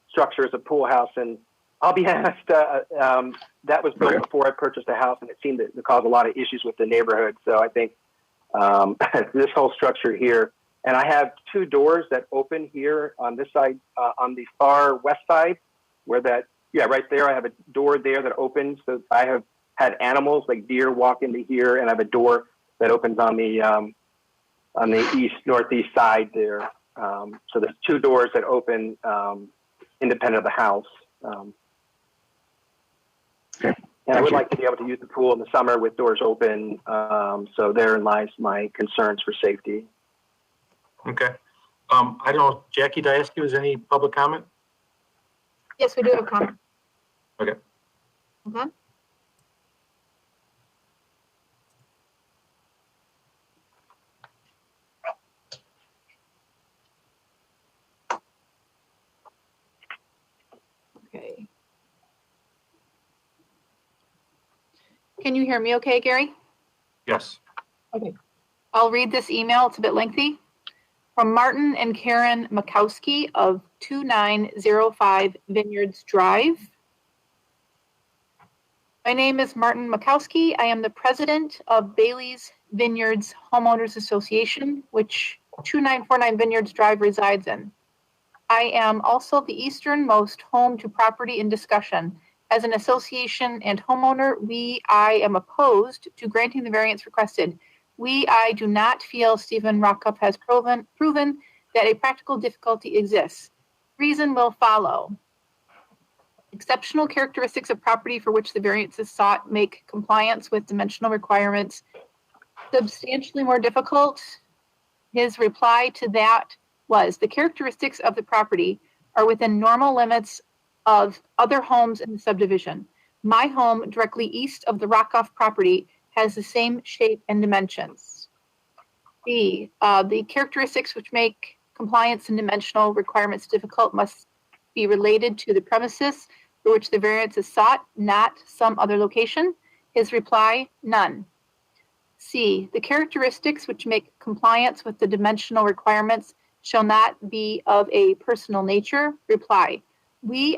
structure is a pool house, and I'll be honest, that was built before I purchased a house, and it seemed to cause a lot of issues with the neighborhood. So I think this whole structure here, and I have two doors that open here on this side, on the far west side, where right there, I have a door there that opens. So I have had animals like deer walk into here, and I have a door that opens on the northeast side there. So there's two doors that open independent of the house. Okay. And I would like to be able to use the pool in the summer with doors open. So therein lies my concerns for safety. Okay. I don't know, Jackie, did I ask you, is there any public comment? Yes, we do have comment. Okay. Okay. Okay. Can you hear me okay, Gary? Yes. Okay. I'll read this email. It's a bit lengthy. From Martin and Karen Makowski of 2905 Vineyards Drive. My name is Martin Makowski. I am the president of Bailey's Vineyards Homeowners Association, which 2949 Vineyards Drive resides in. I am also the easternmost home to property in discussion. As an association and homeowner, I am opposed to granting the variance requested. I do not feel Stephen Rockoff has proven that a practical difficulty exists. Reason will follow. Exceptional characteristics of property for which the variance is sought make compliance with dimensional requirements substantially more difficult. His reply to that was, the characteristics of the property are within normal limits of other homes in the subdivision. My home directly east of the Rockoff property has the same shape and dimensions. B, the characteristics which make compliance and dimensional requirements difficult must be related to the premises for which the variance is sought, not some other location. His reply, none. C, the characteristics which make compliance with the dimensional requirements shall not be of a personal nature. Reply,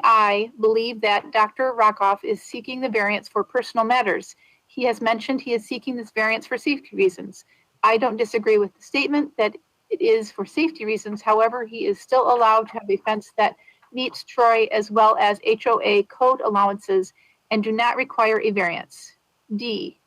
I believe that Dr. Rockoff is seeking the variance for personal matters. He has mentioned he is seeking this variance for safety reasons. I don't disagree with the statement that it is for safety reasons. However, he is still allowed to have a fence that meets Troy as well as HOA code allowances and do not require a variance. D,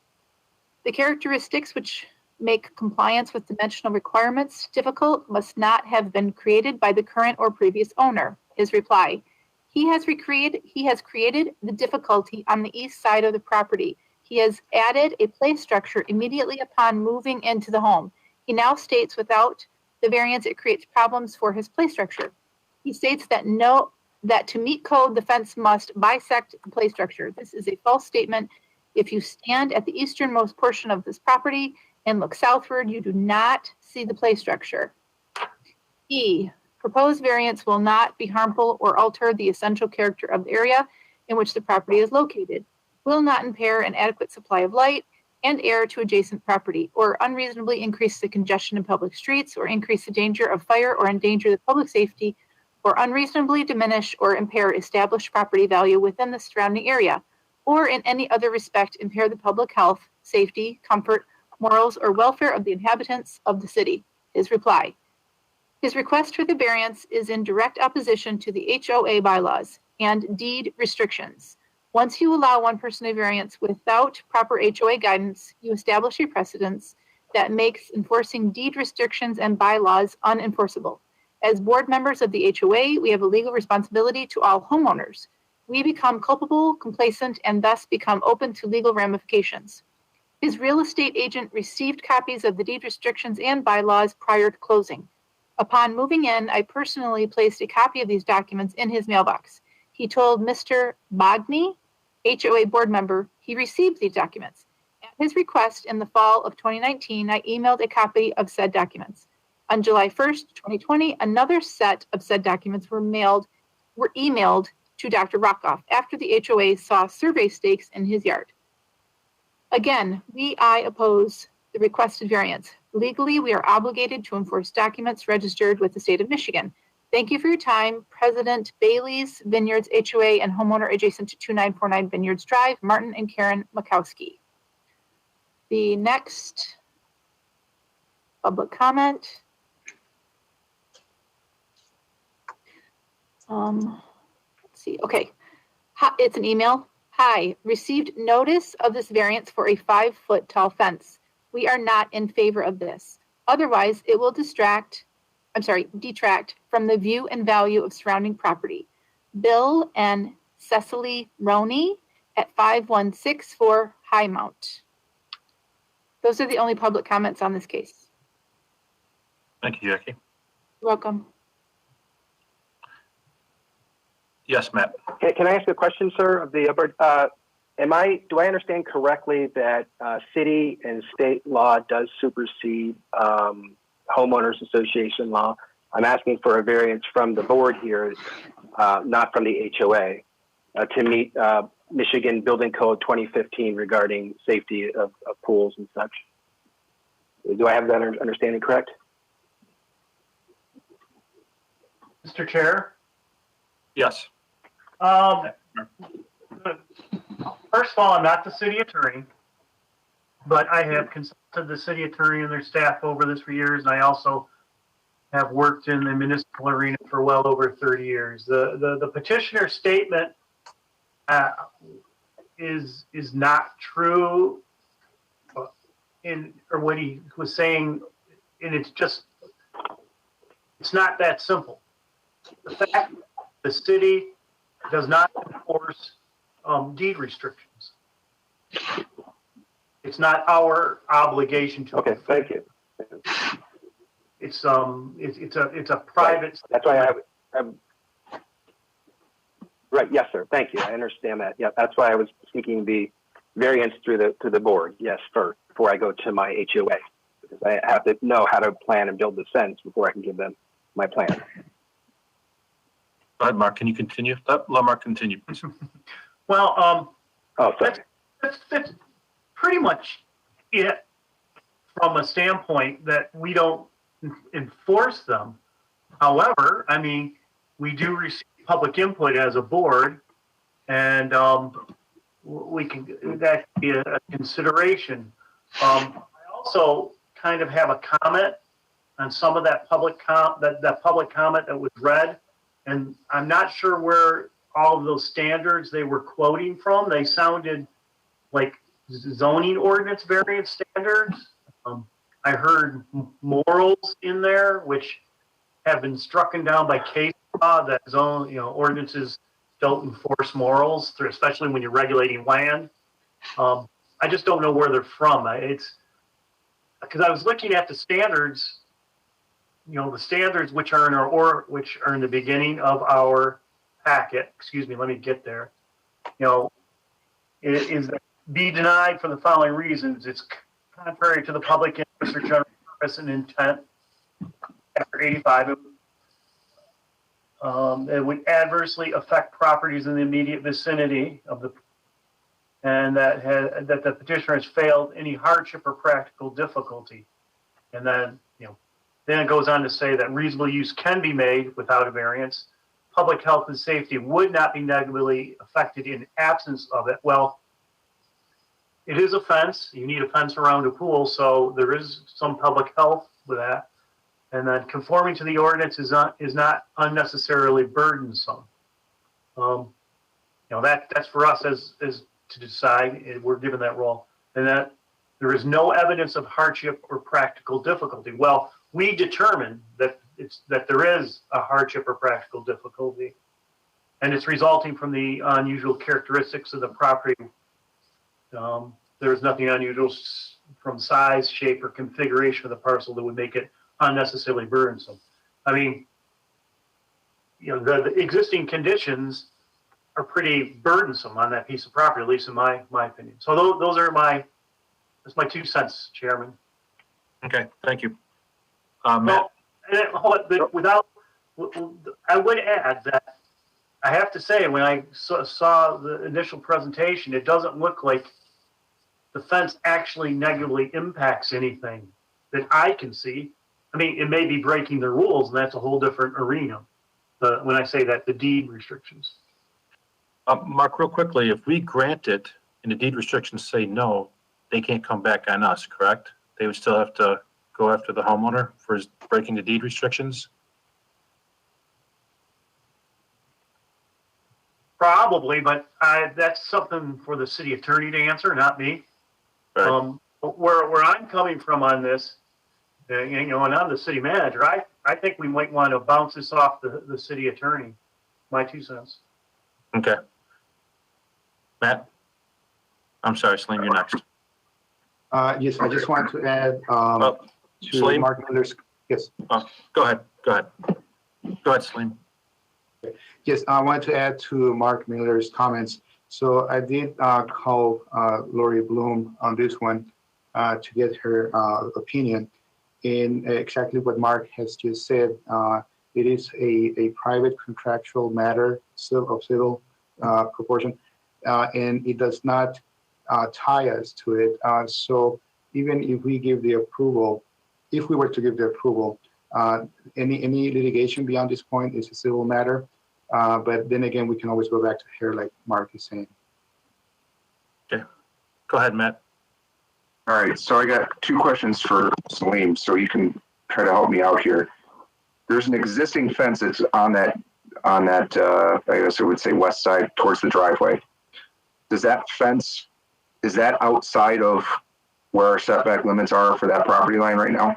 the characteristics which make compliance with dimensional requirements difficult must not have been created by the current or previous owner. His reply, he has created the difficulty on the east side of the property. He has added a play structure immediately upon moving into the home. He now states without the variance, it creates problems for his play structure. He states that to meet code, the fence must bisect the play structure. This is a false statement. If you stand at the easternmost portion of this property and look southward, you do not see the play structure. E, proposed variance will not be harmful or alter the essential character of the area in which the property is located, will not impair an adequate supply of light and air to adjacent property, or unreasonably increase the congestion in public streets, or increase the danger of fire or endanger the public safety, or unreasonably diminish or impair established property value within the surrounding area, or in any other respect impair the public health, safety, comfort, morals, or welfare of the inhabitants of the city. His reply, His request for the variance is in direct opposition to the HOA bylaws and deed restrictions. Once you allow one person a variance without proper HOA guidance, you establish a precedence that makes enforcing deed restrictions and bylaws unenforceable. As board members of the HOA, we have a legal responsibility to all homeowners. We become culpable, complacent, and thus become open to legal ramifications. His real estate agent received copies of the deed restrictions and bylaws prior to closing. Upon moving in, I personally placed a copy of these documents in his mailbox. He told Mr. Bogny, HOA board member, he received these documents. At his request in the fall of 2019, I emailed a copy of said documents. On July 1st, 2020, another set of said documents were emailed to Dr. Rockoff after the HOA saw survey stakes in his yard. Again, I oppose the requested variance. Legally, we are obligated to enforce documents registered with the state of Michigan. Thank you for your time. President Bailey's Vineyards HOA and homeowner adjacent to 2949 Vineyards Drive, Martin and Karen Makowski. The next public comment. Let's see. Okay. It's an email. Hi, received notice of this variance for a 5-foot tall fence. We are not in favor of this. Otherwise, it will detract from the view and value of surrounding property. Bill and Cecily Roney at 5164 High Mount. Those are the only public comments on this case. Thank you, Jackie. You're welcome. Yes, Matt. Can I ask a question, sir? Of the do I understand correctly that city and state law does supersede homeowners association law? I'm asking for a variance from the board here, not from the HOA, to meet Michigan Building Code 2015 regarding safety of pools and such. Do I have that understanding correct? Mr. Chair? Yes. First of all, I'm not the city attorney, but I have consulted the city attorney and their staff over this for years, and I also have worked in the municipal arena for well over 30 years. The petitioner statement is not true or what he was saying, and it's not that simple. The fact that the city does not enforce deed restrictions. It's not our obligation to. Okay, thank you. It's a private. Right. That's why I'm right. Yes, sir. Thank you. I understand that. Yeah, that's why I was seeking the variance to the board. Yes, first before I go to my HOA, because I have to know how to plan and build the fence before I can give them my plan. Go ahead, Mark. Can you continue? Let Mark continue, please. Well, sorry. That's pretty much it from a standpoint that we don't enforce them. However, I mean, we do receive public input as a board, and that can be a consideration. I also kind of have a comment on some of that public comment that was read, and I'm not sure where all of those standards they were quoting from. They sounded like zoning ordinance variance standards. I heard morals in there, which have been struck down by case law that ordinances don't enforce morals, especially when you're regulating land. I just don't know where they're from. It's because I was looking at the standards, the standards which are in the beginning of our packet. Excuse me, let me get there. It is be denied for the following reasons. It's contrary to the public interest or general purpose and intent. After 85, it would adversely affect properties in the immediate vicinity of and that the petitioner has failed any hardship or practical difficulty. And then, then it goes on to say that reasonable use can be made without a variance. Public health and safety would not be negatively affected in absence of it. Well, it is a fence. You need a fence around a pool, so there is some public health with that. and that conforming to the ordinance is not unnecessarily burdensome. That's for us as to decide, and we're given that role, and that there is no evidence of hardship or practical difficulty. Well, we determine that there is a hardship or practical difficulty, and it's resulting from the unusual characteristics of the property. There's nothing unusual from size, shape, or configuration of the parcel that would make it unnecessarily burdensome. I mean, the existing conditions are pretty burdensome on that piece of property, at least in my opinion. So those are that's my 2 cents, Chairman. Okay, thank you. Matt? I would add that I have to say, when I saw the initial presentation, it doesn't look like the fence actually negatively impacts anything that I can see. I mean, it may be breaking the rules, and that's a whole different arena. When I say that, the deed restrictions. Mark, real quickly, if we grant it and the deed restrictions say no, they can't come back on us, correct? They would still have to go after the homeowner for breaking the deed restrictions? Probably, but that's something for the city attorney to answer, not me. Right. Where I'm coming from on this, and I'm the city manager, I think we might want to bounce this off the city attorney. My 2 cents. Okay. Matt? I'm sorry, Salim, you're next. Yes, I just wanted to add to Salim? Mark Miller's. Yes. Go ahead. Go ahead, Salim. Yes, I wanted to add to Mark Miller's comments. So I did call Lori Bloom on this one to get her opinion in exactly what Mark has just said. It is a private contractual matter of civil proportion, and it does not tie us to it. So even if we give the approval, if we were to give the approval, any litigation beyond this point is a civil matter. But then again, we can always go back to here, like Mark is saying. Okay. Go ahead, Matt. All right, so I got 2 questions for Salim, so you can try to help me out here. There's an existing fence that's on that, I guess I would say west side towards the driveway. Does that fence, is that outside of where our setback limits are for that property line right now?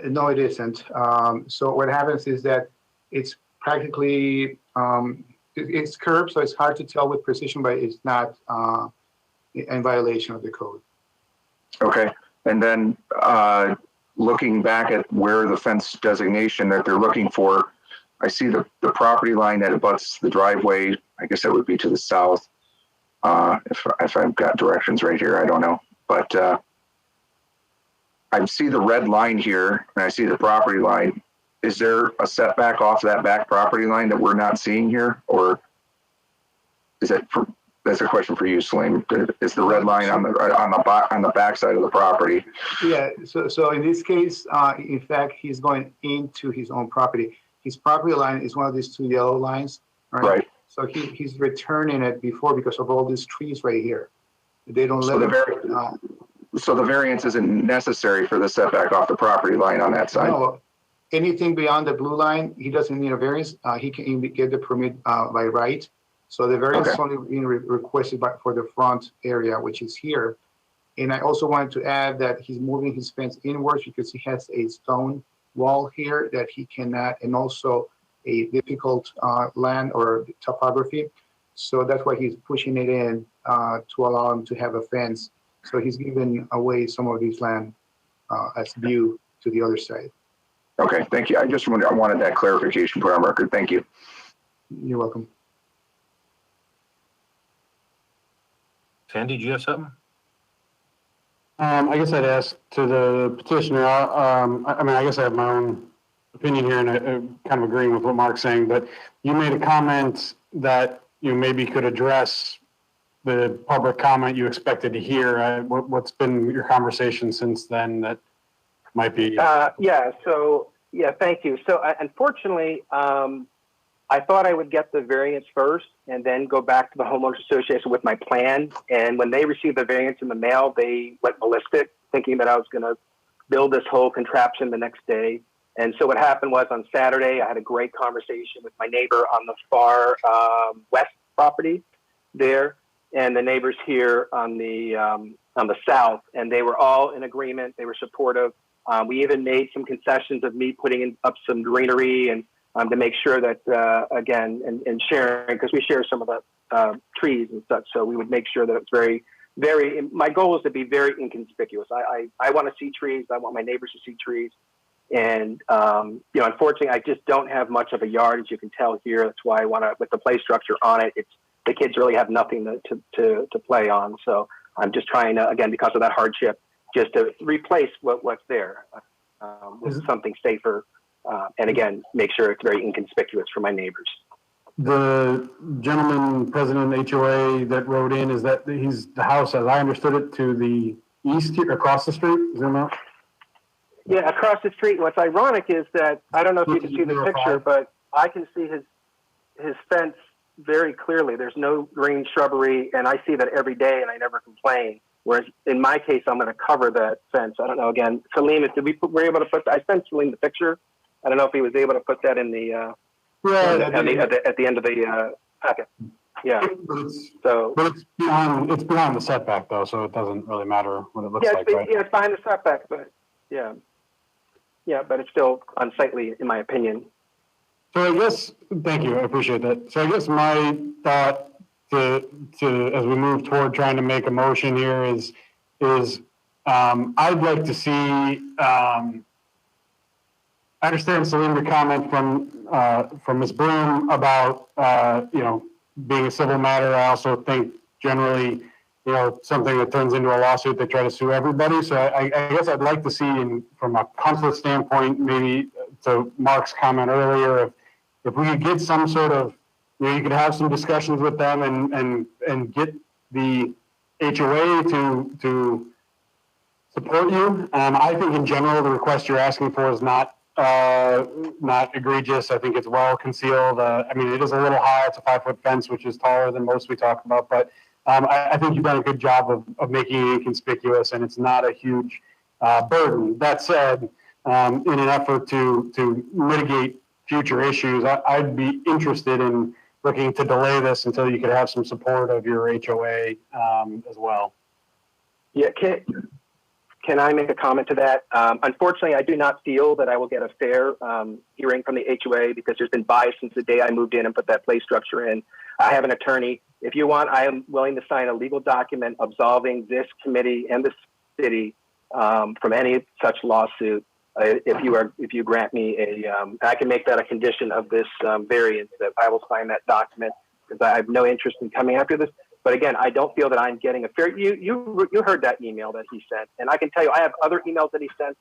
No, it isn't. So what happens is that it's practically, it's curved, so it's hard to tell with precision, but it's not in violation of the code. Okay, and then looking back at where the fence designation that they're looking for, I see the property line that abuts the driveway. I guess that would be to the south. If I've got directions right here, I don't know. But I see the red line here, and I see the property line. Is there a setback off that back property line that we're not seeing here, or is that that's a question for you, Salim? Is the red line on the back side of the property? Yeah. So in this case, in fact, he's going into his own property. His property line is one of these 2 yellow lines, right? Right. So he's returning it before because of all these trees right here. They don't let him. So the variance isn't necessary for the setback off the property line on that side? No. Anything beyond the blue line, he doesn't need a variance. He can get the permit by right. So the variance is only being requested for the front area, which is here. And I also wanted to add that he's moving his fence inwards because he has a stone wall here that he cannot, and also a difficult land or topography. So that's why he's pushing it in to allow him to have a fence. So he's giving away some of this land as view to the other side. Okay, thank you. I wanted that clarification put on record. Thank you. You're welcome. Sandy, do you have something? I guess I'd ask to the petitioner, I mean, I guess I have my own opinion here, and I'm kind of agreeing with what Mark's saying, but you made a comment that you maybe could address the public comment you expected to hear. What's been your conversation since then that might be? Thank you. So unfortunately, I thought I would get the variance first and then go back to the homeowners association with my plan. And when they received the variance in the mail, they went ballistic, thinking that I was going to build this whole contraption the next day. And so what happened was on Saturday, I had a great conversation with my neighbor on the far west property there, and the neighbors here on the south, and they were all in agreement. They were supportive. We even made some concessions of me putting up some greenery and to make sure that, again, and sharing, because we share some of the trees and such, so we would make sure that it's very, very, my goal is to be very inconspicuous. I want to see trees. I want my neighbors to see trees. And, you know, unfortunately, I just don't have much of a yard, as you can tell here. That's why I want to, with the play structure on it, the kids really have nothing to play on. So I'm just trying to, again, because of that hardship, just to replace what's there with something safer. And again, make sure it's very inconspicuous for my neighbors. The gentleman, president of HOA that wrote in, is that he's the house, as I understood it, to the east here, across the street? Is there not? Yeah, across the street. What's ironic is that, I don't know if you can see the picture, but I can see his fence very clearly. There's no green shrubbery, and I see that every day, and I never complain. Whereas in my case, I'm going to cover that fence. I don't know. Again, Salim, were able to put? I sent Salim the picture. I don't know if he was able to put that in the at the end of the packet. Yeah. But it's behind the setback though, so it doesn't really matter what it looks like. Right? Yeah, it's behind the setback, but yeah, but it's still unsightly in my opinion. So I guess, thank you, I appreciate that. So I guess my thought to as we move toward trying to make a motion here is I'd like to see. I understand, Salim, the comment from Ms. Bloom about being a civil matter. I also think generally, something that turns into a lawsuit, they try to sue everybody. So I guess I'd like to see, from a comfort standpoint, maybe to Mark's comment earlier, if we could get some sort of, you could have some discussions with them and get the HOA to support you. I think in general, the request you're asking for is not egregious. I think it's well concealed. I mean, it is a little high. It's a 5-foot fence, which is taller than most we talk about. But I think you've done a good job of making it inconspicuous, and it's not a huge burden. That said, in an effort to mitigate future issues, I'd be interested in looking to delay this until you could have some support of your HOA as well. Yeah, can I make a comment to that? Unfortunately, I do not feel that I will get a fair hearing from the HOA because there's been bias since the day I moved in and put that play structure in. I have an attorney. If you want, I am willing to sign a legal document absolving this committee and the city from any such lawsuit. If you grant me I can make that a condition of this variance, that I will sign that document because I have no interest in coming after this. But again, I don't feel that I'm getting a fair. You heard that email that he sent, and I can tell you, I have other emails that he sent.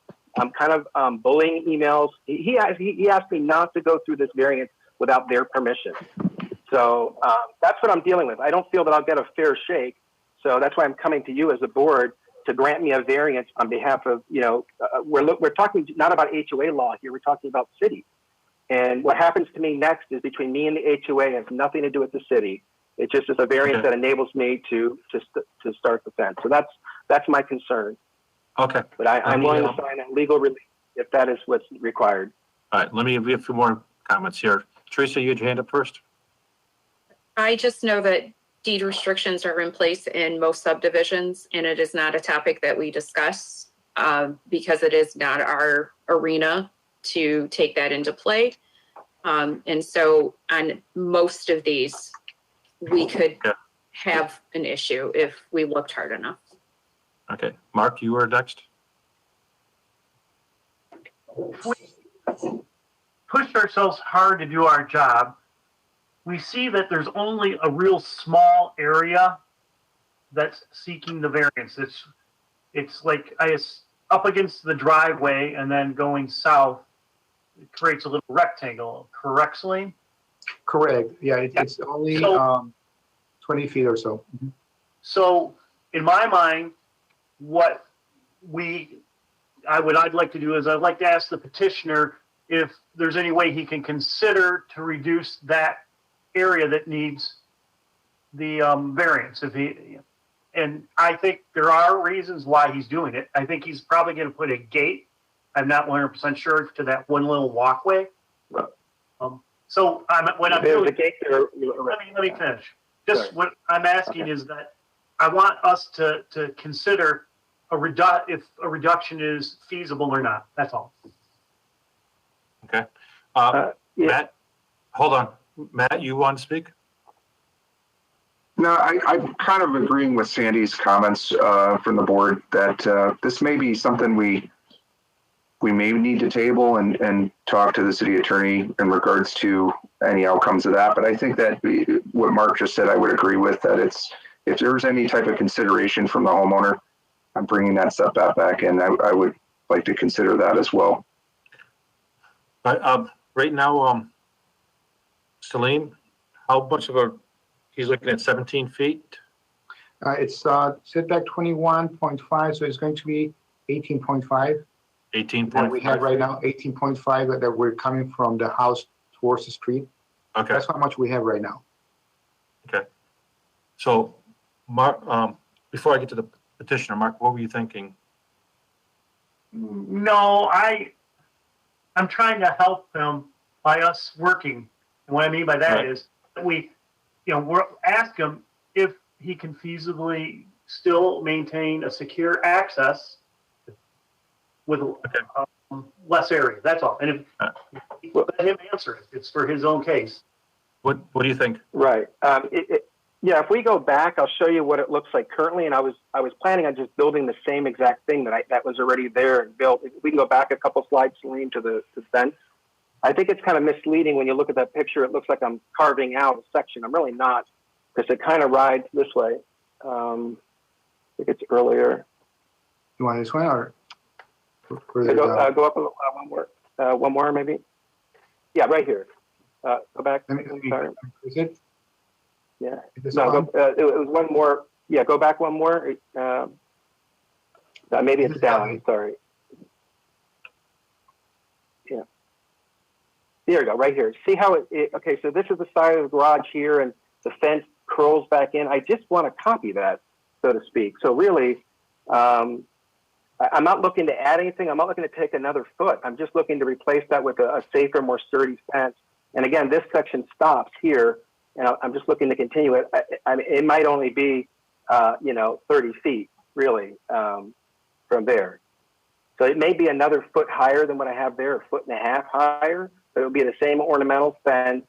Kind of bullying emails. He asked me not to go through this variance without their permission. So that's what I'm dealing with. I don't feel that I'll get a fair shake. So that's why I'm coming to you as a board to grant me a variance on behalf of, we're talking not about HOA law here. We're talking about city. And what happens to me next is between me and the HOA. It has nothing to do with the city. It just is a variance that enables me to start the fence. So that's my concern. Okay. But I'm willing to sign a legal release if that is what's required. All right, let me give you a few more comments here. Teresa, you had your hand up first. I just know that deed restrictions are in place in most subdivisions, and it is not a topic that we discuss because it is not our arena to take that into play. And so on most of these, we could have an issue if we looked hard enough. Okay. Mark, you are next. We pushed ourselves hard to do our job. We see that there's only a real small area that's seeking the variance. It's like up against the driveway and then going south, it creates a little rectangle. Correct, Salim? Correct. Yeah, it's only 20 feet or so. Mm-hmm. So in my mind, what I'd like to do is I'd like to ask the petitioner if there's any way he can consider to reduce that area that needs the variance. and I think there are reasons why he's doing it. I think he's probably going to put a gate. I'm not 100% sure to that one little walkway. So what I'm There's doing, a gate there. let me finish. Just what I'm asking is that I want us to consider if a reduction is feasible or not. That's all. Okay. Yeah. Matt, hold on. Matt, you want to speak? No, I'm kind of agreeing with Sandy's comments from the board that this may be something we may need to table and talk to the city attorney in regards to any outcomes of that. But I think that what Mark just said, I would agree with, that if there's any type of consideration from the homeowner, I'm bringing that setback back in. I would like to consider that as well. Right now, Salim, how much of he's looking at 17 feet? It's setback 21.5, so it's going to be 18.5. 18.5. And we have right now 18.5 that we're coming from the house towards the street. Okay. That's how much we have right now. Okay. So, Mark, before I get to the petitioner, Mark, what were you thinking? No, I'm trying to help them by us working. And what I mean by that is that we're ask him if he can feasibly still maintain a secure access with less area. That's all. And if let him answer it, it's for his own case. What do you think? Right. Yeah, if we go back, I'll show you what it looks like currently. And I was planning on just building the same exact thing that was already there and built. If we can go back a couple slides, Celine, to the fence. I think it's kind of misleading when you look at that picture. It looks like I'm carving out a section. I'm really not, because it kind of rides this way. I think it's earlier. You want this one or? Go up one more maybe. Yeah, right here. Go back. Sorry. Is it? Yeah. This No, one? it was one more. Yeah, go back one more. Maybe it's down. Sorry. Yeah. There you go, right here. See how okay, so this is the side of the garage here, and the fence curls back in. I just want to copy that, so to speak. So really, I'm not looking to add anything. I'm not looking to take another foot. I'm just looking to replace that with a safer, more sturdy fence. And again, this section stops here, and I'm just looking to continue it. I mean, it might only be, 30 feet, really, from there. So it may be another foot higher than what I have there, a foot and a half higher, but it would be the same ornamental fence.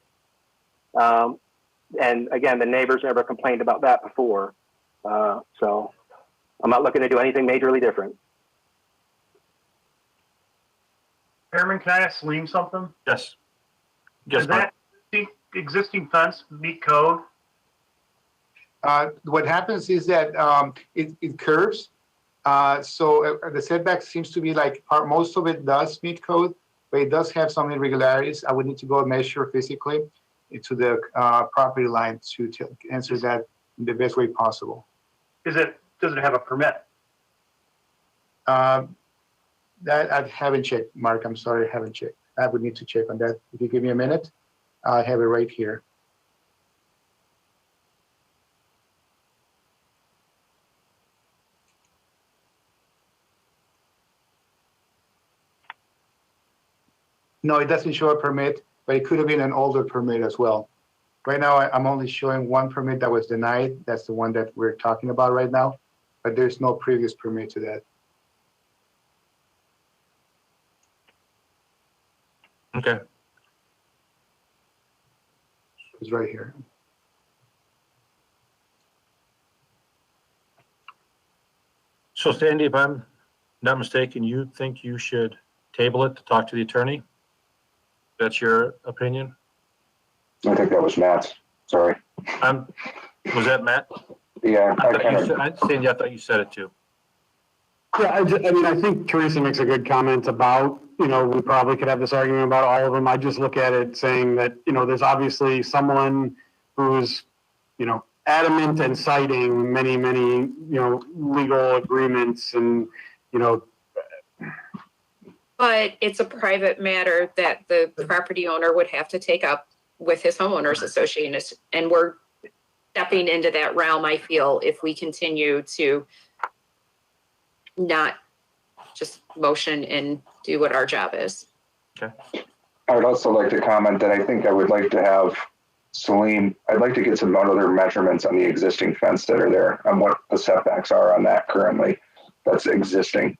And again, the neighbors never complained about that before. So I'm not looking to do anything majorly different. Chairman, can I ask Salim something? Yes. Does that existing fence meet code? What happens is that it curves. So the setback seems to be like most of it does meet code, but it does have some irregularities. I would need to go measure physically to the property line to answer that in the best way possible. Does it have a permit? That I haven't checked, Mark. I'm sorry, I haven't checked. I would need to check on that. If you give me a minute, I have it right here. No, it doesn't show a permit, but it could have been an older permit as well. Right now, I'm only showing one permit that was denied. That's the one that we're talking about right now, but there's no previous permit to that. Okay. It's right here. So Sandy, if I'm not mistaken, you think you should table it to talk to the attorney? That's your opinion? I think that was Matt's. Sorry. Was that Matt? Yeah, Sandy, I thought you said it too. Yeah, I think Teresa makes a good comment about, we probably could have this argument about all of them. I just look at it saying that, there's obviously someone who's, adamant and citing many, legal agreements and, But it's a private matter that the property owner would have to take up with his homeowners association, and we're stepping into that realm, I feel, if we continue to not just motion and do what our job is. Okay. I would also like to comment that I think I would like to have Salim, I'd like to get some other measurements on the existing fence that are there, on what the setbacks are on that currently that's existing.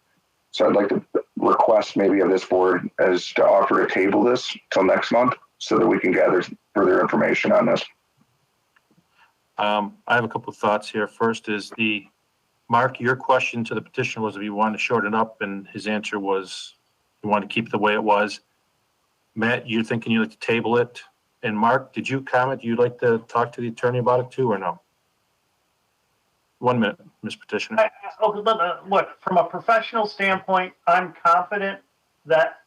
So I'd like to request maybe of this board as to offer to table this till next month so that we can gather further information on this. I have a couple of thoughts here. First is Mark, your question to the petitioner was if you wanted to shorten up, and his answer was you want to keep it the way it was. Matt, you're thinking you'd like to table it. And Mark, did you comment you'd like to talk to the attorney about it too, or no? 1 minute, Ms. Petitioner. Look, from a professional standpoint, I'm confident that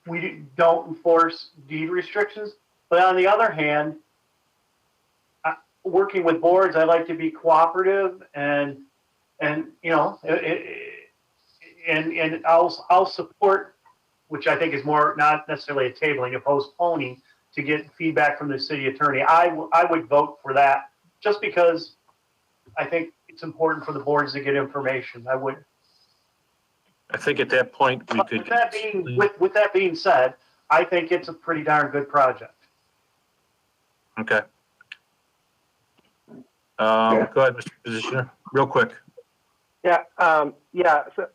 we don't enforce deed restrictions. But on the other hand, working with boards, I like to be cooperative and you know, and I'll support, which I think is more not necessarily a tabling, a postponing to get feedback from the city attorney. I would vote for that just because I think it's important for the boards to get information. I would. I think at that point we could. With that being said, I think it's a pretty darn good project. Okay. Go ahead, Mr. Petitioner, real quick. Yeah, So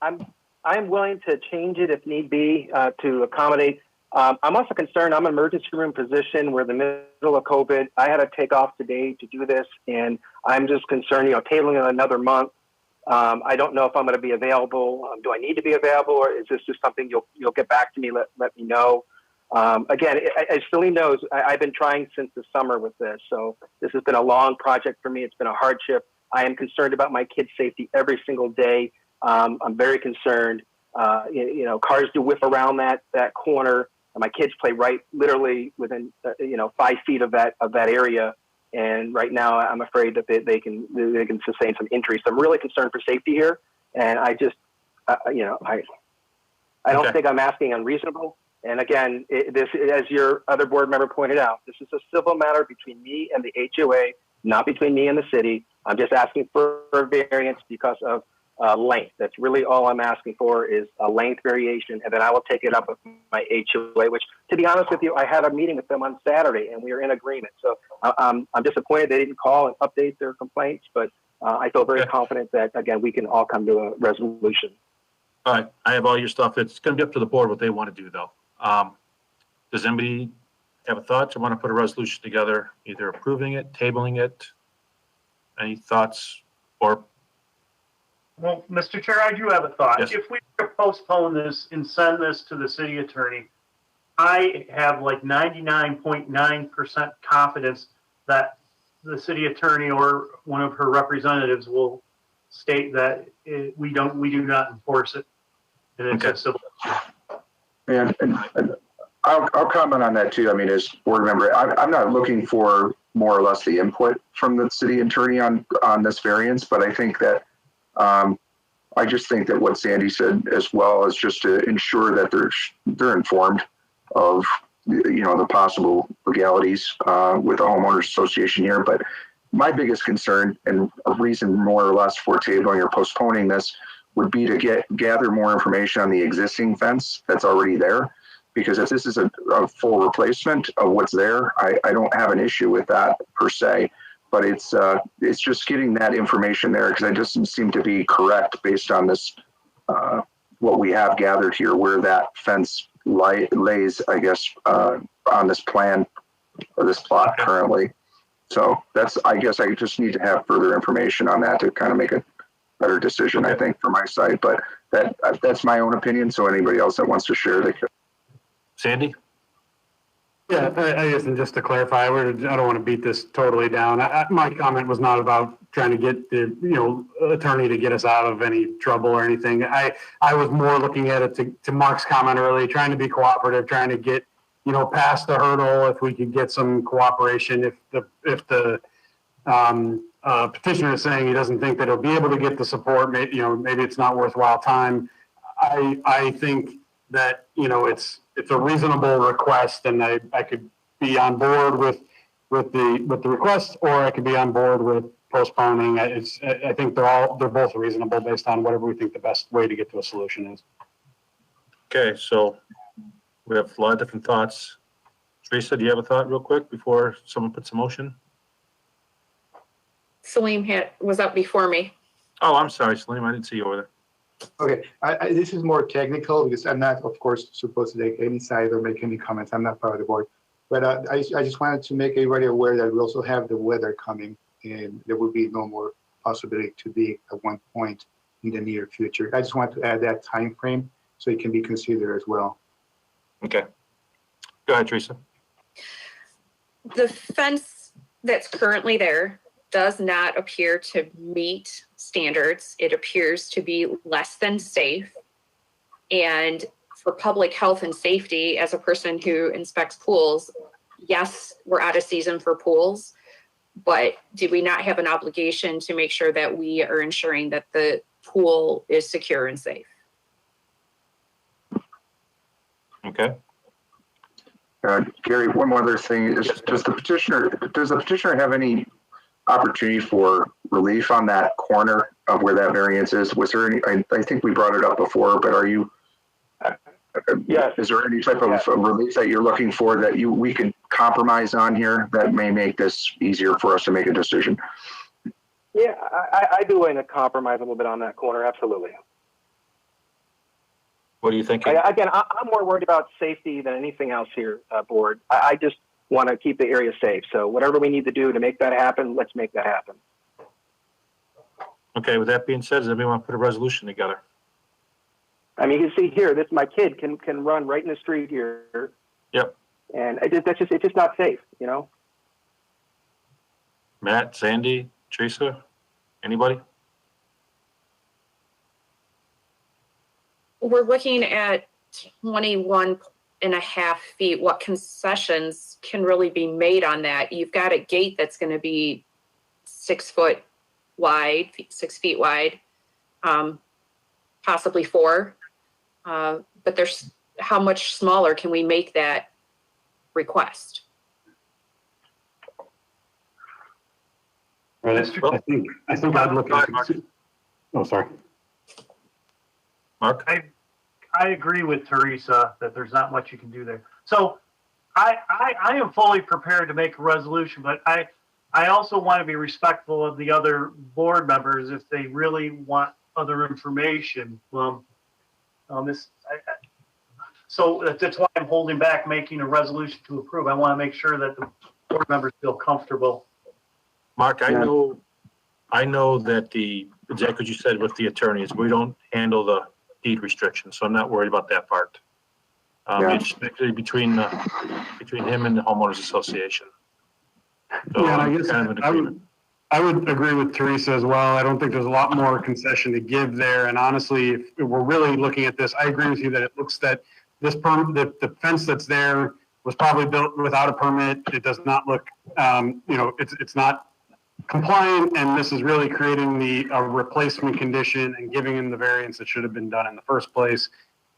I'm willing to change it if need be to accommodate. I'm also concerned. I'm an emergency room physician. We're in the middle of COVID. I had to take off today to do this, and I'm just concerned. You know, tabling it another month. I don't know if I'm going to be available. Do I need to be available, or is this just something you'll get back to me? Let me know. Again, as Celine knows, I've been trying since the summer with this. So this has been a long project for me. It's been a hardship. I am concerned about my kids' safety every single day. I'm very concerned. You know, cars do whip around that corner. My kids play literally within 5 feet of that area. And right now, I'm afraid that they can sustain some injuries. So I'm really concerned for safety here. And I just, I don't think I'm asking unreasonable. And again, this, as your other board member pointed out, this is a civil matter between me and the HOA, not between me and the city. I'm just asking for a variance because of length. That's really all I'm asking for is a length variation, and then I will take it up with my HOA, which, to be honest with you, I had a meeting with them on Saturday, and we are in agreement. So I'm disappointed they didn't call and update their complaints, but I feel very confident that, again, we can all come to a resolution. All right, I have all your stuff. It's going to be up to the board what they want to do, though. Does anybody have a thought or want to put a resolution together, either approving it, tabling it? Any thoughts? Or well, Mr. Chair, I do have a thought. Yes. If we could postpone this and send this to the city attorney, I have like 99.9% confidence that the city attorney or one of her representatives will state that we do not enforce it. And it's a civil. And I'll comment on that too. I mean, as board member, I'm not looking for more or less the input from the city attorney on this variance, but I think that I just think that what Sandy said as well is just to ensure that they're informed of the possible legalities with the homeowners association here. But my biggest concern and a reason more or less for tabling or postponing this would be to gather more information on the existing fence that's already there. Because if this is a full replacement of what's there, I don't have an issue with that per se. But it's just getting that information there because it doesn't seem to be correct based on this, what we have gathered here, where that fence lays, I guess, on this plan or this plot currently. So I guess I just need to have further information on that to kind of make a better decision, I think, for my side. But that's my own opinion. So anybody else that wants to share, they could. Sandy? Yeah, I guess, and just to clarify, I don't want to beat this totally down. My comment was not about trying to get the attorney to get us out of any trouble or anything. I was more looking at it to Mark's comment earlier, trying to be cooperative, trying to get past the hurdle. If we could get some cooperation, if the petitioner is saying he doesn't think that he'll be able to get the support, maybe it's not worthwhile time. I think that it's a reasonable request, and I could be on board with with the request, or I could be on board with postponing. I think they're both reasonable based on whatever we think the best way to get to a solution is. Okay, so we have a lot of different thoughts. Teresa, do you have a thought real quick before someone puts a motion? Salim was up before me. Oh, I'm sorry, Salim, I didn't see you over there. Okay, this is more technical because I'm not, of course, supposed to take any side or make any comments. I'm not part of the board. But I just wanted to make everybody aware that we also have the weather coming, and there will be no more possibility to dig at one point in the near future. I just want to add that time frame so it can be considered as well. Okay. Go ahead, Teresa. The fence that's currently there does not appear to meet standards. It appears to be less than safe. And for public health and safety, as a person who inspects pools, yes, we're out of season for pools, but do we not have an obligation to make sure that we are ensuring that the pool is secure and safe? Okay. Gary, one more other thing is, does the petitioner have any opportunity for relief on that corner of where that variance is? Was there any, I think we brought it up before, but are you, yes. Is there any type of relief that you're looking for that we can compromise on here that may make this easier for us to make a decision? Yeah, I do want to compromise a little bit on that corner, absolutely. What do you think? Again, I'm more worried about safety than anything else here, board. I just want to keep the area safe. So whatever we need to do to make that happen, let's make that happen. Okay, with that being said, does anybody want to put a resolution together? I mean, you can see here, my kid can run right in the street here. Yep. And it's just not safe, you know? Matt, Sandy, Teresa, anybody? We're looking at 21.5 feet. What concessions can really be made on that? You've got a gate that's going to be 6 foot wide, 6 feet wide, possibly 4. But there's how much smaller can we make that request? Right, I think I'd look at. Oh, sorry. Mark? I agree with Teresa that there's not much you can do there. So I am fully prepared to make a resolution, but I also want to be respectful of the other board members if they really want other information. So that's why I'm holding back making a resolution to approve. I want to make sure that the board members feel comfortable. Mark, I know that exactly what you said with the attorneys, we don't handle the deed restrictions, so I'm not worried about that part. It's actually between him and the homeowners association. So yeah, I guess I would agree with Teresa as well. I don't think there's a lot more concession to give there. And honestly, if we're really looking at this, I agree with you that it looks that the fence that's there was probably built without a permit. It does not look, it's not compliant, and this is really creating a replacement condition and giving him the variance that should have been done in the first place.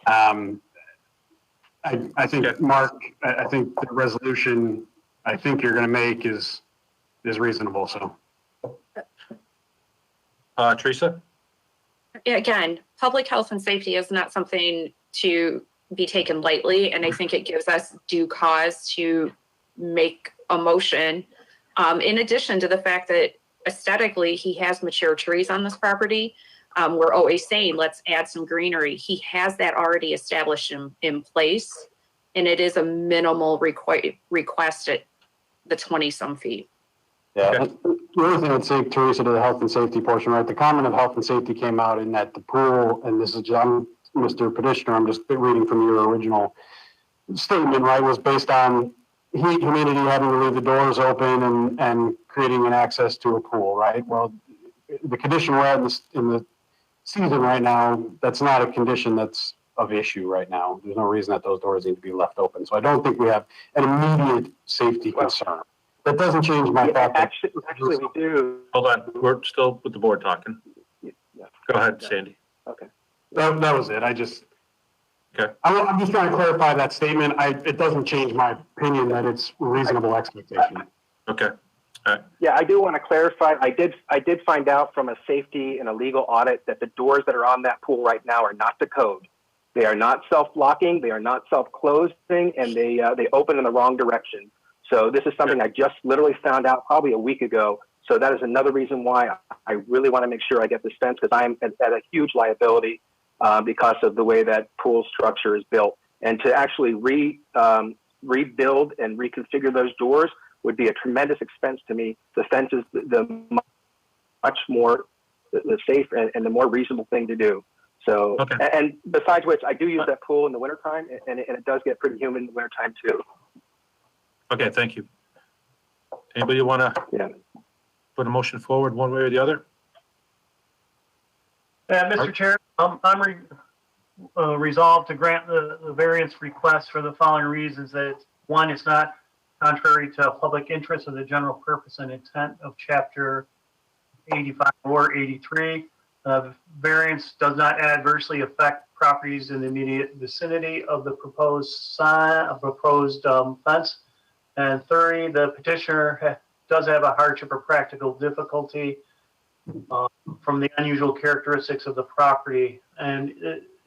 I think, Mark, I think the resolution I think you're going to make is reasonable. So, Teresa? Again, public health and safety is not something to be taken lightly, and I think it gives us due cause to make a motion. In addition to the fact that aesthetically he has mature trees on this property, we're always saying let's add some greenery. He has that already established in place, and it is a minimal request at the 20-some feet. Yeah, the other thing I'd say, Teresa, to the health and safety portion, right? The comment of health and safety came out in that the pool, and this is Mr. Petitioner, I'm just reading from your original statement, right, was based on heat, humidity, having to leave the doors open and creating an access to a pool, right? Well, the condition we're at in the season right now, that's not a condition that's of issue right now. There's no reason that those doors need to be left open. So I don't think we have an immediate safety concern. That doesn't change my thought. Actually, we do. Hold on, we're still with the board talking. Yeah. Go ahead, Sandy. Okay. That was it. I'm just trying to clarify that statement. It doesn't change my opinion that it's a reasonable expectation. Okay. Yeah, I do want to clarify. I did find out from a safety and a legal audit that the doors that are on that pool right now are not the code. They are not self-locking. They are not self-closing, and they open in the wrong direction. So this is something I just literally found out probably a week ago. So that is another reason why I really want to make sure I get this fence, because I am at a huge liability because of the way that pool structure is built. And to actually rebuild and reconfigure those doors would be a tremendous expense to me. The fence is the much more the safe and the more reasonable thing to do. So, and besides which, I do use that pool in the wintertime, and it does get pretty humid in the wintertime too. Okay, thank you. Anybody want to put a motion forward one way or the other? Mr. Chair, I'm resolved to grant the variance request for the following reasons. That one, it's not contrary to public interest of the general purpose and intent of Chapter 85 or 83. Variance does not adversely affect properties in the immediate vicinity of the proposed fence. And 30, the petitioner does have a hardship or practical difficulty from the unusual characteristics of the property. And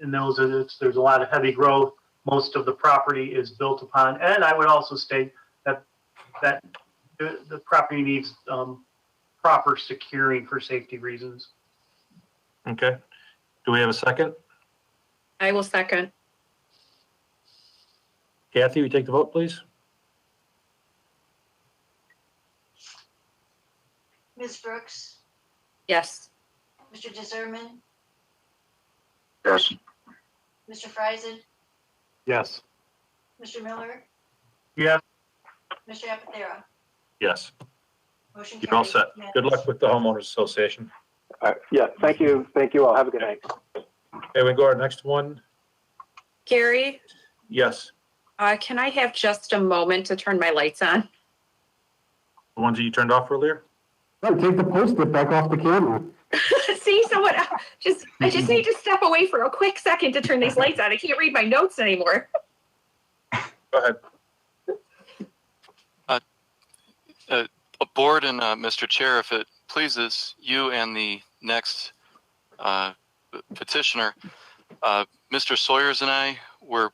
in those, there's a lot of heavy growth. Most of the property is built upon. And I would also state that the property needs proper securing for safety reasons. Okay. Do we have a second? I will second. Kathy, we take the vote, please? Ms. Brooks, Yes. Mr. Deserman, Yes. Mr. Freisen, Yes. Mr. Miller, Yes. Mr. Apatera. Yes. Motion You're all carries. set. Good luck with the homeowners association. Yeah, thank you. Thank you all. Have a good night. Okay, we go to our next one. Gary, Yes. can I have just a moment to turn my lights on? The ones that you turned off earlier? No, take the post-it back off the camera. See, someone I just need to step away for a quick second to turn these lights on. I can't read my notes anymore. Go ahead. Board and Mr. Chair, if it pleases you and the next petitioner, Mr. Sawyers and I would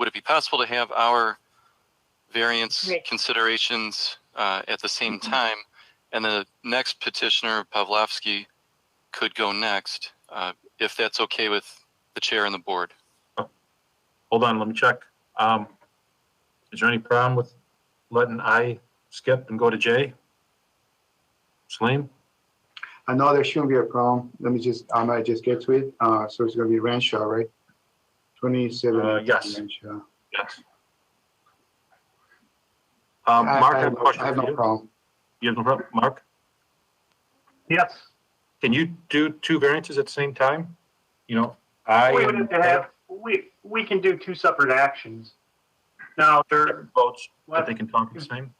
it be possible to have our variance considerations at the same time, and the next petitioner, Pavlovsky, could go next, if that's okay with the chair and the board? Hold on, let me check. Is there any problem with letting I skip and go to J? Salim? No, there shouldn't be a problem. I might just get to it. So it's gonna be Renshaw, right? 27. Yes. Renshaw. Yes. Mark, I have a question I have for no you. problem. You have no problem? Mark? Yes. Can you do two variances at the same time? You know, We would have to have, we can do two separate actions. Now, they're votes, but they can talk the same?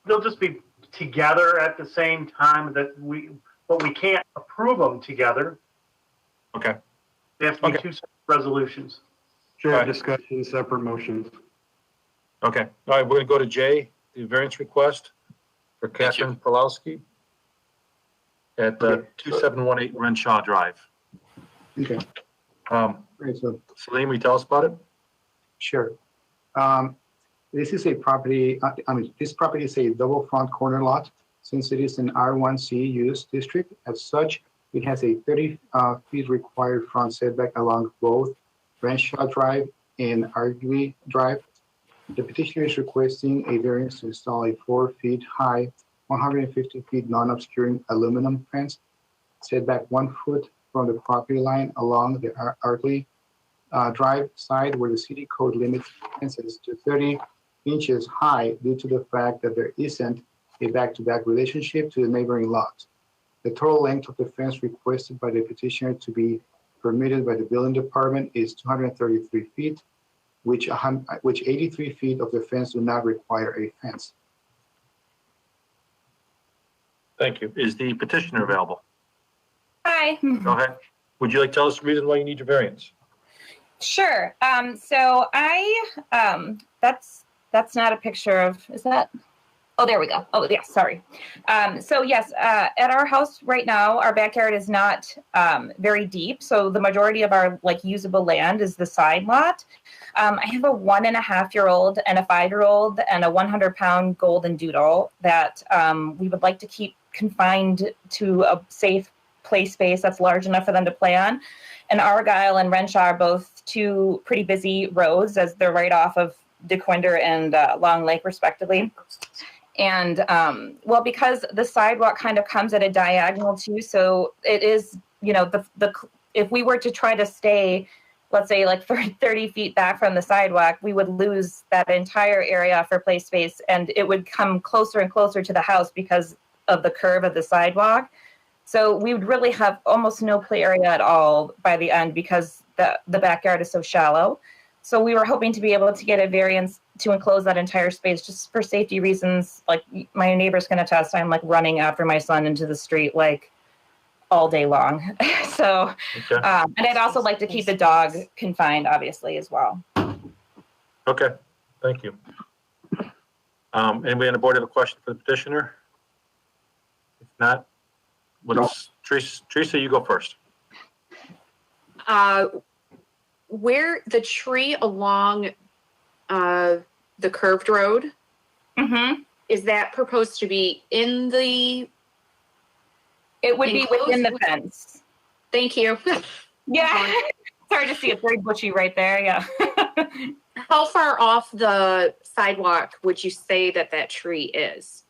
They'll just be together at the same time but we can't approve them together. Okay. They have to be two separate resolutions. Shared discussion, separate motions. Okay. All right, we're gonna go to J, the variance request for Catherine Pawlowski at 2718 Renshaw Drive. Okay. Great, so Salim, will you tell us about it? Sure. This is a property, this property is a double front corner lot. Since it is an R1C use district, as such, it has a 30 feet required front setback along both Renshaw Drive and Argui Drive. The petitioner is requesting a variance to install a 4 feet high, 150 feet non-obscuring aluminum fence, setback 1 foot from the property line along the Argui Drive side where the city code limits fences to 30 inches high due to the fact that there isn't a back-to-back relationship to the neighboring lots. The total length of the fence requested by the petitioner to be permitted by the building department is 233 feet, which 83 feet of the fence do not require a fence. Thank you. Is the petitioner available? Hi. Go ahead. Would you like to tell us the reason why you need your variance? Sure. So that's that's not a picture of, is that? Oh, there we go. Oh, yeah, sorry. So yes, at our house right now, our backyard is not very deep. So the majority of our like usable land is the side lot. I have a 1.5-year-old and a 5-year-old and a 100-pound golden doodle that we would like to keep confined to a safe play space that's large enough for them to play on. And Argyle and Renshaw are both two pretty busy roads as they're right off of DeQuinder and Long Lake, respectively. And well, because the sidewalk kind of comes at a diagonal too, so it is, you know, if we were to try to stay, let's say like 30 feet back from the sidewalk, we would lose that entire area for play space, and it would come closer and closer to the house because of the curve of the sidewalk. So we would really have almost no play area at all by the end because the backyard is so shallow. So we were hoping to be able to get a variance to enclose that entire space just for safety reasons. Like my neighbors can attest, I'm like running after my son into the street like all day long. So, Okay. And I'd also like to keep the dog confined, obviously, as well. Okay, thank you. Anybody on the board have a question for the petitioner? If not, let's, Teresa, you go first. Where the tree along the curved road, is that proposed to be in the? It would be within the fence. Thank you. Yeah. Sorry to see it's very bushy right there. Yeah. How far off the sidewalk would you say that tree is?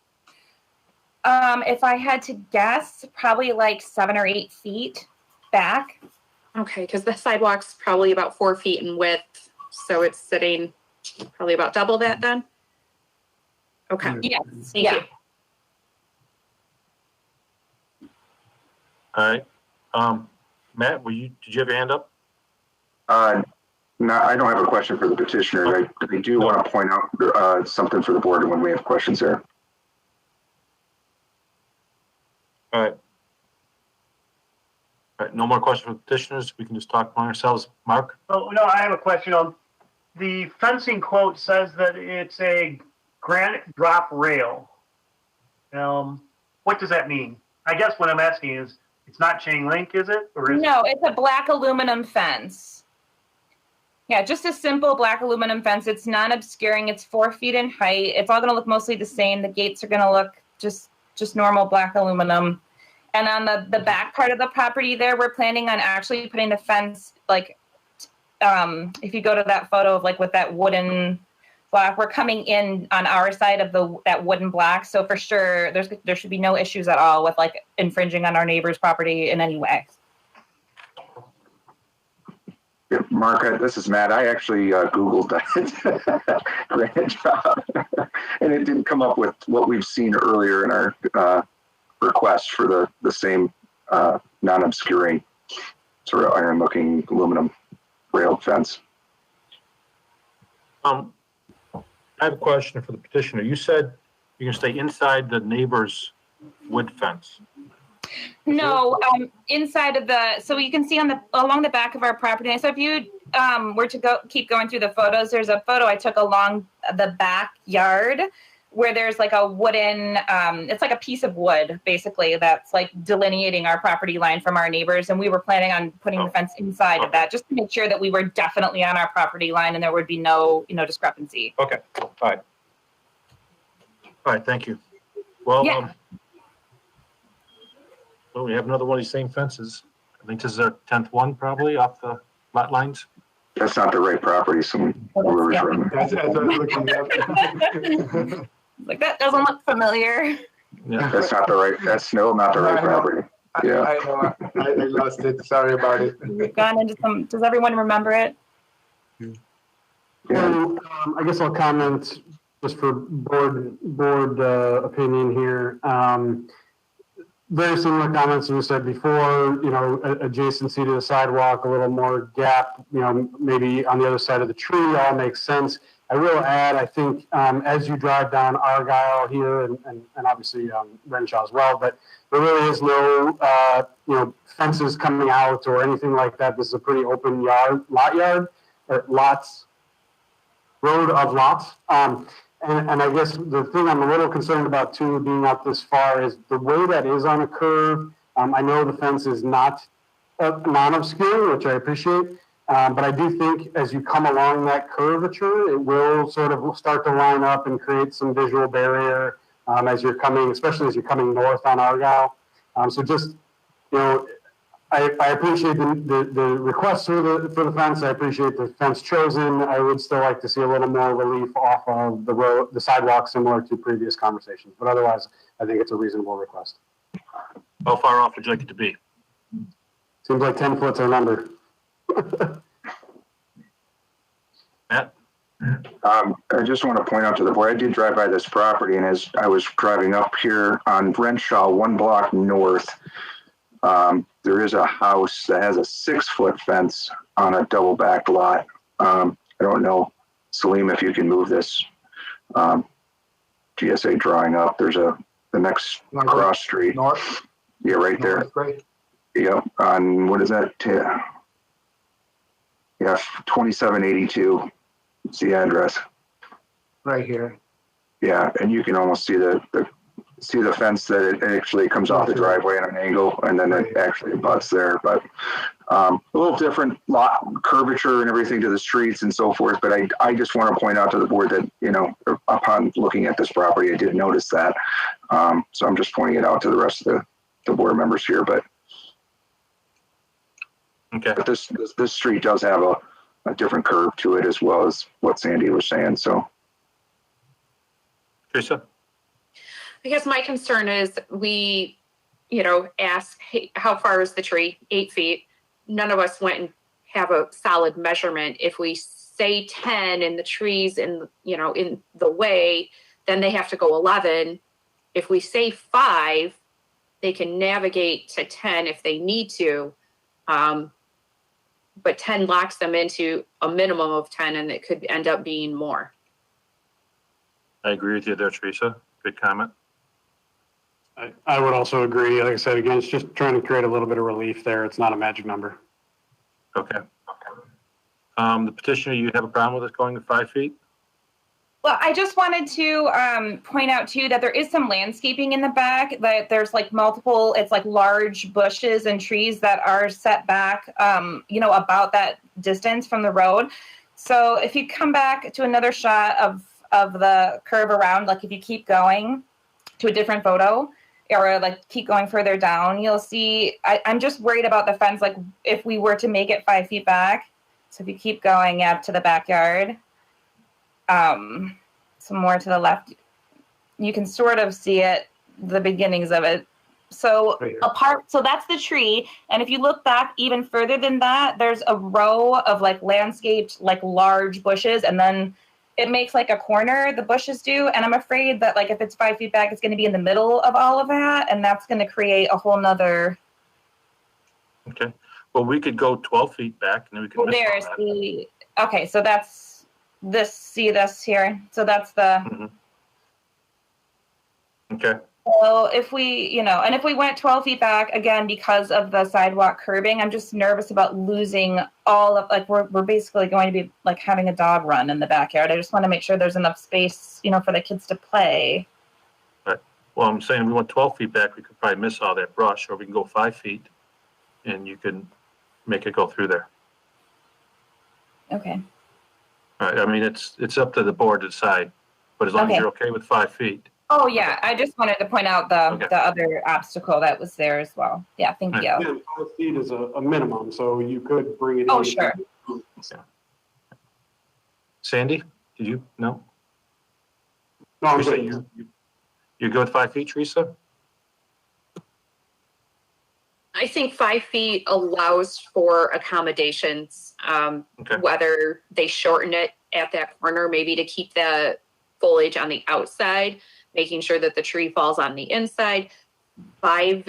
If I had to guess, probably like 7 or 8 feet back. Okay, because the sidewalk's probably about 4 feet in width, so it's sitting probably about double that then? Okay. Yes. Thank you. All right. Matt, did you have your hand up? No, I don't have a question for the petitioner. I do want to point out something for the board when we have questions there. All right. All right, no more questions for petitioners. We can just talk among ourselves. Mark? Oh, no, I have a question on the fencing quote says that it's a granite drop rail. What does that mean? I guess what I'm asking is, it's not chain link, is it? Or is No, it's a black aluminum fence. Yeah, just a simple black aluminum fence. It's non-obscuring. It's 4 feet in height. It's all going to look mostly the same. The gates are going to look just normal black aluminum. And on the back part of the property there, we're planning on actually putting the fence, like, if you go to that photo of like with that wooden block, we're coming in on our side of that wooden block. So for sure, there should be no issues at all with like infringing on our neighbor's property in any way. Yeah, Mark, this is Matt. I actually Googled that granite drop, and it didn't come up with what we've seen earlier in our request for the same non-obscuring sort of iron-looking aluminum rail fence. I have a question for the petitioner. You said you're gonna stay inside the neighbor's wood fence. No, inside of so you can see along the back of our property. So if you were to keep going through the photos, there's a photo I took along the backyard where there's like a wooden, it's like a piece of wood basically that's like delineating our property line from our neighbors. And we were planning on putting the fence inside of that just to make sure that we were definitely on our property line and there would be no, discrepancy. Okay, all right. All right, thank you. Well, Yeah. Well, we have another one of these same fences. I think this is our 10th one probably off the lot lines. That's not the right property, so whoever's running. Like that doesn't look familiar. Yeah. That's not the right. That's not the right property. Yeah. I know. I lost it. Sorry about it. We've gone into some. Does everyone remember it? So, I guess I'll comment just for board opinion here. Very similar comments you said before, adjacency to the sidewalk, a little more gap, maybe on the other side of the tree, all makes sense. I will add, I think, as you drive down Argyle here and obviously Renshaw as well, but there really is no, fences coming out or anything like that. This is a pretty open lot yard, or lots. road of lots. And I guess the thing I'm a little concerned about too, being out this far, is the way that is on a curve. I know the fence is not non-obscure, which I appreciate. But I do think as you come along that curvature, it will sort of start to line up and create some visual barrier as you're coming, especially as you're coming north on Argyle. So just, you know, I appreciate the request for the fence. I appreciate the fence chosen. I would still like to see a little more relief off of the road, the sidewalk, similar to previous conversations. But otherwise, I think it's a reasonable request. How far off would you like it to be? Seems like 10 foot's our number. Matt? I just want to point out to the board, I did drive by this property, and as I was driving up here on Renshaw, 1 block north, there is a house that has a 6-foot fence on a double back lot. I don't know, Salim, if you can move this GSA drawing up. There's the next cross street. North. Yeah, right there. Right. Yep. On, what is that? Yeah, 2782. It's the address. Right here. Yeah, and you can almost see the fence that it actually comes off the driveway at an angle, and then it actually butts there. But a little different lot curvature and everything to the streets and so forth. But I just want to point out to the board that, you know, upon looking at this property, I did notice that. So I'm just pointing it out to the rest of the board members here. But okay. But this street does have a different curve to it, as well as what Sandy was saying. So, Teresa? I guess my concern is we, you know, ask, hey, how far is the tree? 8 feet. None of us went and have a solid measurement. If we say 10 and the trees in, you know, in the way, then they have to go 11. If we say 5, they can navigate to 10 if they need to. But 10 locks them into a minimum of 10, and it could end up being more. I agree with you there, Teresa. Good comment. I would also agree. Like I said, again, it's just trying to create a little bit of relief there. It's not a magic number. Okay. The petitioner, you have a problem with us going to 5 feet? Well, I just wanted to point out too that there is some landscaping in the back. That there's like multiple, it's like large bushes and trees that are set back, you know, about that distance from the road. So if you come back to another shot of the curve around, like if you keep going to a different photo, or like keep going further down, you'll see. I'm just worried about the fence. Like if we were to make it 5 feet back, so if you keep going up to the backyard. Some more to the left, you can sort of see it, the beginnings of it. So so that's the tree. And if you look back even further than that, there's a row of like landscaped, like large bushes. And then it makes like a corner, the bushes do. And I'm afraid that like, if it's 5 feet back, it's going to be in the middle of all of that. And that's going to create a whole nother. Okay. Well, we could go 12 feet back and then we could. There's the, okay. So that's, see this here. So that's the. Mm-hmm. Okay. So if we, you know, and if we went 12 feet back again, because of the sidewalk curbing, I'm just nervous about losing all of, like, we're basically going to be like having a dog run in the backyard. I just want to make sure there's enough space, you know, for the kids to play. Right. Well, I'm saying we went 12 feet back, we could probably miss all that brush, or we can go 5 feet and you can make it go through there. Okay. All right. I mean, it's up to the board to decide, but as long as you're okay with 5 feet. Oh yeah, I just wanted to point out the other obstacle that was there as well. Yeah, thank you. Yeah, 5 feet is a minimum, so you could bring it. Oh, in. sure. Yeah. Sandy, did you? No. No, Teresa, you're good with 5 feet, Teresa? I think 5 feet allows for accommodations, whether they shorten it at that corner, maybe to keep the foliage on the outside, making sure that the tree falls on the inside. 5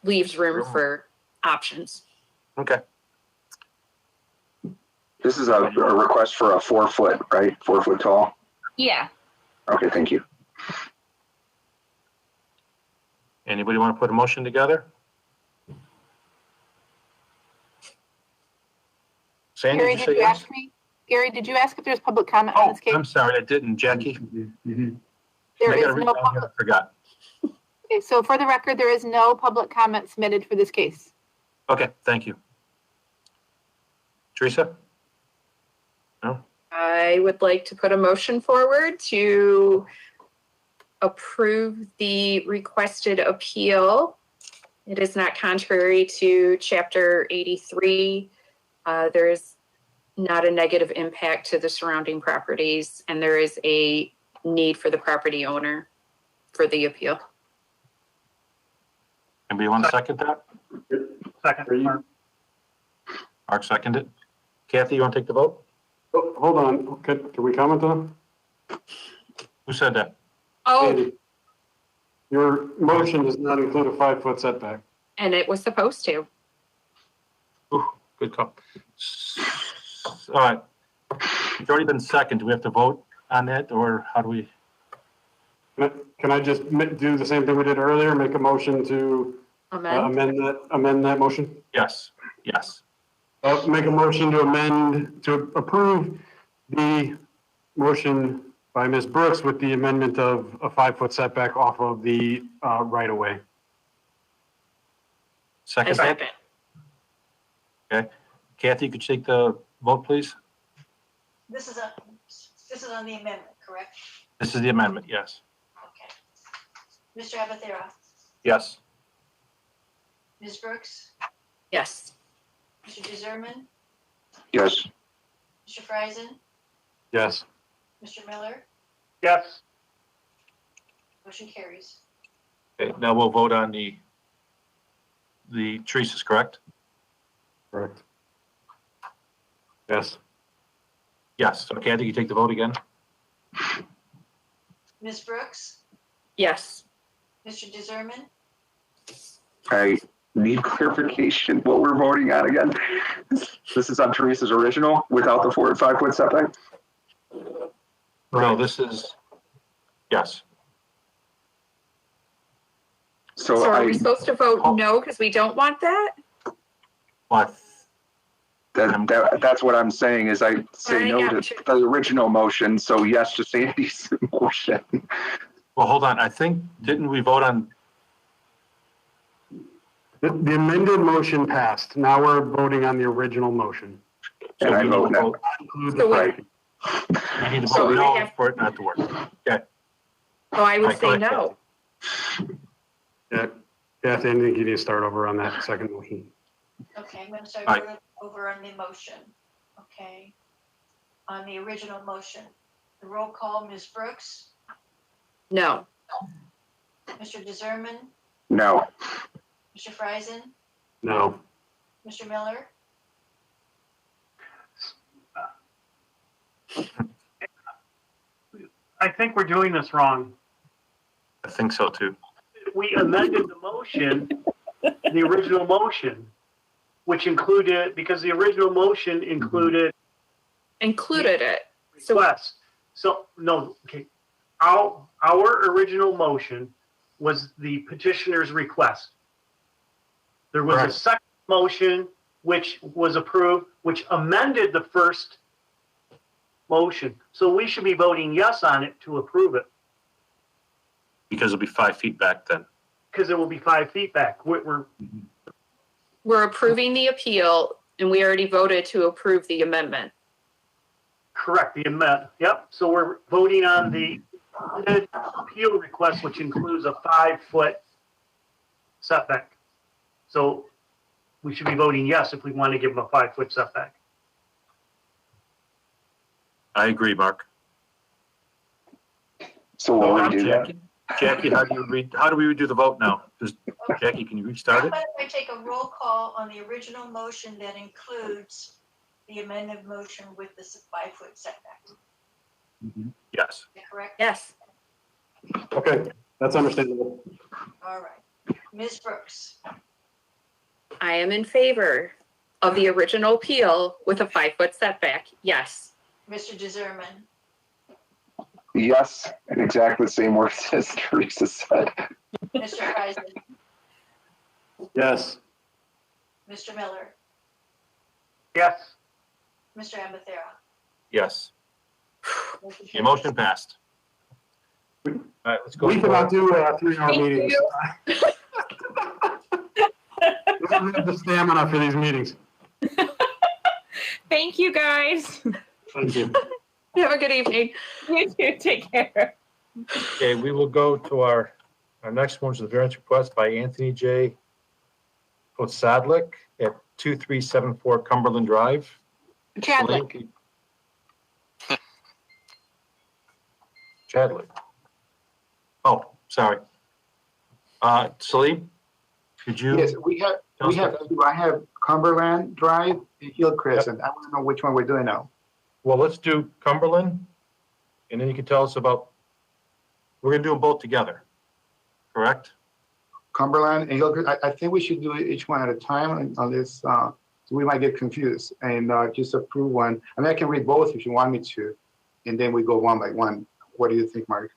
leaves room for options. Okay. this is a request for a 4 foot, right? 4 foot tall? Yeah. Okay, thank you. Anybody want to put a motion together? Sandy, Harry, did you did say you yes? ask me? Gary, did you ask if there's public comment on Oh, this case? I'm sorry, I didn't, Jackie. There I is gotta read no down here, public. I forgot. Okay, so for the record, there is no public comment submitted for this case. Okay, thank you. Teresa? No? I would like to put a motion forward to approve the requested appeal. It is not contrary to Chapter 83. There is not a negative impact to the surrounding properties, and there is a need for the property owner for the appeal. Anybody want to second that? Second. Mark seconded. Kathy, you want to take the vote? Oh, hold on, can we comment on? Who said that? Oh, Andy, your motion does not include a 5-foot setback. and it was supposed to. Ooh, good call. All right. It's already been seconded. Do we have to vote on that, or how do we? Can I just do the same thing we did earlier, make a motion to amend that motion? Yes, yes. I'll make a motion to approve the motion by Ms. Brooks with the amendment of a 5-foot setback off of the right-of-way. Second. Second. Okay. Kathy, could you take the vote, please? This is on the amendment, correct? This is the amendment, yes. Okay. Mr. Abathera, Yes. Ms. Brooks, Yes. Mr. DeZerman, Yes. Mr. Friesen, Yes. Mr. Miller, Yes. motion carries. Okay, now we'll vote on the Teresa's, correct? Correct. Yes. Yes. So Kathy, you take the vote again? Ms. Brooks, Yes. Mr. DeZerman, I need clarification what we're voting on again. This is on Teresa's original without the 4 and 5 foot setback? No, this is, yes. So are we supposed to vote no because we don't want that? What? That's what I'm saying is I say no to the original motion, so yes to Sandy's motion. Well, hold on. I think, didn't we vote on? The amended motion passed. Now we're voting on the original motion. So And I we vote need to no. vote- So we, we need to So vote we no have- for it not to work. Okay. oh, I would Right, say correct, no. Yeah, I think you need to start over on that second motion. okay, I'm gonna start Aye. over on the motion. Okay. On the original motion, the roll call, Ms. Brooks, No. Mr. DeZerman, No. Mr. Friesen, No. Mr. Miller, I think we're doing this wrong. I think so too. We amended the motion, the original motion, which included, because the original motion included Included it. So requests. So, no, okay. Our original motion was the petitioner's request. There was a Right. second motion which was approved, which amended the first motion. So we should be voting yes on it to approve it, Because it'll be 5 feet back then. because it will be 5 feet back. we're approving the appeal and we already voted to approve the amendment. Correct, the amendment, yep. So we're voting on the appeal request, which includes a 5-foot setback. So we should be voting yes if we want to give them a 5-foot setback. I agree, Mark. So we'll redo that. Jackie, how do we redo the vote now? Just, Jackie, can you restart how it? about if I take a roll call on the original motion that includes the amended motion with the 5-foot setback? Yes. Is that correct? Yes. Okay, that's understandable. All right. Ms. Brooks, I am in favor of the original appeal with a 5-foot setback. Yes. Mr. DeZerman, Yes, in exactly the same words as Teresa said. Mr. Friesen, Yes. Mr. Miller, Yes, Mr. Abathera, Yes. The motion passed. All right, let's go. We cannot do 3-hour Thank meetings. you. We don't have the stamina for these meetings. Thank you, guys. Thank you. Have a good evening. You too. Take care. Okay, we will go to our next one, which is the variance request by Anthony J. Podsadlik at 2374 Cumberland Drive. Chadwick. Chadwick. Oh, sorry. Salim, could you? Yes, we have two. I have Cumberland Drive and Hill Crescent. I want to know which one we're doing now. Well, let's do Cumberland, and then you can tell us about, we're gonna do them both together, correct? Cumberland and Hill Crescent. I think we should do each one at a time on this. So we might get confused and just approve one. I mean, I can read both if you want me to, and then we go one by one. What do you think, Mark?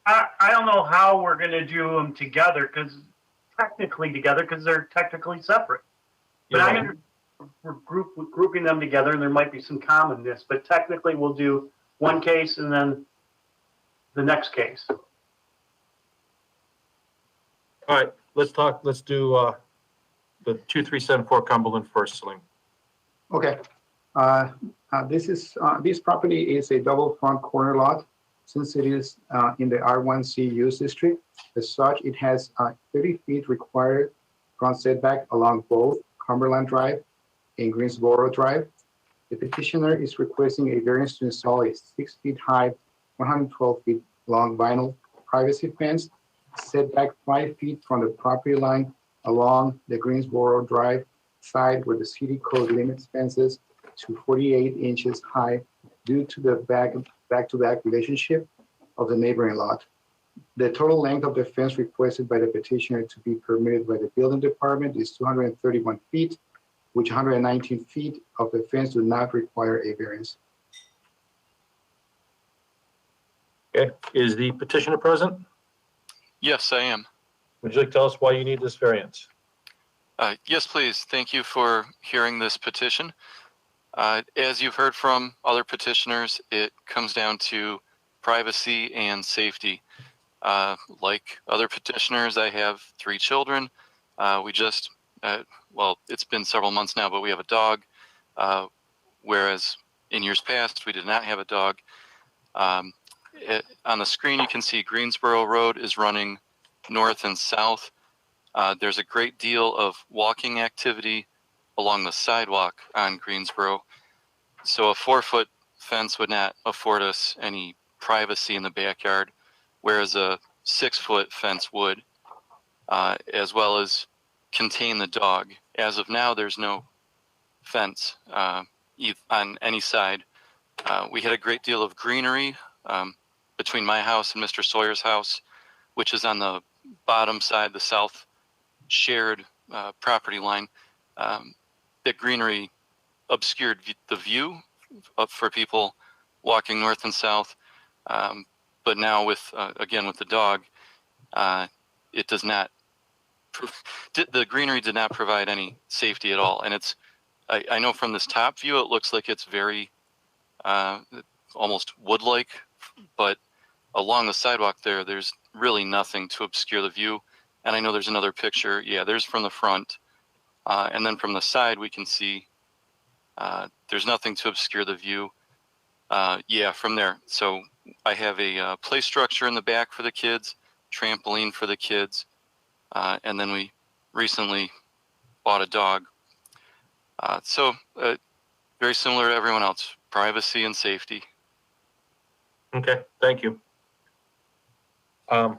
I don't know how we're going to do them together because they're technically separate. But we're grouping them together, and there might be some commonness. But technically, we'll do one case and then the next case. All right, let's do the 2374 Cumberland first, Salim. Okay. This property is a double front corner lot. Since it is in the R1C use district, as such, it has 30 feet required front setback along both Cumberland Drive and Greensboro Drive. The petitioner is requesting a variance to install a 6 feet high, 112 feet long vinyl privacy fence, setback 5 feet from the property line along the Greensboro Drive side where the city code limits fences to 48 inches high due to the back-to-back relationship of the neighboring lot. The total length of the fence requested by the petitioner to be permitted by the building department is 231 feet, which 119 feet of the fence do not require a variance. Okay, is the petitioner present? Yes, I am. Would you like to tell us why you need this variance? Yes, please. Thank you for hearing this petition. As you've heard from other petitioners, it comes down to privacy and safety. Like other petitioners, I have 3 children. We just, well, it's been several months now, but we have a dog, whereas in years past, we did not have a dog. On the screen, you can see Greensboro Road is running north and south. There's a great deal of walking activity along the sidewalk on Greensboro. So a 4-foot fence would not afford us any privacy in the backyard, whereas a 6-foot fence would, as well as contain the dog. As of now, there's no fence on any side. We had a great deal of greenery between my house and Mr. Sawyer's house, which is on the bottom side, the south shared property line. That greenery obscured the view for people walking north and south. But now with, again, with the dog, it does not, the greenery did not provide any safety at all. And it's, I know from this top view, it looks like it's very, almost wood-like, but along the sidewalk there's really nothing to obscure the view. And I know there's another picture. Yeah, there's from the front. And then from the side, we can see there's nothing to obscure the view. Yeah, from there. So I have a play structure in the back for the kids, trampoline for the kids, and then we recently bought a dog. So very similar to everyone else, privacy and safety. Okay, thank you. I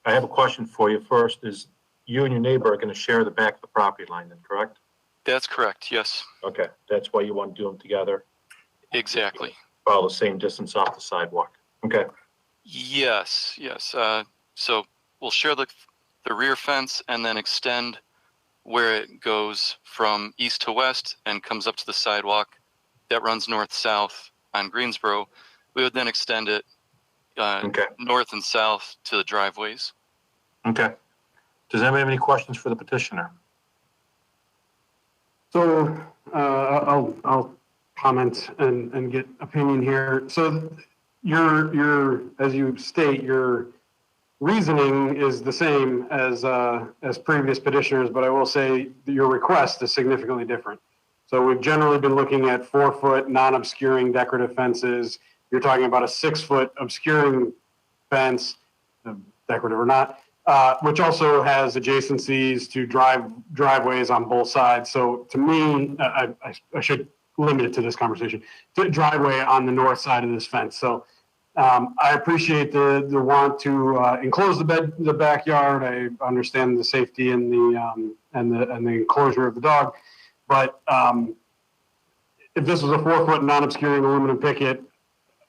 have a question for you first. Is you and your neighbor are going to share the back of the property line then, correct? That's correct, yes. Okay, that's why you want to do them together? Exactly. Follow the same distance off the sidewalk. Okay. Yes, yes. So we'll share the rear fence and then extend where it goes from east to west and comes up to the sidewalk that runs north-south on Greensboro. We would then extend it north and south to the driveways. Okay. Does anybody have any questions for the petitioner? So I'll comment and get opinion here. So your, as you state, your reasoning is the same as previous petitioners, but I will say that your request is significantly different. So we've generally been looking at 4-foot non-obscuring decorative fences. You're talking about a 6-foot obscuring fence, decorative or not, which also has adjacencies to driveways on both sides. So to me, I should limit it to this conversation, to driveway on the north side of this fence. So I appreciate the want to enclose the backyard. I understand the safety and the enclosure of the dog, but if this was a 4-foot non-obscuring aluminum picket,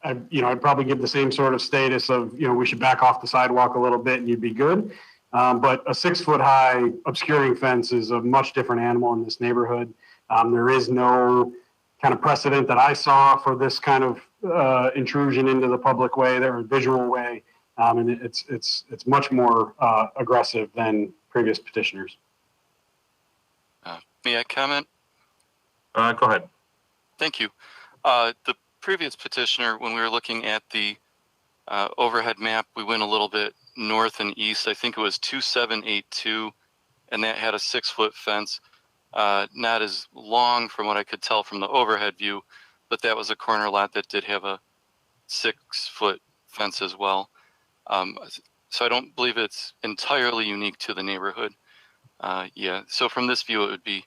I'd probably give the same sort of status of, we should back off the sidewalk a little bit and you'd be good. But a 6-foot high obscuring fence is a much different animal in this neighborhood. There is no kind of precedent that I saw for this kind of intrusion into the public way, or visual way, and it's much more aggressive than previous petitioners. May I comment? Go ahead. Thank you. The previous petitioner, when we were looking at the overhead map, we went a little bit north and east. I think it was 2782, and that had a 6-foot fence. Not as long from what I could tell from the overhead view, but that was a corner lot that did have a 6-foot fence as well. So I don't believe it's entirely unique to the neighborhood. Yeah, so from this view, it would be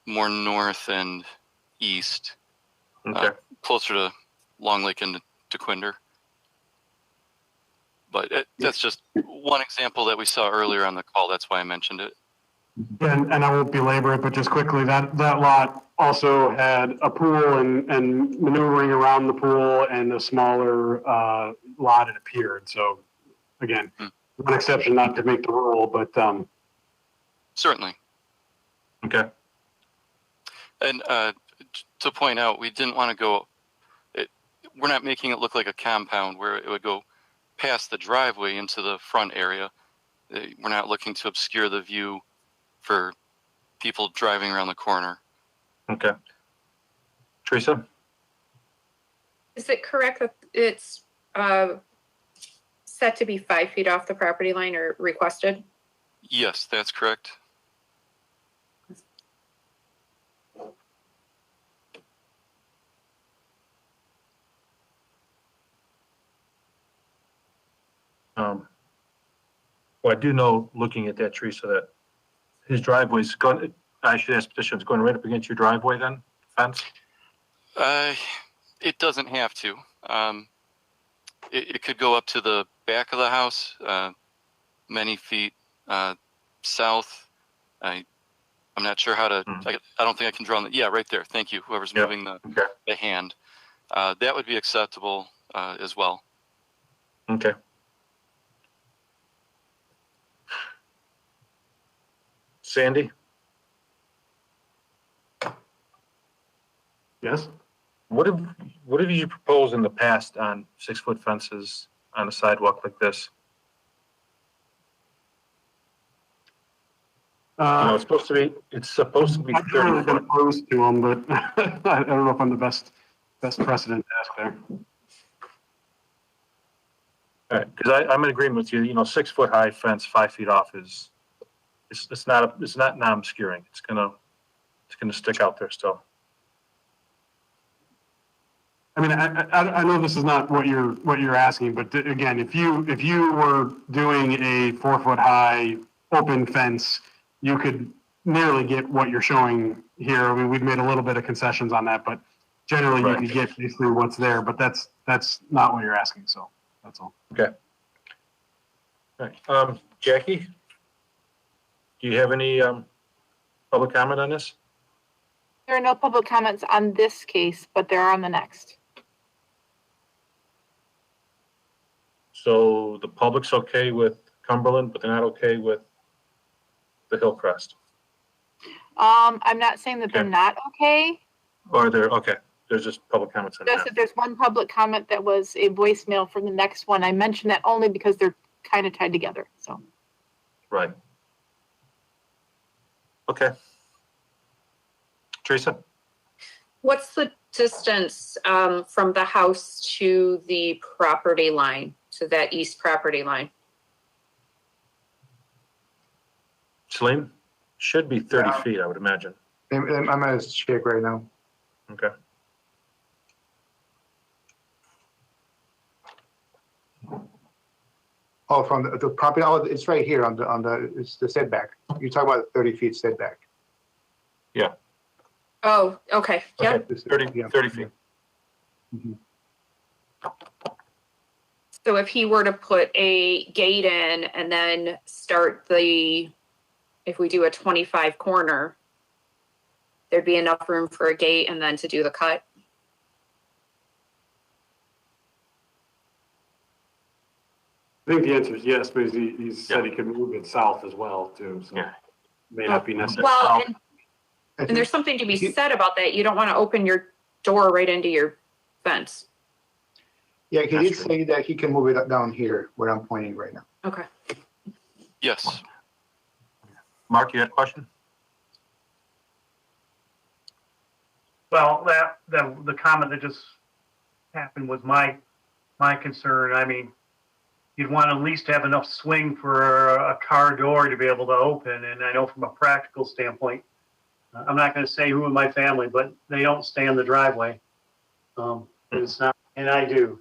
more north and east, closer to Long Lake and to Quinder. But that's just one example that we saw earlier on the call. That's why I mentioned it. And I won't belabor it, but just quickly, that lot also had a pool and maneuvering around the pool and a smaller lot, it appeared. So again, one exception, not to make the rule, but certainly. Okay. And to point out, we didn't want to go, we're not making it look like a compound where it would go past the driveway into the front area. We're not looking to obscure the view for people driving around the corner. Okay. Teresa? Is it correct that it's set to be 5 feet off the property line or requested? Yes, that's correct. Well, I do know, looking at that, Teresa, that his driveway's going, I should ask petitions, going right up against your driveway then, fence? It doesn't have to. It could go up to the back of the house, many feet south. I'm not sure how to, I don't think I can draw on the, yeah, right there. Thank you. Whoever's moving the hand. That would be acceptable as well. Okay. Sandy? Yes? What have you proposed in the past on 6-foot fences on a sidewalk like this? It's supposed to be I've 30 really been foot. opposed to them, but I don't know if I'm the best precedent to ask there. All right, because I'm in agreement with you. 6-foot high fence, 5 feet off is it's not non-obscuring. It's gonna stick out there still. I mean, I know this is not what you're asking, but again, if you were doing a 4-foot high open fence, you could nearly get what you're showing here. I mean, we've made a little bit of concessions on that, but generally you could get basically what's there. But that's not what you're asking. So that's all. Okay. All right. Jackie, do you have any public comment on this? There are no public comments on this case, but there are on the next. So the public's okay with Cumberland, but they're not okay with the Hillcrest. I'm not saying that they're not okay. Or they're okay. There's just public comments on Just that. that there's one public comment that was a voicemail from the next one. I mentioned that only because they're kind of tied together. So. Right. Okay. Teresa? What's the distance from the house to the property line, to that east property line? Salim, should be 30 Yeah. feet, I would imagine. I'm gonna check right now. Okay. Oh, from the property, oh, it's right here on the, it's the setback. You're talking about 30 feet setback. Yeah. Oh, okay. Yep. Okay, 30 feet. Mhm. So if he were to put a gate in and then start if we do a 25 corner, there'd be enough room for a gate and then to do the cut? I think the answer is yes, but he said he could move it south as well too, so may not be necessary. Well, and there's something to be said about that. You don't want to open your door right into your fence. Yeah, he did say that he can move it down here where I'm pointing right now. Okay. Yes. Mark, you had a question? Well, the comment that just happened was my concern. I mean, you'd want to at least have enough swing for a car door to be able to open. And I know from a practical standpoint, I'm not going to say who in my family, but they don't stay in the driveway. It's not, and I do.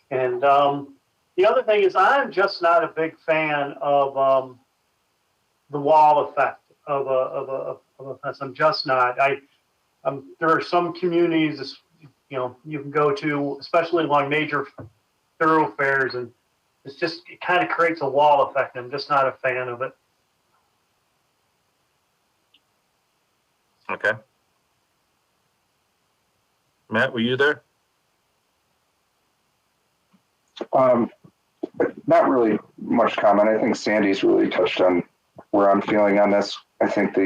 And the other thing is, I'm just not a big fan of the wall effect of a fence. I'm just not. There are some communities, you can go to, especially along major thoroughfares, and it kind of creates a wall effect. I'm just not a fan of it. Okay. Matt, were you there? Not really much comment. I think Sandy's really touched on where I'm feeling on this. I think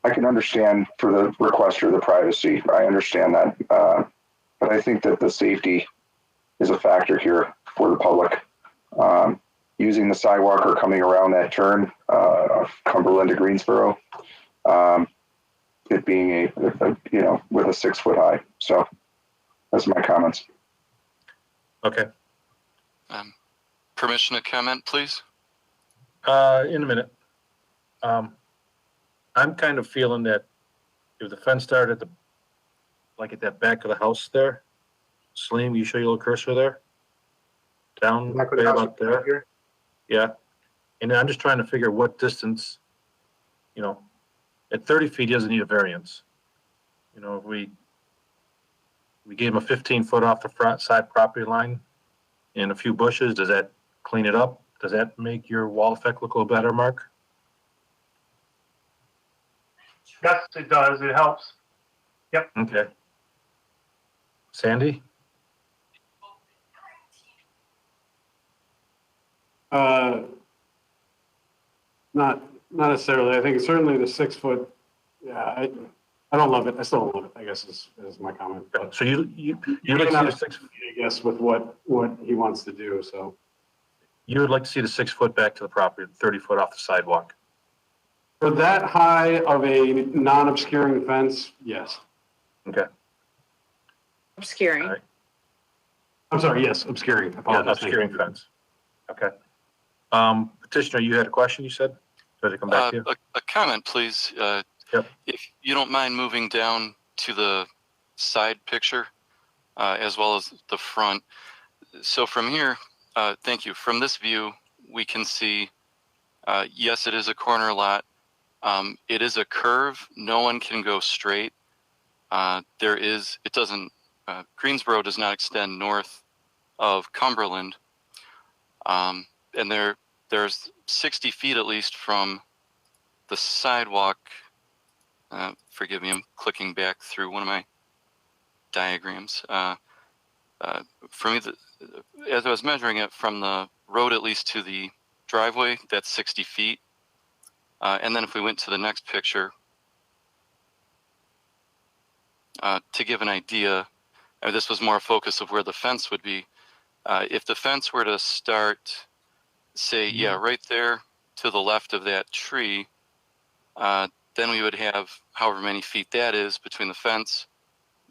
I can understand for the requester the privacy. I understand that. But I think that the safety is a factor here for the public. Using the sidewalk or coming around that turn of Cumberland to Greensboro, it being with a 6 foot high. So that's my comments. Okay. Permission to comment, please? In a minute. I'm kind of feeling that if the fence started at that back of the house there, Salim, you show your little cursor there? Down Back of the way house about there? right here? Yeah. And I'm just trying to figure what distance, at 30 feet, he doesn't need a variance. If we gave him a 15-foot off the front side property line and a few bushes, does that clean it up? Does that make your wall effect look a little better, Mark? Yes, it does. It helps. Yep. Okay. Sandy? Not necessarily. I think certainly the 6 foot. Yeah, I don't love it. I still don't love it, I guess is my comment. But so you like to see the 6 foot, I guess, with what he wants to do. So you would like to see the 6 foot back to the property, 30 foot off the sidewalk. for that high of a non-obscuring fence, yes. Okay. Obscuring. Right. I'm sorry. Yes, obscuring. I Yeah, apologize. obscuring fence. Okay. Petitioner, you had a question, you said? Did I come back to you? A comment, please. Yep. If you don't mind moving down to the side picture, as well as the front. So from here, thank you. From this view, we can see, yes, it is a corner lot. It is a curve. No one can go straight. Greensboro does not extend north of Cumberland. And there's 60 feet at least from the sidewalk. Forgive me, I'm clicking back through one of my diagrams. For me, as I was measuring it from the road at least to the driveway, that's 60 feet. And then if we went to the next picture, to give an idea, this was more a focus of where the fence would be. If the fence were to start, say, right there to the left of that tree, Then we would have however many feet that is between the fence,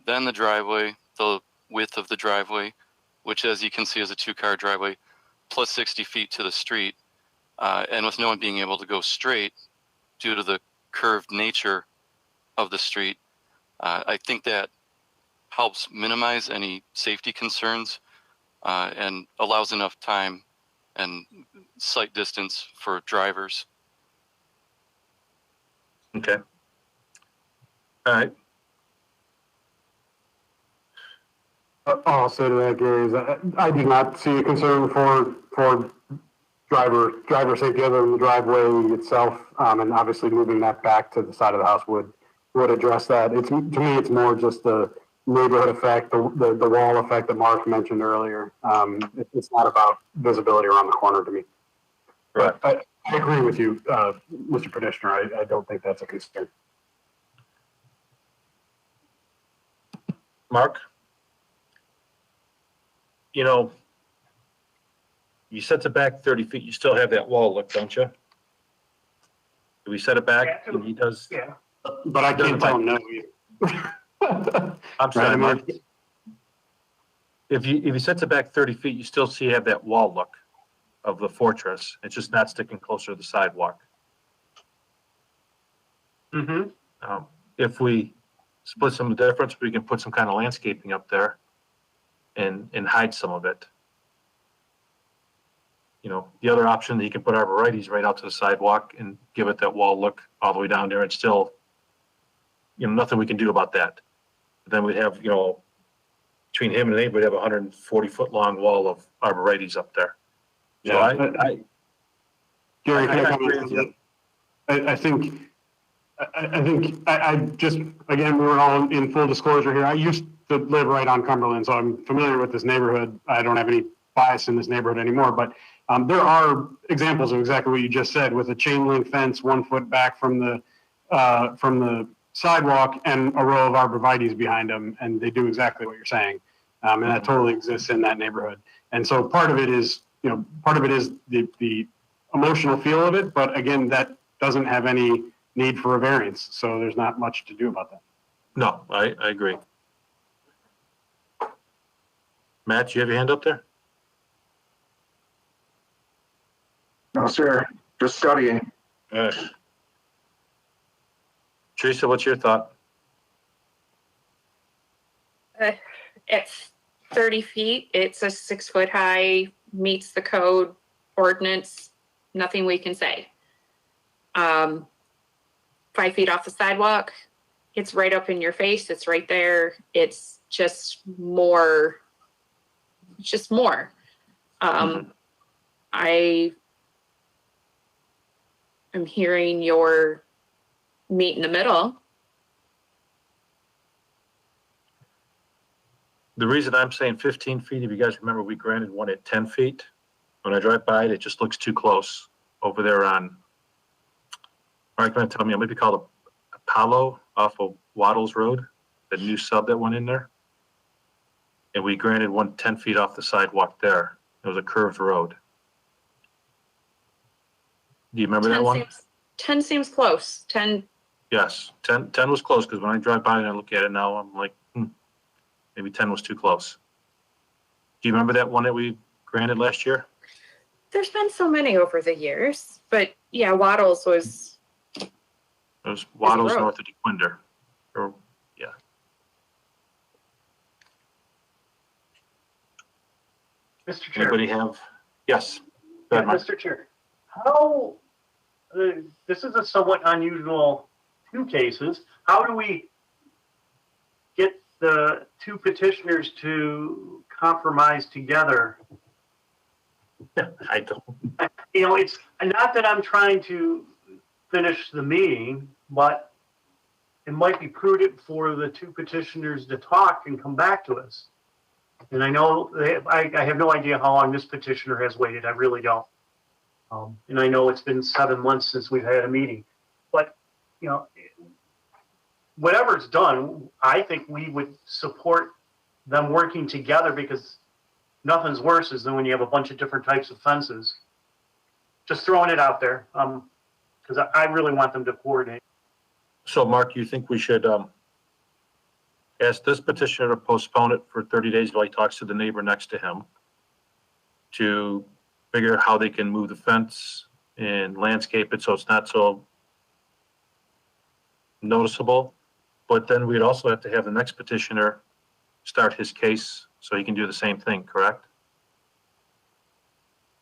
then the driveway, the width of the driveway, which as you can see is a 2-car driveway, plus 60 feet to the street. And with no one being able to go straight due to the curved nature of the street, I think that helps minimize any safety concerns and allows enough time and sight distance for drivers. Okay. All right. All I'll say to that, Gary, is that I do not see a concern for driver safety other than the driveway itself, and obviously moving that back to the side of the house would address that. To me, it's more just the neighborhood effect, the wall effect that Mark mentioned earlier. It's not about visibility around the corner to me. Right. But I agree with you, Mr. Petitioner. I don't think that's a concern. Mark? You know, you set it back 30 feet, you still have that wall look, don't you? Do we set it back? And he does. Yeah. But I can't tell him no. I'm sorry, Right, Mark. If you set it back 30 feet, you still see you have that wall look of the fortress. It's just not sticking closer to the sidewalk. Mm-hmm. If we split some of the difference, we can put some kind of landscaping up there and hide some of it. You know, the other option that you can put arborvitaes right out to the sidewalk and give it that wall look all the way down there. It's still, you know, nothing we can do about that. Then we'd have, you know, between him and the neighbor, we'd have a 140-foot long wall of arborvitaes up there. So Yeah. Gary, can I comment on that? I think I just, again, we were all in full disclosure here. I used to live right on Cumberland, so I'm familiar with this neighborhood. I don't have any bias in this neighborhood anymore, but there are examples of exactly what you just said, with a chain link fence 1 foot back from the sidewalk and a row of arborvitaes behind them, and they do exactly what you're saying. And that totally exists in that neighborhood. And so part of it is, you know, the emotional feel of it, but again, that doesn't have any need for a variance. So there's not much to do about that. No, I agree. Matt, you have your hand up there? No, sir. Just studying. Teresa, what's your thought? It's 30 feet. It's a 6 foot high, meets the code ordinance. Nothing we can say. 5 feet off the sidewalk. It's right up in your face. It's right there. It's just more. It's just more. I am hearing your meet in the middle. The reason I'm saying 15 feet, if you guys remember, we granted one at 10 feet. When I drive by it, it just looks too close over there on, Mark, going to tell me, it might be called Apollo off of Waddles Road, the new sub that went in there. And we granted one 10 feet off the sidewalk there. It was a curved road. Do you remember that one? 10 seems close. 10. Yes, 10 was close, because when I drive by and I look at it now, I'm like, maybe 10 was too close. Do you remember that one that we granted last year? There's been so many over the years, but yeah, Waddles was. It was Waddles road. north of DeQuinder. Or, yeah. Mr. Chair. Anybody have? Yes. Go Yeah, ahead, Mark. Mr. Chair, how, this is a somewhat unusual two cases. How do we get the two petitioners to compromise together? I don't. You know, it's not that I'm trying to finish the meeting, but it might be prudent for the two petitioners to talk and come back to us. And I know, I have no idea how long this petitioner has waited. I really don't. And I know it's been 7 months since we've had a meeting. But, you know, whatever's done, I think we would support them working together, because nothing's worse is than when you have a bunch of different types of fences. Just throwing it out there, because I really want them to coordinate. So Mark, you think we should ask this petitioner to postpone it for 30 days while he talks to the neighbor next to him to figure out how they can move the fence and landscape it so it's not so noticeable? But then we'd also have to have the next petitioner start his case so he can do the same thing, correct?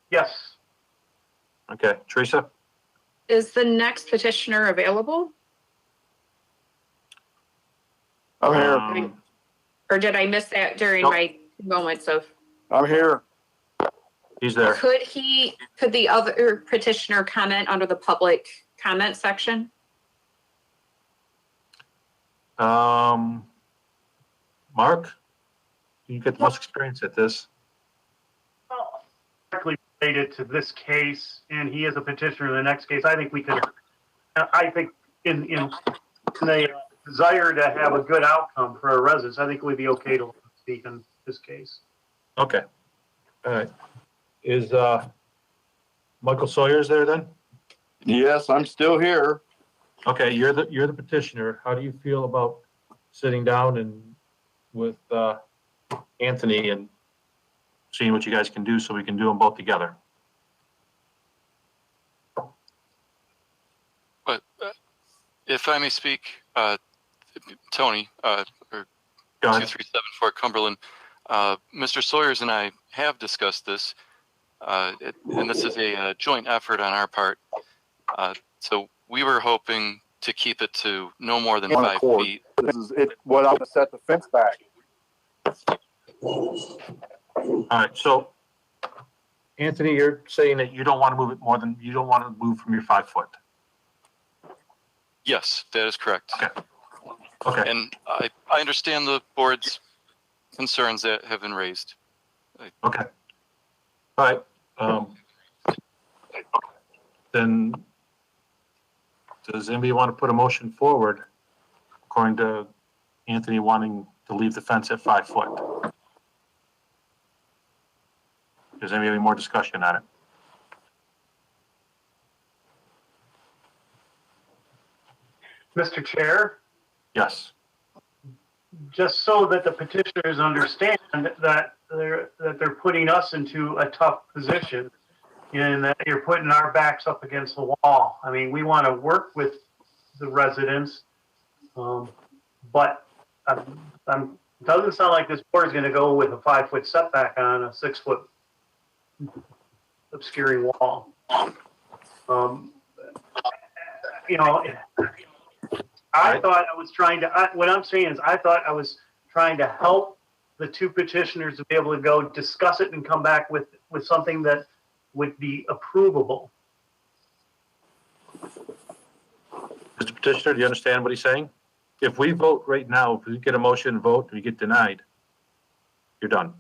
Yes. Okay, Teresa? Is the next petitioner available? I'm here. Or did I miss that during Nope. my moments of? I'm here. He's there. Could the other petitioner comment under the public comment section? Mark? You get the most experience at this. Directly related to this case, and he is a petitioner in the next case. I think we could. I think in the desire to have a good outcome for our residents, I think we'd be okay to speak in this case. Okay. All right. Is Michael Sawyer's there then? Yes, I'm still here. Okay, you're the petitioner. How do you feel about sitting down and with Anthony and seeing what you guys can do so we can do them both together? But if I may speak, Tony, or 237 Fort Cumberland, Mr. Sawyers and I have discussed this, and this is a joint effort on our part. So we were hoping to keep it to no more than 5 feet. This is it. What I would set the fence back. All right, so Anthony, you're saying that you don't want to move it more than, you don't want to move from your 5 foot. Yes, that is correct. Okay. And I understand the board's concerns that have been raised. Okay. All right. Then does anybody want to put a motion forward according to Anthony wanting to leave the fence at 5 foot? Does anybody have any more discussion on it? Mr. Chair, Yes. just so that the petitioners understand that they're putting us into a tough position and that you're putting our backs up against the wall. I mean, we want to work with the residents, but it doesn't sound like this board is going to go with a 5 foot setback on a 6 foot obscuring wall. You know, I thought I was trying to, what I'm saying is I thought I was trying to help the two petitioners to be able to go discuss it and come back with something that would be approvable. Mr. Petitioner, do you understand what he's saying? If we vote right now, if we get a motion and vote and we get denied, you're done.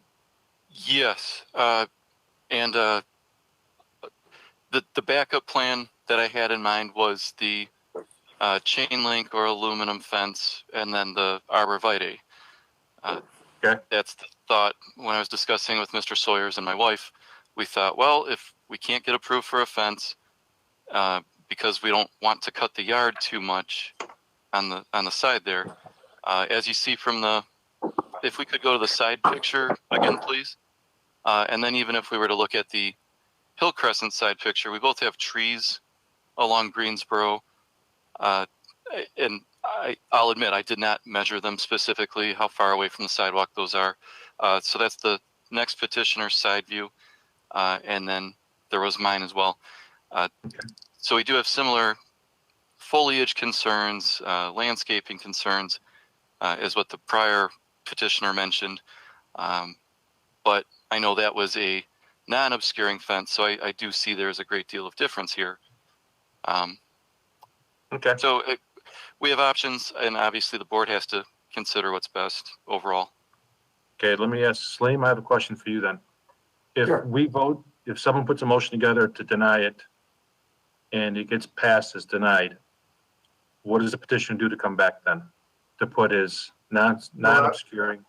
Yes, and the backup plan that I had in mind was the chain link or aluminum fence, and then the arborvitae. Okay. That's the thought. When I was discussing with Mr. Sawyers and my wife, we thought, well, if we can't get approved for a fence, because we don't want to cut the yard too much on the side there, as you see from the, if we could go to the side picture again, please. And then even if we were to look at the Hill Crescent side picture, we both have trees along Greensboro. And I'll admit, I did not measure them specifically, how far away from the sidewalk those are. So that's the next petitioner's side view. And then there was mine as well. So we do have similar foliage concerns, landscaping concerns, is what the prior petitioner mentioned. But I know that was a non-obscuring fence, so I do see there's a great deal of difference here. Okay. So we have options, and obviously the board has to consider what's best overall. Okay, let me ask Saleem, I have a question for you then. If we vote, if someone puts a motion together to deny it and it gets passed as denied, what does the petitioner do to come back then? To put his non-obscuring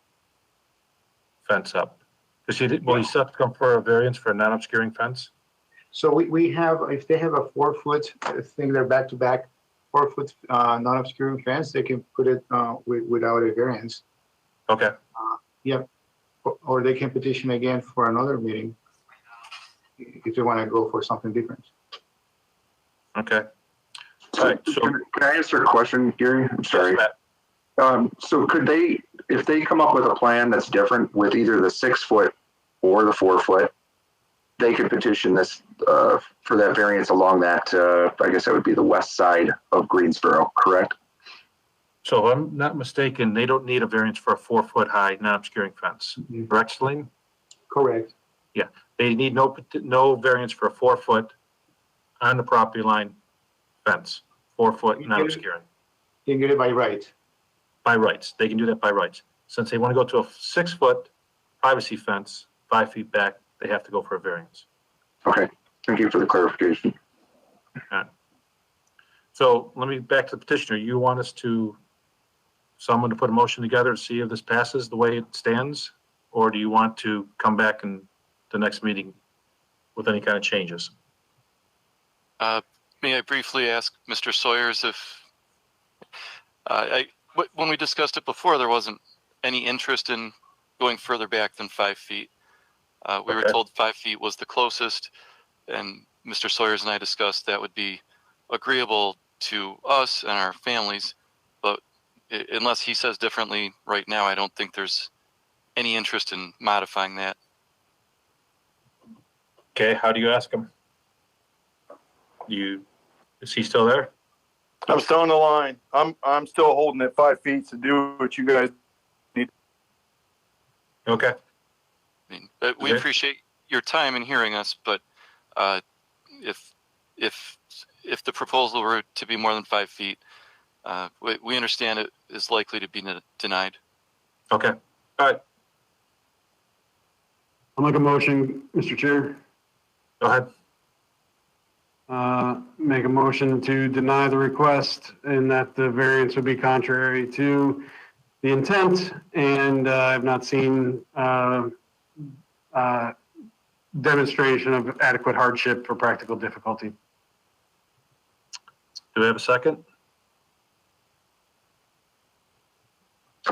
fence up? Because he still have to come for a variance for a non-obscuring fence? So we have, if they have a 4 foot thing, they're back to back, 4-foot non-obscuring fence, they can put it without a variance. Okay, Yep. Or they can petition again for another meeting if they want to go for something different. okay. All right, so Can I answer a question, Gary? I'm sorry. So could they, if they come up with a plan that's different with either the 6-foot or the 4-foot, they could petition this for that variance along that, I guess that would be the west side of Greensboro, correct? So if I'm not mistaken, they don't need a variance for a 4-foot high non-obscuring fence, correct, Celine? Correct. Yeah, they need no variance for a 4-foot on the property line fence, 4-foot non-obscuring. They can get it by right. By rights, they can do that by rights. Since they want to go to a 6-foot privacy fence, 5 feet back, they have to go for a variance. Okay, thank you for the clarification. All right. So let me back to the petitioner. You want us to, someone to put a motion together to see if this passes the way it stands? Or do you want to come back in the next meeting with any kind of changes? May I briefly ask Mr. Sawyers if, when we discussed it before, there wasn't any interest in going further back than 5 feet. We were told 5 feet was the closest, and Mr. Sawyers and I discussed that would be agreeable to us and our families, but unless he says differently right now, I don't think there's any interest in modifying that. Okay, how do you ask him? Is he still there? I'm still on the line. I'm still holding at 5 feet to do what you guys need. Okay. I mean, we appreciate your time in hearing us, but if the proposal were to be more than 5 feet, we understand it is likely to be denied. Okay. All right. I'll make a motion, Mr. Chair. Go ahead. Make a motion to deny the request and that the variance would be contrary to the intent, and I've not seen demonstration of adequate hardship or practical difficulty. Do we have a second?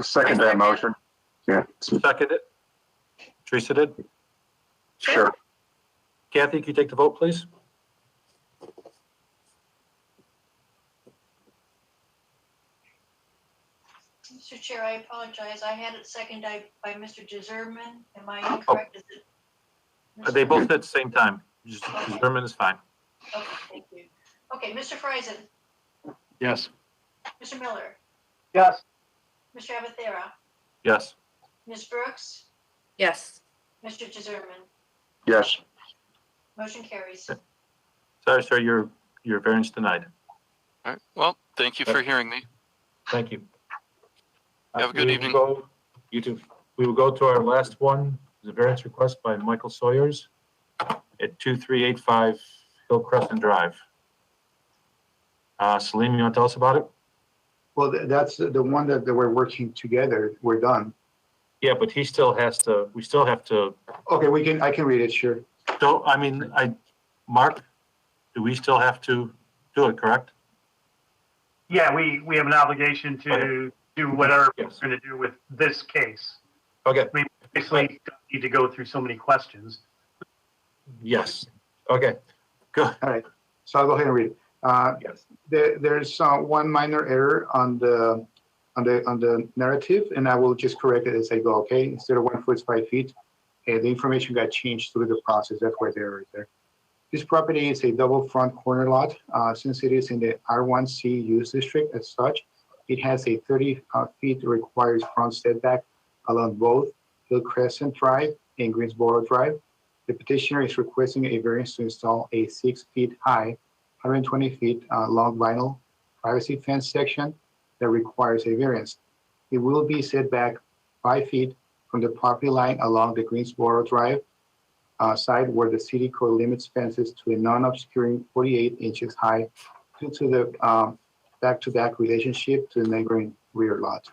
Second that motion. Yeah. Second it. Teresa did? Sure. Kathy, can you take the vote, please? Mr. Chair, I apologize. I had it seconded by Mr. Deserman. Am I incorrect? Is it? They both did at the same time. Zimmerman is fine. Okay, thank you. Okay, Mr. Friesen, Yes. Mr. Miller, Yes. Mr. Abathera, Yes. Ms. Brooks, Yes. Mr. Deserman. Yes. Motion carries. Sorry, sir, your variance denied. All right. Well, thank you for hearing me. Thank you. Have a good evening. You too. We will go to our last one, the variance request by Michael Sawyers at 2385 Hillcrest Drive. Salim, you want to tell us about it? Well, that's the one that we're working together. We're done. Yeah, but he still has to, we still have to. Okay, I can read it, sure. So, I mean, Mark, do we still have to do it, correct? Yeah, we have an obligation to do whatever we're going to do with this case. Okay. We basically don't need to go through so many questions. Yes. Okay, good. All right, so I'll go ahead and read it. Yes. There's one minor error on the narrative, and I will just correct it as I go, okay? Instead of 1 foot, it's 5 feet. The information got changed through the process. That's why the error is there. This property is a double front corner lot. Since it is in the R1C use district as such, it has a 30 feet required front setback along both Hillcrest Drive and Greensboro Drive. The petitioner is requesting a variance to install a 6 feet high, 120 feet long vinyl privacy fence section that requires a variance. It will be set back 5 feet from the property line along the Greensboro Drive side where the city code limits fences to a non-obscuring 48 inches high due to the back-to-back relationship to the neighboring rear lot.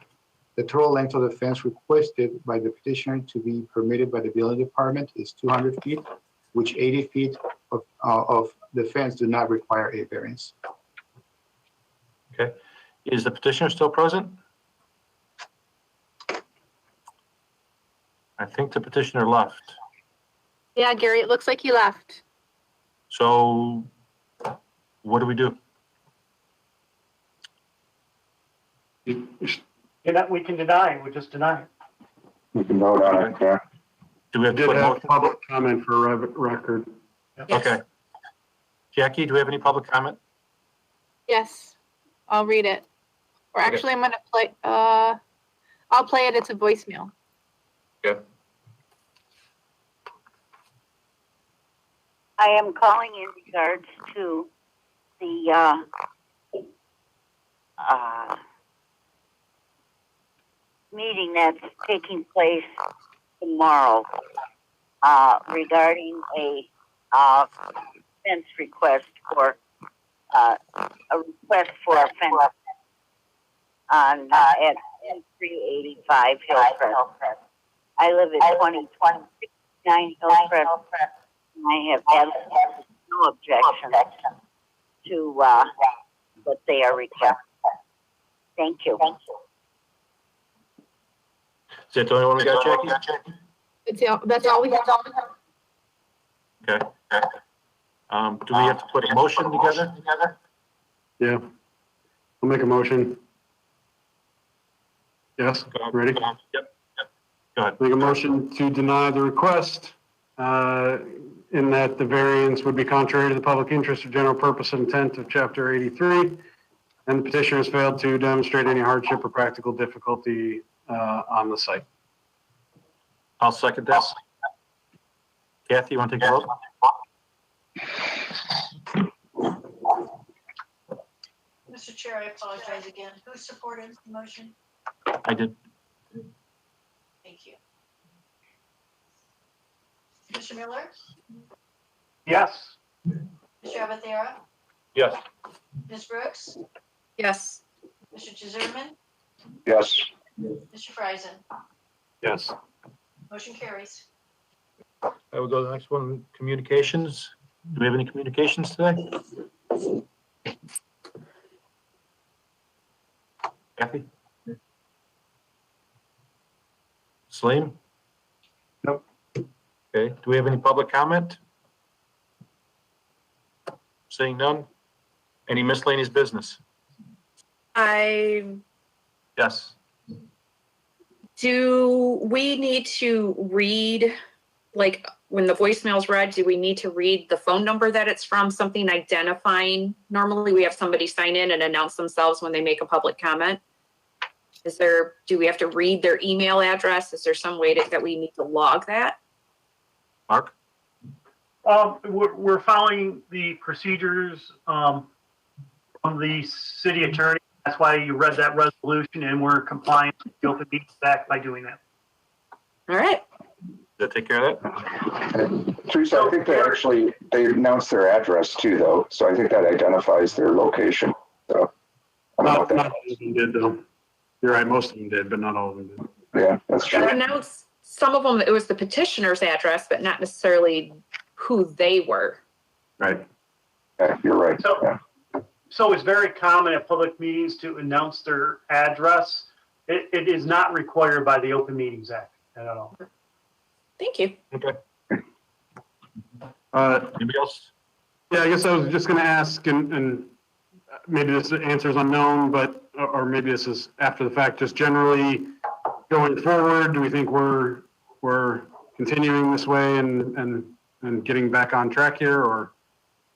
The total length of the fence requested by the petitioner to be permitted by the building department is 200 feet, which 80 feet of the fence do not require a variance. Okay. Is the petitioner still present? I think the petitioner left. Yeah, Gary, it looks like he left. So what do we do? We can deny it. We just deny it. We can vote on it, yeah. Do we have to Did put a have motion? public comment for record. Okay. Jackie, do we have any public comment? Yes, I'll read it. Or Okay. actually, I'm going to play, I'll play it. It's a voicemail. Okay. I am calling in regards to the meeting that's taking place tomorrow regarding a fence request for a fence on at 385 Hillcrest. I live at 2029 Hillcrest. I have no objection to what they are requesting. Thank you. Is that the only one we got, Jackie? That's all we have. Okay. Do we have to put a motion together? Yeah. I'll make a motion. Yes, ready? Yep. Go ahead. Make a motion to deny the request in that the variance would be contrary to the public interest or general purpose and intent of Chapter 83, and the petitioner has failed to demonstrate any hardship or practical difficulty on the site. I'll second that. Kathy, you want to take a vote? Mr. Chair, I apologize again. Who supported the motion? I did. Thank you. Mr. Miller? Yes. Mr. Abathera? Yes. Ms. Brooks? Yes. Mr. Zimmerman? Yes. Mr. Friesen? Yes. Motion carries. I will go to the next one, communications. Do we have any communications today? Kathy? Salim? Nope. Okay, do we have any public comment? Seeing none? Any miscellaneous business? Yes. Do we need to read, like when the voicemail's read, do we need to read the phone number that it's from, something identifying? Normally we have somebody sign in and announce themselves when they make a public comment. Do we have to read their email address? Is there some way that we need to log that? Mark? We're following the procedures from the city attorney. That's why you read that resolution, and we're compliant with the Open Meetings Act by doing that. All right. Does that take care of that? Teresa, I think they announced their address too, though. So I think that identifies their location. So I don't know what Not all of them did, though. You're right, most of them did, but not all of them did. Yeah, that's true. I know some of them, it was the petitioner's address, but not necessarily who they were. Right. Yeah, you're right. So it's very common at public meetings to announce their address. It is not required by the Open Meetings Act at all. Thank you. Okay. Anybody else? Yeah, I guess I was just going to ask, and maybe this answer is unknown, but or maybe this is after the fact. Just generally going forward, do we think we're continuing this way and getting back on track here, or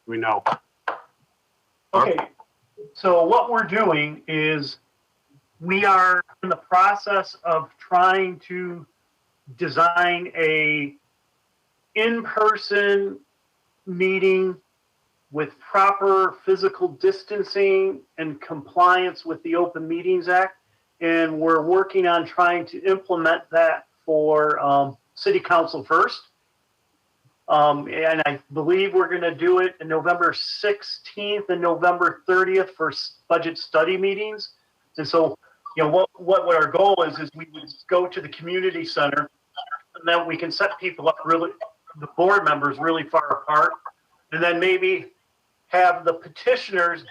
do we know? Okay, so what we're doing is we are in the process of trying to design a in-person meeting with proper physical distancing and compliance with the Open Meetings Act. And we're working on trying to implement that for City Council first. And I believe we're going to do it in November 16th and November 30th for budget study meetings. And so, you know, what our goal is we would go to the community center, and then we can set people up really, the board members really far apart, and then maybe have the petitioners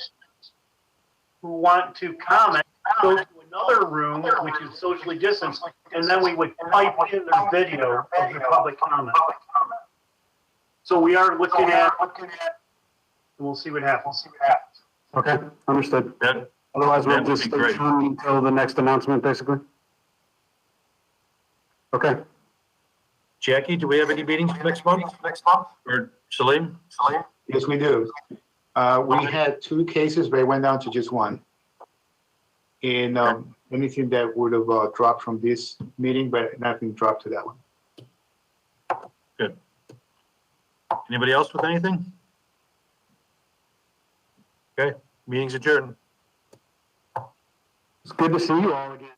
who want to comment go to another room, which is socially distanced, and then we would pipe in their video of the public comment. So we are looking at, we'll see what happens. Okay, understood. That, Otherwise, we'll that would just be stay great. tuned until the next announcement, basically. Okay. Jackie, do we have any meetings next month? Or Salim? Yes, we do. We had 2 cases, but it went down to just 1. And anything that would have dropped from this meeting, but nothing dropped to that one. Good. Anybody else with anything? Okay, meeting's adjourned. It's good to see you all again.